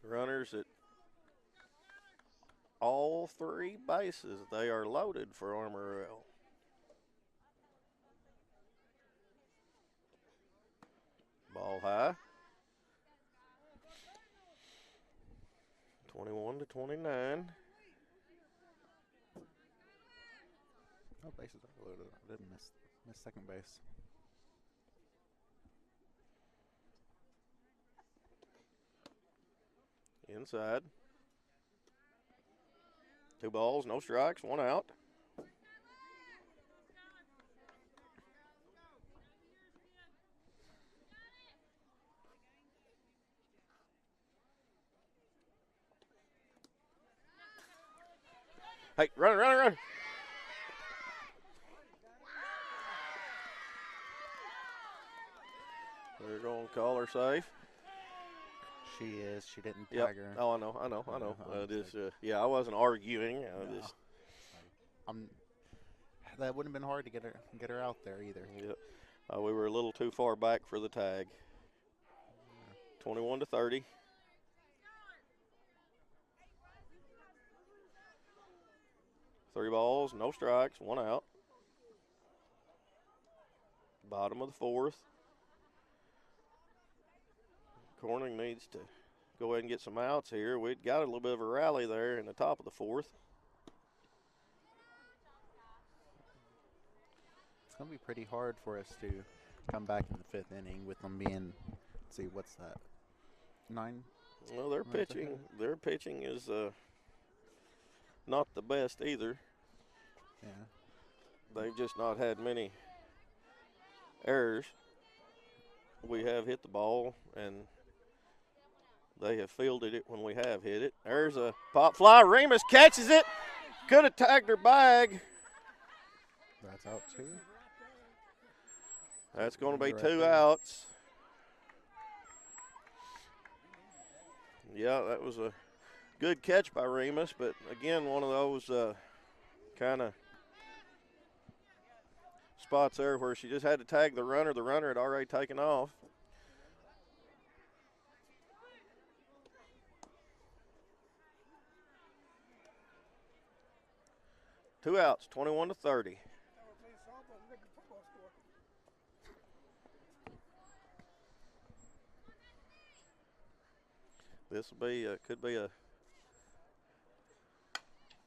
Runners at all 3 bases. They are loaded for Armorel. Ball high. 21-29. Oh, bases are loaded. I didn't miss second base. Inside. 2 balls, no strikes, 1 out. Hey, run. They're going to call her safe. She is. She didn't Yep. tag her. Oh, I know. Yeah, I wasn't arguing. No. That wouldn't have been hard to get her out there either. Yep. We were a little too far back for the tag. 21-30. Three balls, no strikes, one out. Bottom of the fourth. Corning needs to go ahead and get some outs here. We'd got a little bit of a rally there in the top of the fourth. It's going to be pretty hard for us to come back in the fifth inning with them being, let's see, what's that? 9? Well, their pitching is not the best either. Yeah. They've just not had many errors. We have hit the ball, and they have fielded it when we have hit it. There's a pop fly. Remus catches it. Could have tagged her bag. That's out too. That's going to be Right 2 there. outs. Yeah, that was a good catch by Remus, but again, one of those kind of spots there where she just had to tag the runner. The runner had already taken off. Two outs, 21-30. This will be could be a.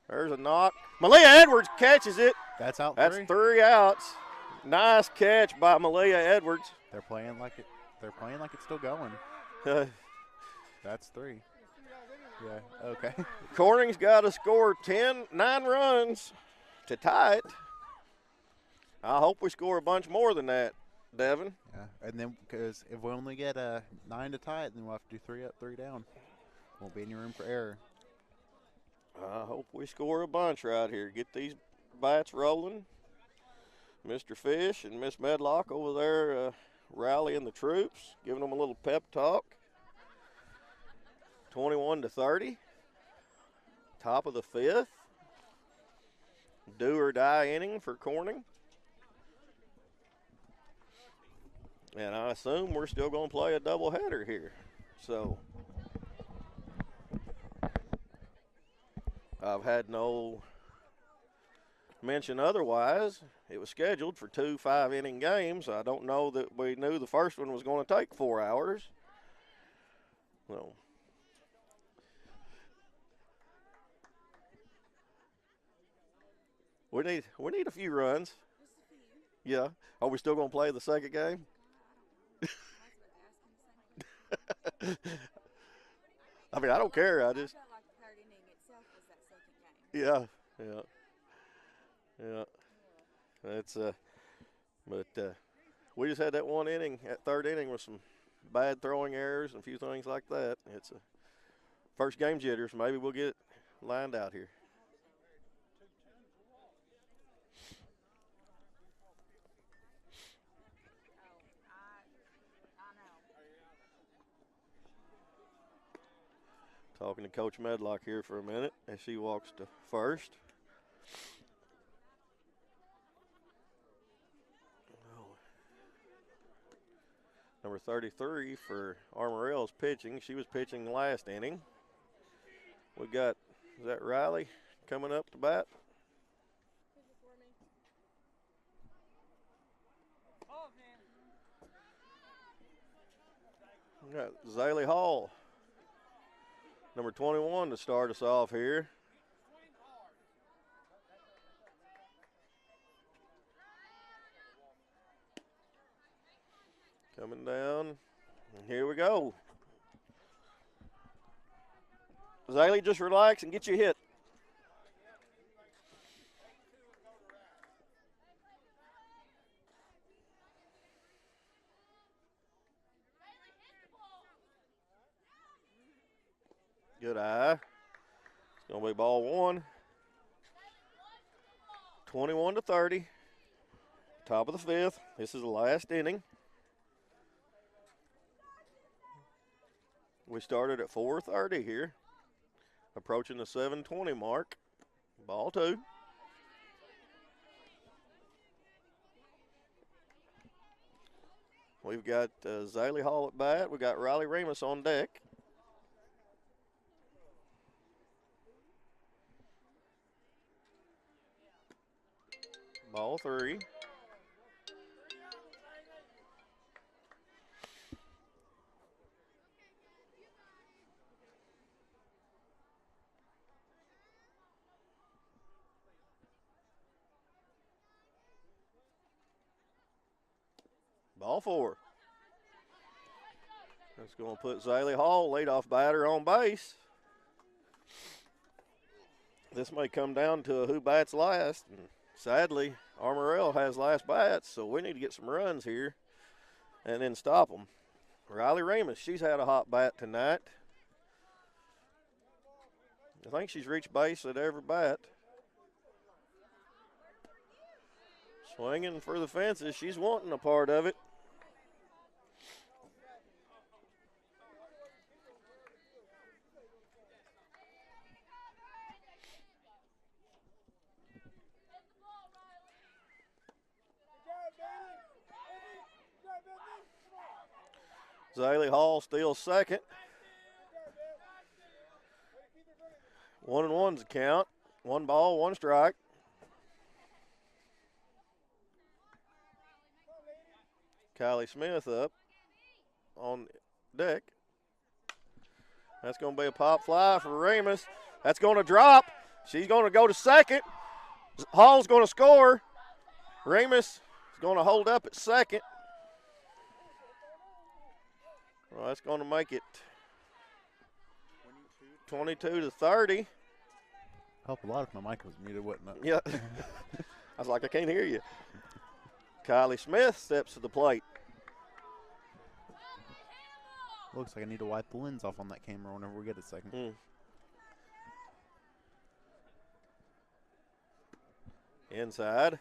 There's a knock. Malia Edwards catches it. That's out. That's 3 outs. Nice catch by Malia Edwards. They're playing like it's still going. That's 3. Yeah. Okay. Corning's got to score 9 runs to tie it. I hope we score a bunch more than that, Devin. Yeah. And then because if we only get 9 to tie it, then we'll have to do 3 up, 3 down. Won't be any room for error. I hope we score a bunch right here. Get these bats rolling. Mr. Fish and Miss Medlock over there rallying the troops, giving them a little pep talk. 21-30. Top of the 5th. Do or die inning for Corning. And I assume we're still going to play a doubleheader here. So I've had no mention otherwise. It was scheduled for 2 5-inning games. I don't know that we knew the first one was going to take 4 hours. So we need a few runs. Yeah. Are we still going to play the second game? I mean, I don't care. I just. Yeah. That's but we just had that one inning, that third inning, with some bad throwing errors and a few things like that. It's a first game jitters. Maybe we'll get it lined out here. Talking to Coach Medlock here for a minute as she walks to first. Number 33 for Armorel is pitching. She was pitching last inning. We got, is that Riley coming up to bat? We got Zaylee Hall, number 21, to start us off here. Coming down, and here we go. Zaylee, just relax and get you hit. Good eye. It's going to be ball 1. 21-30. Top of the 5th. This is the last inning. We started at 4:30 here, approaching the 7:20 mark. Ball 2. We've got Zaylee Hall at bat. We've got Riley Remus on deck. Ball 3. Ball 4. That's going to put Zaylee Hall, leadoff batter, on base. This may come down to who bats last. And sadly, Armorel has last bats, so we need to get some runs here and then stop them. Riley Remus, she's had a hot bat tonight. I think she's reached base at every bat. Swinging for the fences. She's wanting a part of it. Zaylee Hall still second. 1-1's the count. 1 ball, 1 strike. Kylie Smith up on deck. That's going to be a pop fly for Remus. That's going to drop. She's going to go to second. Hall's going to score. Remus is going to hold up at second. Well, that's going to make it 22-30. Help a lot if my mic was muted, wouldn't it? Yeah. I was like, I can't hear you. Kylie Smith steps to the plate. Looks like I need to wipe the lens off on that camera whenever we get a second. Inside.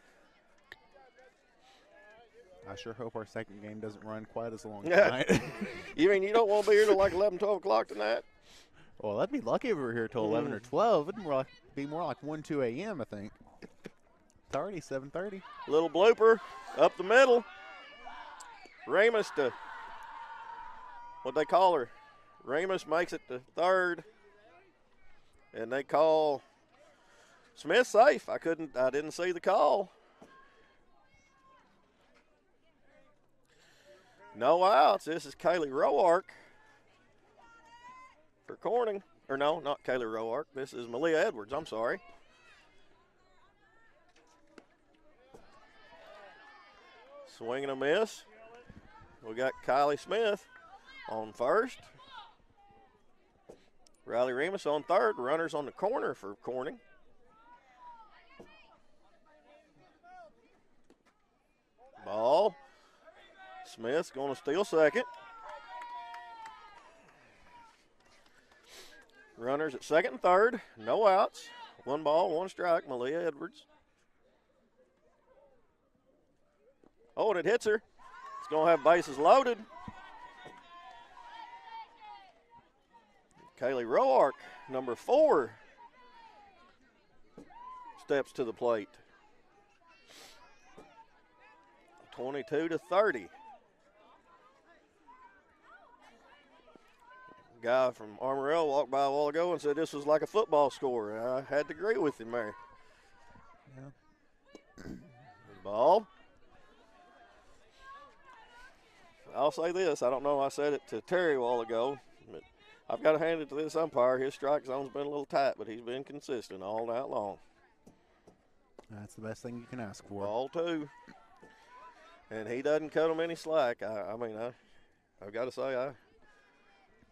I sure hope our second game doesn't run quite as long Yeah. tonight. You mean you don't want to be here till like 11, 12 o'clock tonight? Well, I'd be lucky if we were here till 11 or 12. It'd be more like 1, 2 a.m., I think. It's already 7:30. Little blooper up the middle. Remus to, what they call her? Remus makes it to third. And they call Smith safe. I didn't see the call. No outs. This is Kaylee Roark for Corning. Or no, not Kaylee Roark. This is Malia Edwards. I'm sorry. Swing and a miss. We got Kylie Smith on first. Riley Remus on third. Runners on the corner for Corning. Ball. Smith's going to steal second. Runners at second and third. No outs. 1 ball, 1 strike. Malia Edwards. Oh, and it hits her. It's going to have bases loaded. Kaylee Roark, number 4, steps to the plate. 22-30. Guy from Armorel walked by a while ago and said this was like a football score. I had to agree with him there. Yeah. Ball. I'll say this. I don't know. I said it to Terry a while ago, but I've got to hand it to this umpire. His strike zone's been a little tight, but he's been consistent all night long. That's the best thing you can ask for. Ball 2. And he doesn't cut him any slack. I've got to say, I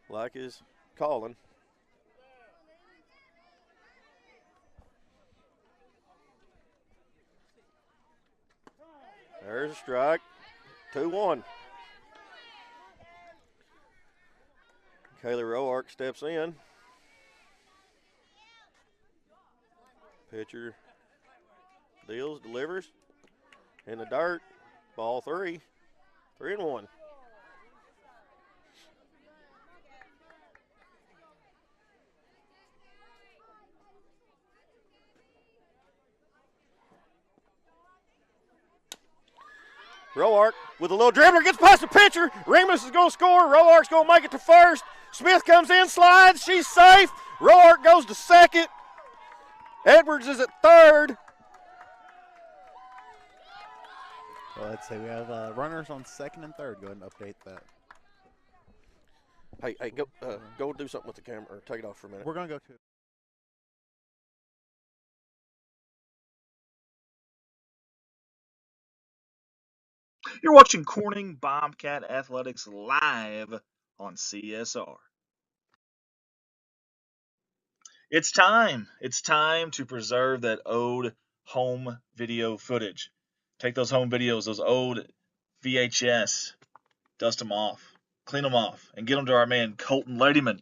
like his calling. There's a strike. 2-1. Kaylee Roark steps in. Pitcher deals, delivers. In the dirt. Ball 3. 3-1. Roark with a little dribbler gets past the pitcher. Remus is going to score. Roark's going to make it to first. Smith comes in, slides. She's safe. Roark goes to second. Edwards is at third. Well, let's say we have runners on second and third. Go ahead and update that. Hey, go do something with the camera, or take it off for a minute. We're going to go to. You're watching Corning Bobcat Athletics live on CSR. It's time. It's time to preserve that old home video footage. Take those home videos, those old VHS, dust them off, clean them off, and get them to our man Colton Ladyman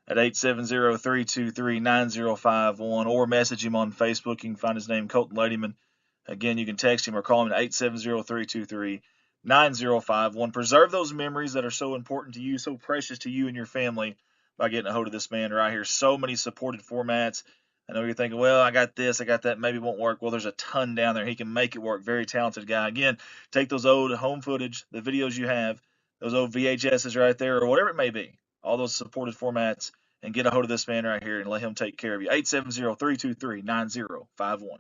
at 870-323-9051, or message him on Facebook. You can find his name, Colton Ladyman. Again, you can text him or call him at 870-323-9051. Preserve those memories that are so important to you, so precious to you and your family, by getting a hold of this man right here. So many supported formats. I know you're thinking, well, I got this, I got that, maybe it won't work. Well, there's a ton down there. He can make it work. Very talented guy. Again, take those old home footage, the videos you have, those old VHSs right there, or whatever it may be, all those supported formats, and get a hold of this man right here and let him take care of you. 870-323-9051.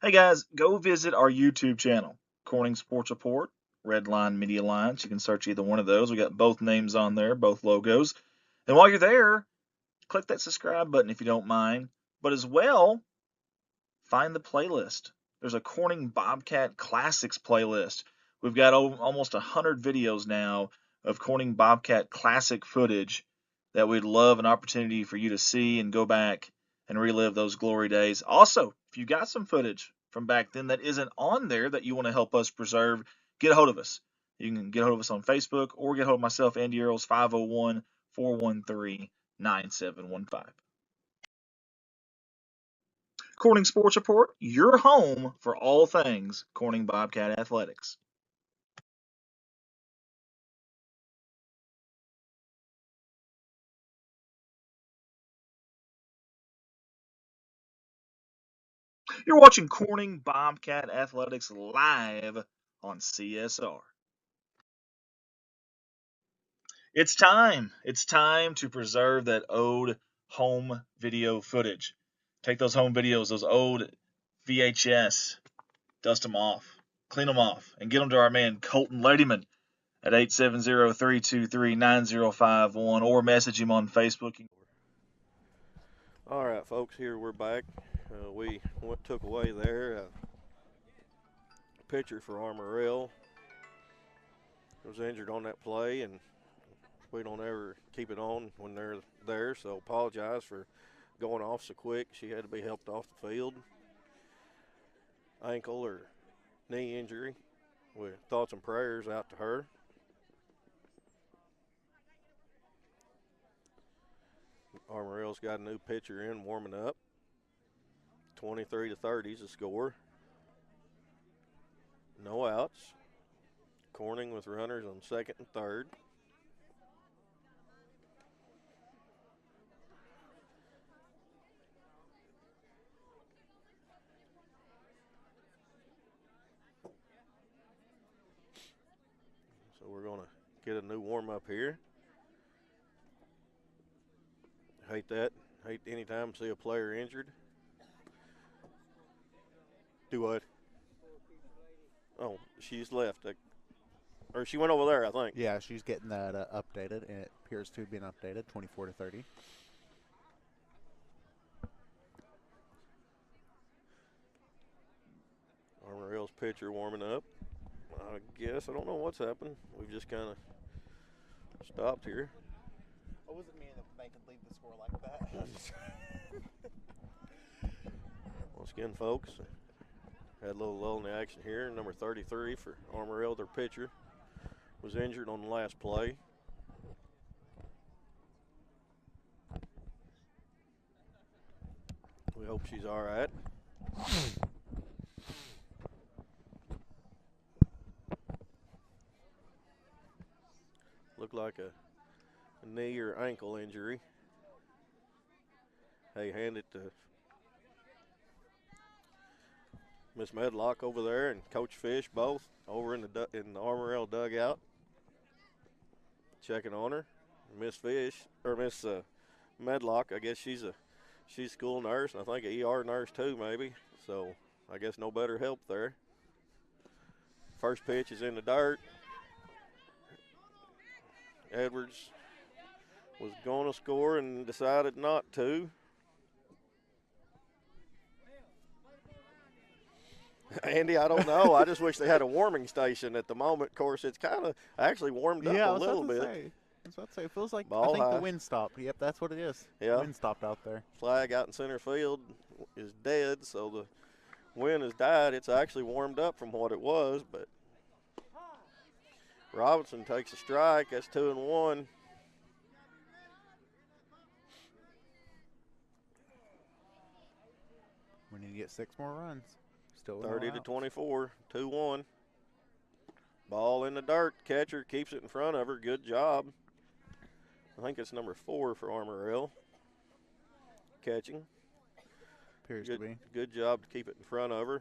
Hey guys, go visit our YouTube channel, Corning Sports Report, Redline Media Alliance. You can search either one of those. We got both names on there, both logos. And while you're there, click that subscribe button if you don't mind. But as well, find the playlist. There's a Corning Bobcat Classics playlist. We've got almost 100 videos now of Corning Bobcat classic footage that we'd love an opportunity for you to see and go back and relive those glory days. Also, if you got some footage from back then that isn't on there that you want to help us preserve, get a hold of us. You can get a hold of us on Facebook or get a hold of myself, Andy Earls, 501-413-9715. Corning Sports Report, your home for all things Corning Bobcat Athletics. You're watching Corning Bobcat Athletics live on CSR. It's time. It's time to preserve that old home video footage. Take those home videos, those old VHS, dust them off, clean them off, and get them to our man Colton Ladyman at 870-323-9051, or message him on Facebook. All right, folks, here we're back. We took away there a pitcher for Armorel. Was injured on that play, and we don't ever keep it on when they're there, so apologize for going off so quick. She had to be helped off the field. Ankle or knee injury. With thoughts and prayers out to her. Armorel's got a new pitcher in, warming up. 23-30 is the score. No outs. Corning with runners on second and third. So we're going to get a new warm-up here. Hate that. Hate anytime see a player injured. Do what? Oh, she's left. Or she went over there, I think. Yeah, she's getting that updated, and it appears to have been updated, 24-30. Armorel's pitcher warming up. I guess I don't know what's happened. We've just kind of stopped here. What was it mean that they could leave the score like that? Once again, folks, had a little lull in the action here. Number 33 for Armorel, their pitcher, was injured on the last play. We hope she's all right. Looked like a knee or ankle injury. Hey, hand it to Miss Medlock over there and Coach Fish both over in the Armorel dugout, checking on her. Miss Fish or Miss Medlock, I guess she's a school nurse, and I think an ER nurse too, maybe. So I guess no better help there. First pitch is in the dirt. Edwards was going to score and decided not to. Andy, I don't know. I just wish they had a warming station at the moment. Of course, it's kind of actually warmed up a little bit. I was about to say, it feels like Ball I think high. the wind stopped. Yep, that's what it is. Yeah. The wind stopped out there. Flag out in center field is dead, so the wind has died. It's actually warmed up from what it was, but Robinson takes a strike. That's 2-1. We need to get 6 more runs. Still 30-24, 2-1. Ball in the dirt. Catcher keeps it in front of her. Good job. I think it's number 4 for Armorel. Catching. Appears to be. Good job to keep it in front of her.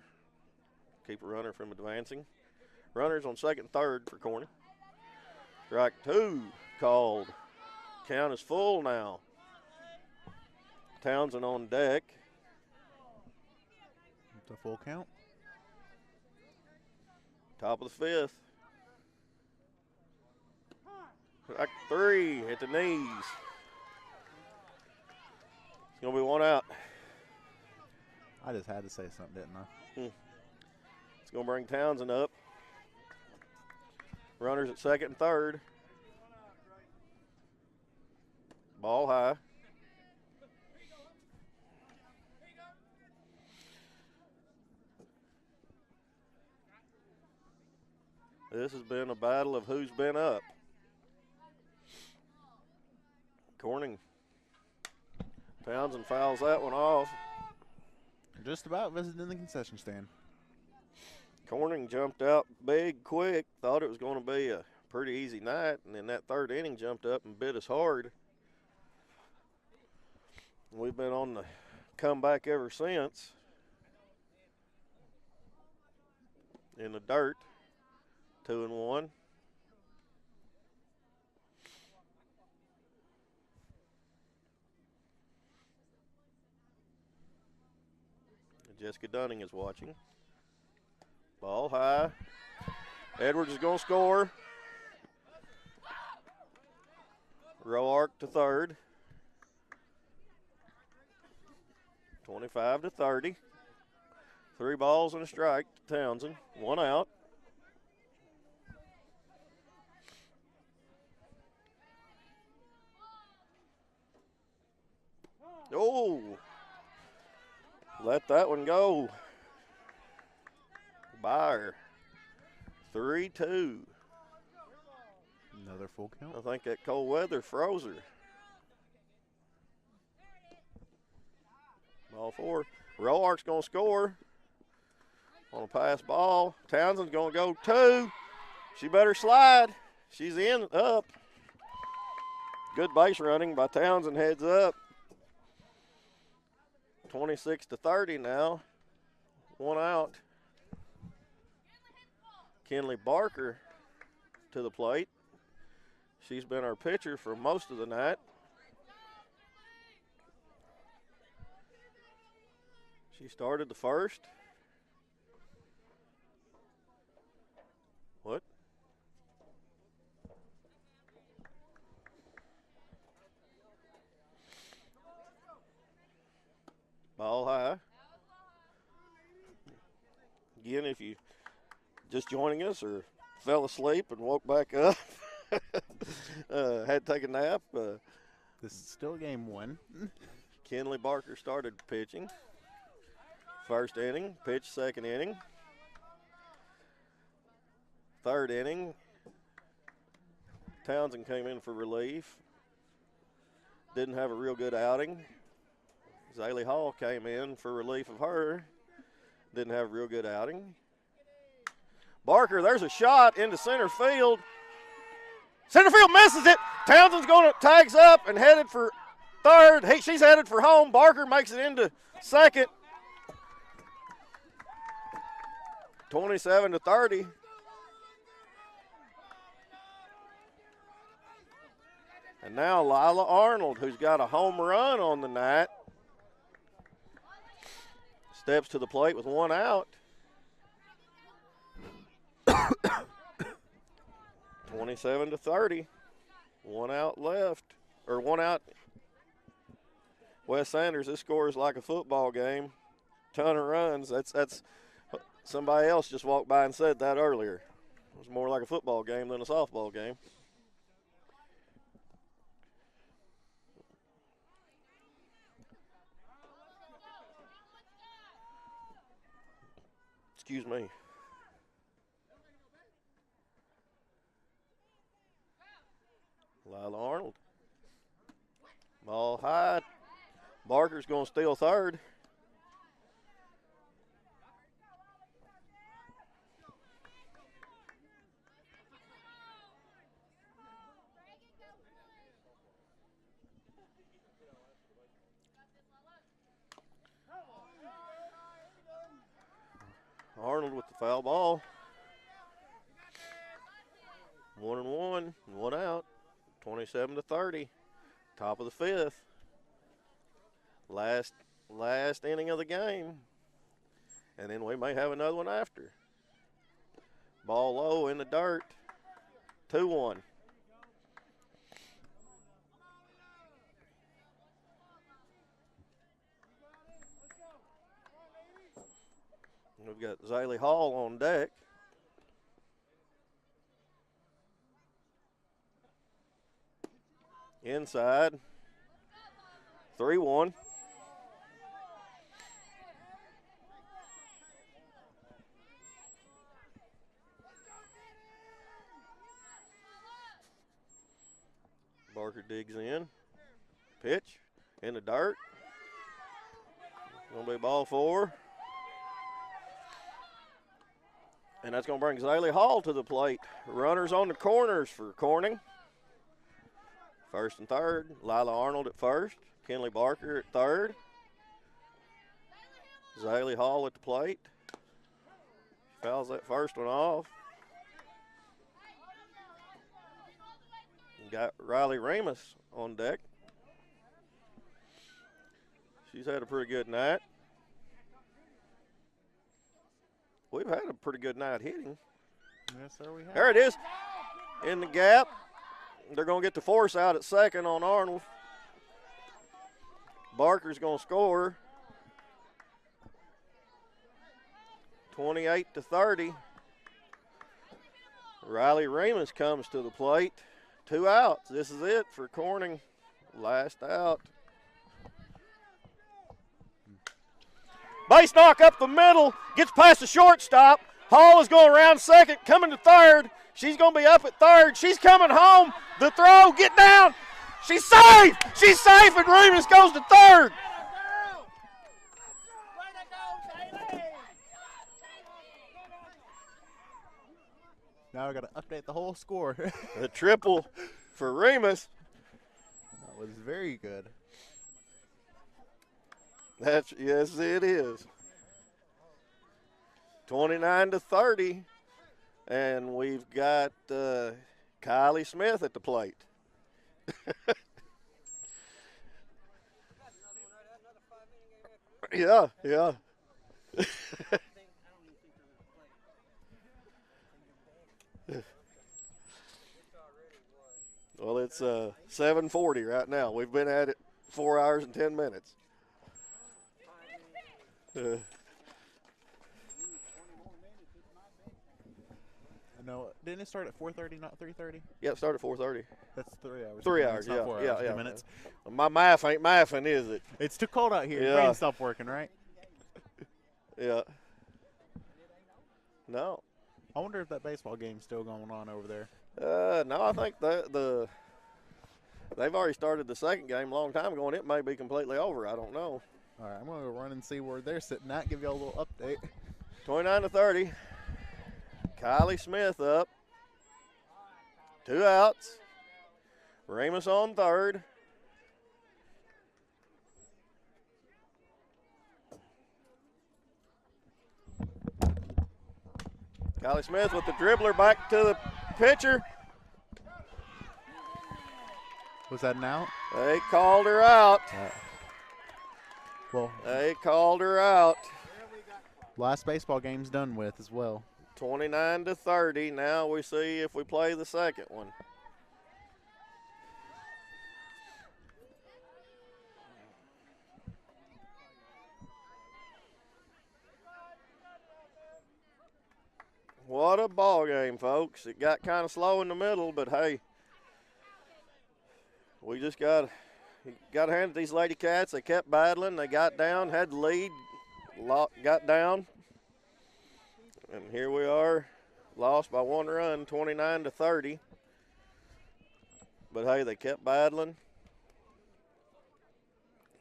Keep a runner from advancing. Runners on second and third for Corning. Strike 2 called. Count is full now. Townsend on deck. It's a full count. Top of the 5th. Strike 3 at the knees. It's going to be 1 out. I just had to say something, didn't I? It's going to bring Townsend up. Runners at second and third. Ball high. This has been a battle of who's been up. Corning. Townsend fouls that one off. Just about visiting the concession stand. Corning jumped out big, quick. Thought it was going to be a pretty easy night, and then that third inning jumped up and bit us hard. We've been on the comeback ever since. In the dirt, 2-1. Jessica Dunning is watching. Ball high. Edwards is going to score. Row arc to third. 25-30. 3 balls and a strike to Townsend. 1 out. Oh! Let that one go. Byer. 3-2. Another full count. I think that cold weather froze her. Ball 4. Roark's going to score on a pass ball. Townsend's going to go 2. She better slide. She's in, up. Good base running by Townsend, heads up. 26-30 now. 1 out. Kenley Barker to the plate. She's been our pitcher for most of the night. She started the first. What? Ball high. Again, if you just joining us or fell asleep and woke back up, had to take a nap. This is still game 1. Kenley Barker started pitching. First inning, pitched second inning. Third inning, Townsend came in for relief. Didn't have a real good outing. Zaylee Hall came in for relief of her. Didn't have a real good outing. Barker, there's a shot into center field. Center field misses it. Townsend's going to tags up and headed for third. She's headed for home. Barker makes it into second. 27-30. And now Lila Arnold, who's got a home run on the night, steps to the plate with one out. 27-30. One out left, or one out. Wes Sanders, this score is like a football game. Ton of runs. That's somebody else just walked by and said that earlier. It was more like a football game than a softball game. Excuse me. Lila Arnold. Ball high. Barker's going to steal third. Arnold with the foul ball. 1-1, one out. 27-30. Top of the fifth. Last inning of the game. And then we may have another one after. Ball low in the dirt. 2-1. We've got Zaylee Hall on deck. Inside. 3-1. Barker digs in. Pitch in the dirt. Gonna be ball four. And that's going to bring Zaylee Hall to the plate. Runners on the corners for Corning. First and third. Lila Arnold at first. Kenley Barker at third. Zaylee Hall at the plate. Fouls that first one off. Got Riley Ramus on deck. She's had a pretty good night. We've had a pretty good night hitting. Yes, sir, we have. There it is. In the gap. They're going to get the force out at second on Arnold. Barker's going to score. 28-30. Riley Ramus comes to the plate. 2 outs. This is it for Corning. Last out. Base knock up the middle, gets past the shortstop. Hall is going around second, coming to third. She's going to be up at third. She's coming home. The throw, get down. She's safe. She's safe, and Remus goes to third. Now I got to update the whole score. A triple for Remus. That was very good. Yes, it is. 29-30, and we've got Kylie Smith at the plate. Yeah. Well, it's 7:40 right now. We've been at it 4 hours and 10 minutes. No, didn't it start at 4:30, not 3:30? Yeah, it started at 4:30. That's 3 hours. 3 hours, It's not 4 yeah, hours, yeah. 2 minutes. My math ain't mathing, is it? It's too cold out here. Yeah. Your brain stopped working, right? Yeah. No. I wonder if that baseball game's still going on over there. No, I think they've already started the second game a long time ago, and it may be completely over. I don't know. All right, I'm going to go run and see where they're sitting at, give you all a little update. 29-30. Kylie Smith up. 2 outs. Remus on third. Kylie Smith with the dribbler back to the pitcher. Was that an out? They called her out. Well, They called her out. last baseball game's done with as well. 29-30. Now we see if we play the second one. What a ball game, folks. It got kind of slow in the middle, but hey, we just got to hand it to these Lady Cats. They kept battling. They got down, had the lead, got down. And here we are, lost by 1 run, 29-30. But hey, they kept battling.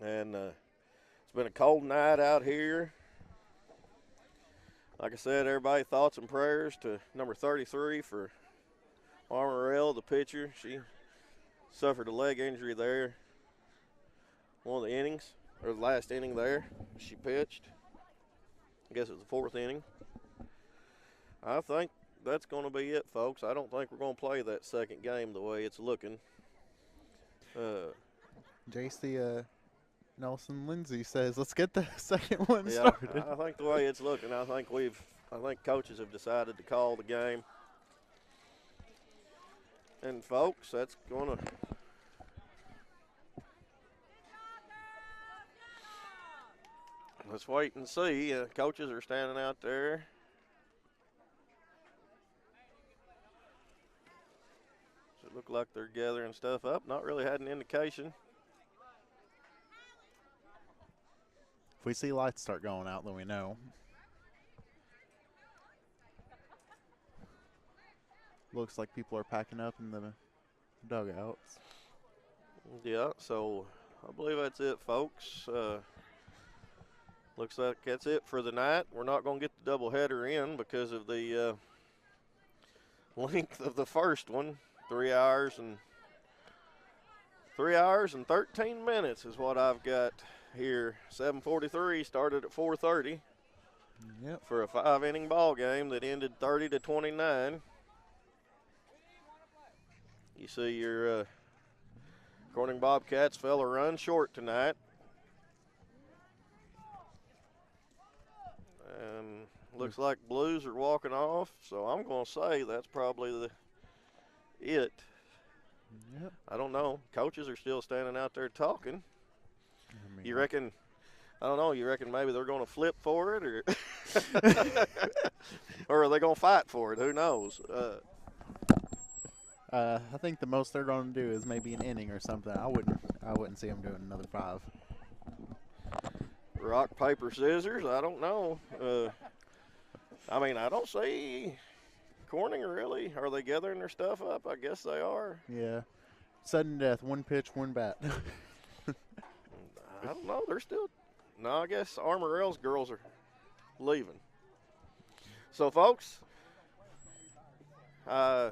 And it's been a cold night out here. Like I said, everybody, thoughts and prayers to number 33 for Armorel, the pitcher. She suffered a leg injury there. One of the innings, or the last inning there, she pitched. I guess it was the 4th inning. I think that's going to be it, folks. I don't think we're going to play that second game the way it's looking. JC Nelson Lindsay says, let's get the second one Yeah, started. I think the way it's looking, I think coaches have decided to call the game. And folks, that's going to let's wait and see. Coaches are standing out there. Does it look like they're gathering stuff up? Not really had an indication. If we see lights start going out, then we know. Looks like people are packing up in the dugouts. Yeah, so I believe that's it, folks. Looks like that's it for the night. We're not going to get the doubleheader in because of the length of the first one. 3 hours and 13 minutes is what I've got here. 7:43 started at 4:30. Yep. For a 5-inning ball game that ended 30-29. You see your Corning Bobcats fell a run short tonight. And looks like Blues are walking off, so I'm going to say that's probably it. Yep. I don't know. Coaches are still standing out there talking. I mean, You reckon, I don't know, you reckon maybe they're going to flip for it or or are they going to fight for it? Who knows? I think the most they're going to do is maybe an inning or something. I wouldn't see them doing another 5. Rock, paper, scissors, I don't know. I mean, I don't see Corning really. Are they gathering their stuff up? I guess they are. Yeah. Sudden death, 1 pitch, 1 bat. I don't know. They're still. No, I guess Armorel's girls are leaving. So, folks, I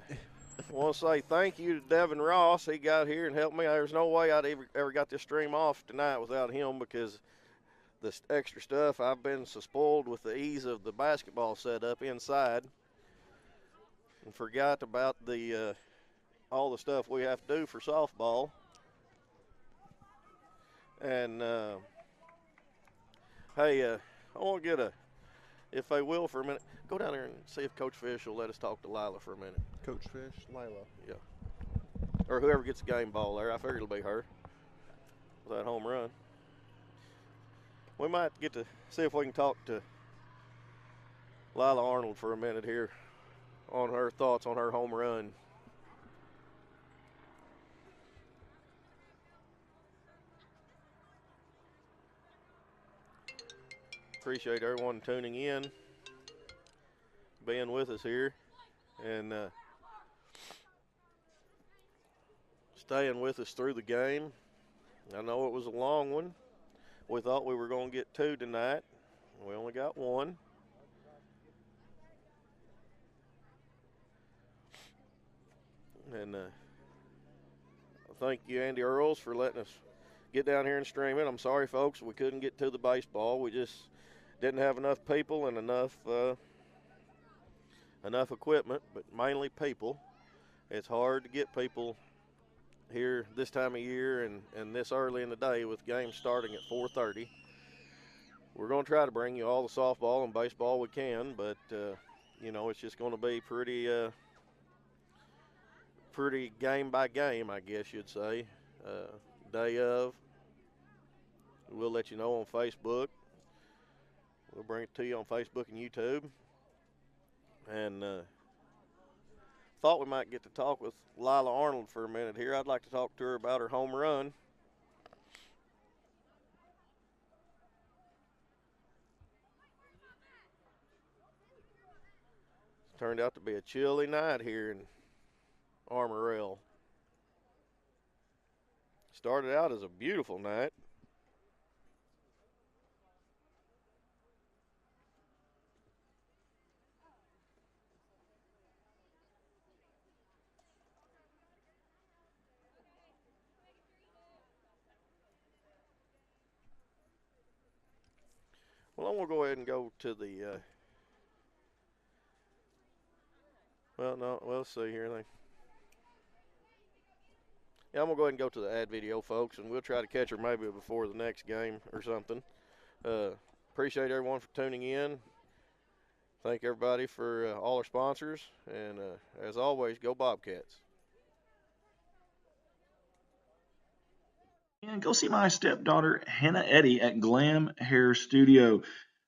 want to say thank you to Devin Ross. He got here and helped me. There's no way I'd ever got this stream off tonight without him because this extra stuff. I've been so spoiled with the ease of the basketball setup inside and forgot about the all the stuff we have to do for softball. And, hey, I want to get if they will for a minute, go down there and see if Coach Fish will let us talk to Lila for a minute. Coach Fish, Lila. Yeah. Or whoever gets the game ball there. I figure it'll be her with that home run. We might get to see if we can talk to Lila Arnold for a minute here on her thoughts on her home run. Appreciate everyone tuning in, being with us here, and staying with us through the game. I know it was a long one. We thought we were going to get 2 tonight. We only got 1. And thank you, Andy Earls, for letting us get down here and stream it. I'm sorry, folks, we couldn't get to the baseball. We just didn't have enough people and enough enough equipment, but mainly people. It's hard to get people here this time of year and this early in the day with games starting at 4:30. We're going to try to bring you all the softball and baseball we can, but it's just going to be pretty game by game, I guess you'd say. Day of, we'll let you know on Facebook. We'll bring it to you on Facebook and YouTube. And thought we might get to talk with Lila Arnold for a minute here. I'd like to talk to her about her home run. It's turned out to be a chilly night here in Armorel. Started out as a beautiful night. Well, I'm going to go ahead and go to the, let's see here. Yeah, I'm going to go ahead and go to the ad video, folks, and we'll try to catch her maybe before the next game or something. Appreciate everyone for tuning in. Thank everybody for all our sponsors. And as always, go Bobcats. And go see my stepdaughter, Hannah Eddy, at Glam Hair Studio.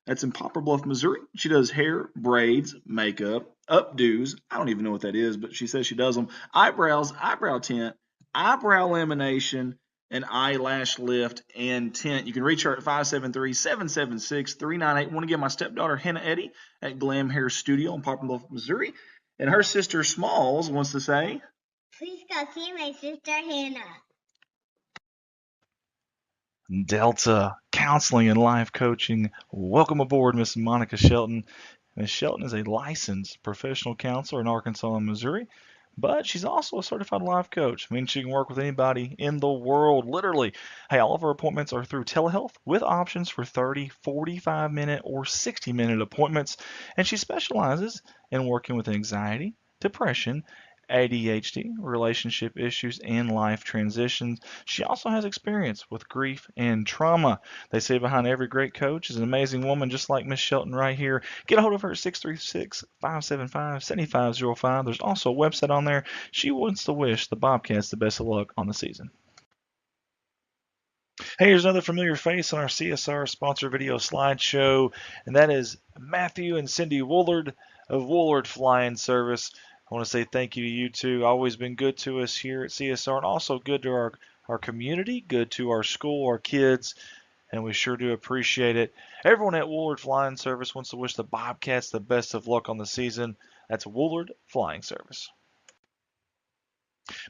That's in Poplar Bluff, Missouri. She does hair, braids, makeup, updos. I don't even know what that is, but she says she does them. Eyebrows, eyebrow tint, eyebrow lamination, and eyelash lift and tint. You can reach her at 573-776-398. Want to get my stepdaughter, Hannah Eddy, at Glam Hair Studio in Poplar Bluff, Missouri. And her sister, Smalls, wants to say, please go see my sister, Hannah. Delta Counseling and Life Coaching. Welcome aboard, Miss Monica Shelton. Miss Shelton is a licensed professional counselor in Arkansas and Missouri, but she's also a certified life coach. Means she can work with anybody in the world, literally. Hey, all of our appointments are through telehealth with options for 30, 45-minute, or 60-minute appointments, and she specializes in working with anxiety, depression, ADHD, relationship issues, and life transitions. She also has experience with grief and trauma. They say behind every great coach is an amazing woman just like Miss Shelton right here. Get a hold of her at 636-575-7505. There's also a website on there. She wants to wish the Bobcats the best of luck on the season. Hey, here's another familiar face on our CSR sponsor video slideshow, and that is Matthew and Cindy Woolard of Woolard Flying Service. I want to say thank you to you two. Always been good to us here at CSR, and also good to our community, good to our school, our kids, and we sure do appreciate it. Everyone at Woolard Flying Service wants to wish the Bobcats the best of luck on the season. That's Woolard Flying Service.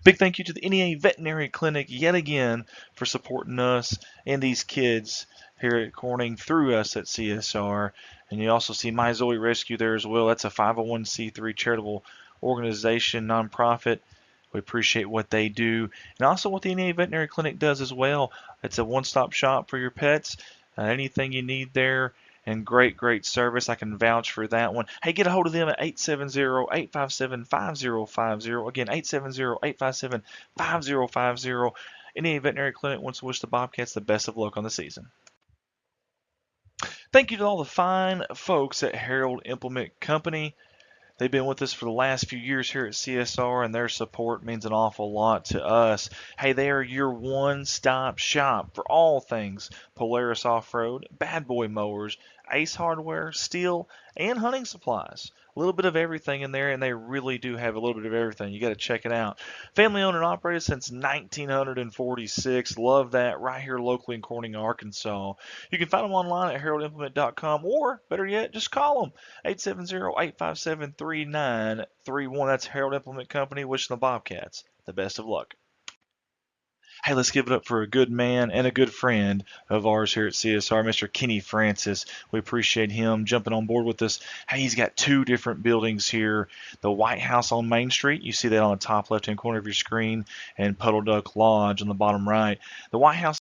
Big thank you to the NEA Veterinary Clinic yet again for supporting us and these kids here at Corning through us at CSR. And you also see My Zoe Rescue there as well. That's a 501c3 charitable organization, nonprofit. We appreciate what they do, and also what the NEA Veterinary Clinic does as well. It's a one-stop shop for your pets. Anything you need there, and great service. I can vouch for that one. Hey, get a hold of them at 870-857-5050. Again, 870-857-5050. NEA Veterinary Clinic wants to wish the Bobcats the best of luck on the season. Thank you to all the fine folks at Harold Implement Company. They've been with us for the last few years here at CSR, and their support means an awful lot to us. Hey, they are your one-stop shop for all things Polaris Off-Road, Bad Boy Mowers, Ace Hardware, steel, and hunting supplies. A little bit of everything in there, and they really do have a little bit of everything. You got to check it out. Family owned and operated since 1946. Love that. Right here locally in Corning, Arkansas. You can find them online at heraldimplement.com, or better yet, just call them 870-857-3931. That's Harold Implement Company, wishing the Bobcats the best of luck. Hey, let's give it up for a good man and a good friend of ours here at CSR, Mr. Kenny Francis. We appreciate him jumping on board with us. Hey, he's got two different buildings here. The White House on Main Street, you see that on the top left-hand corner of your screen, and Puddle Duck Lodge on the bottom right. The White House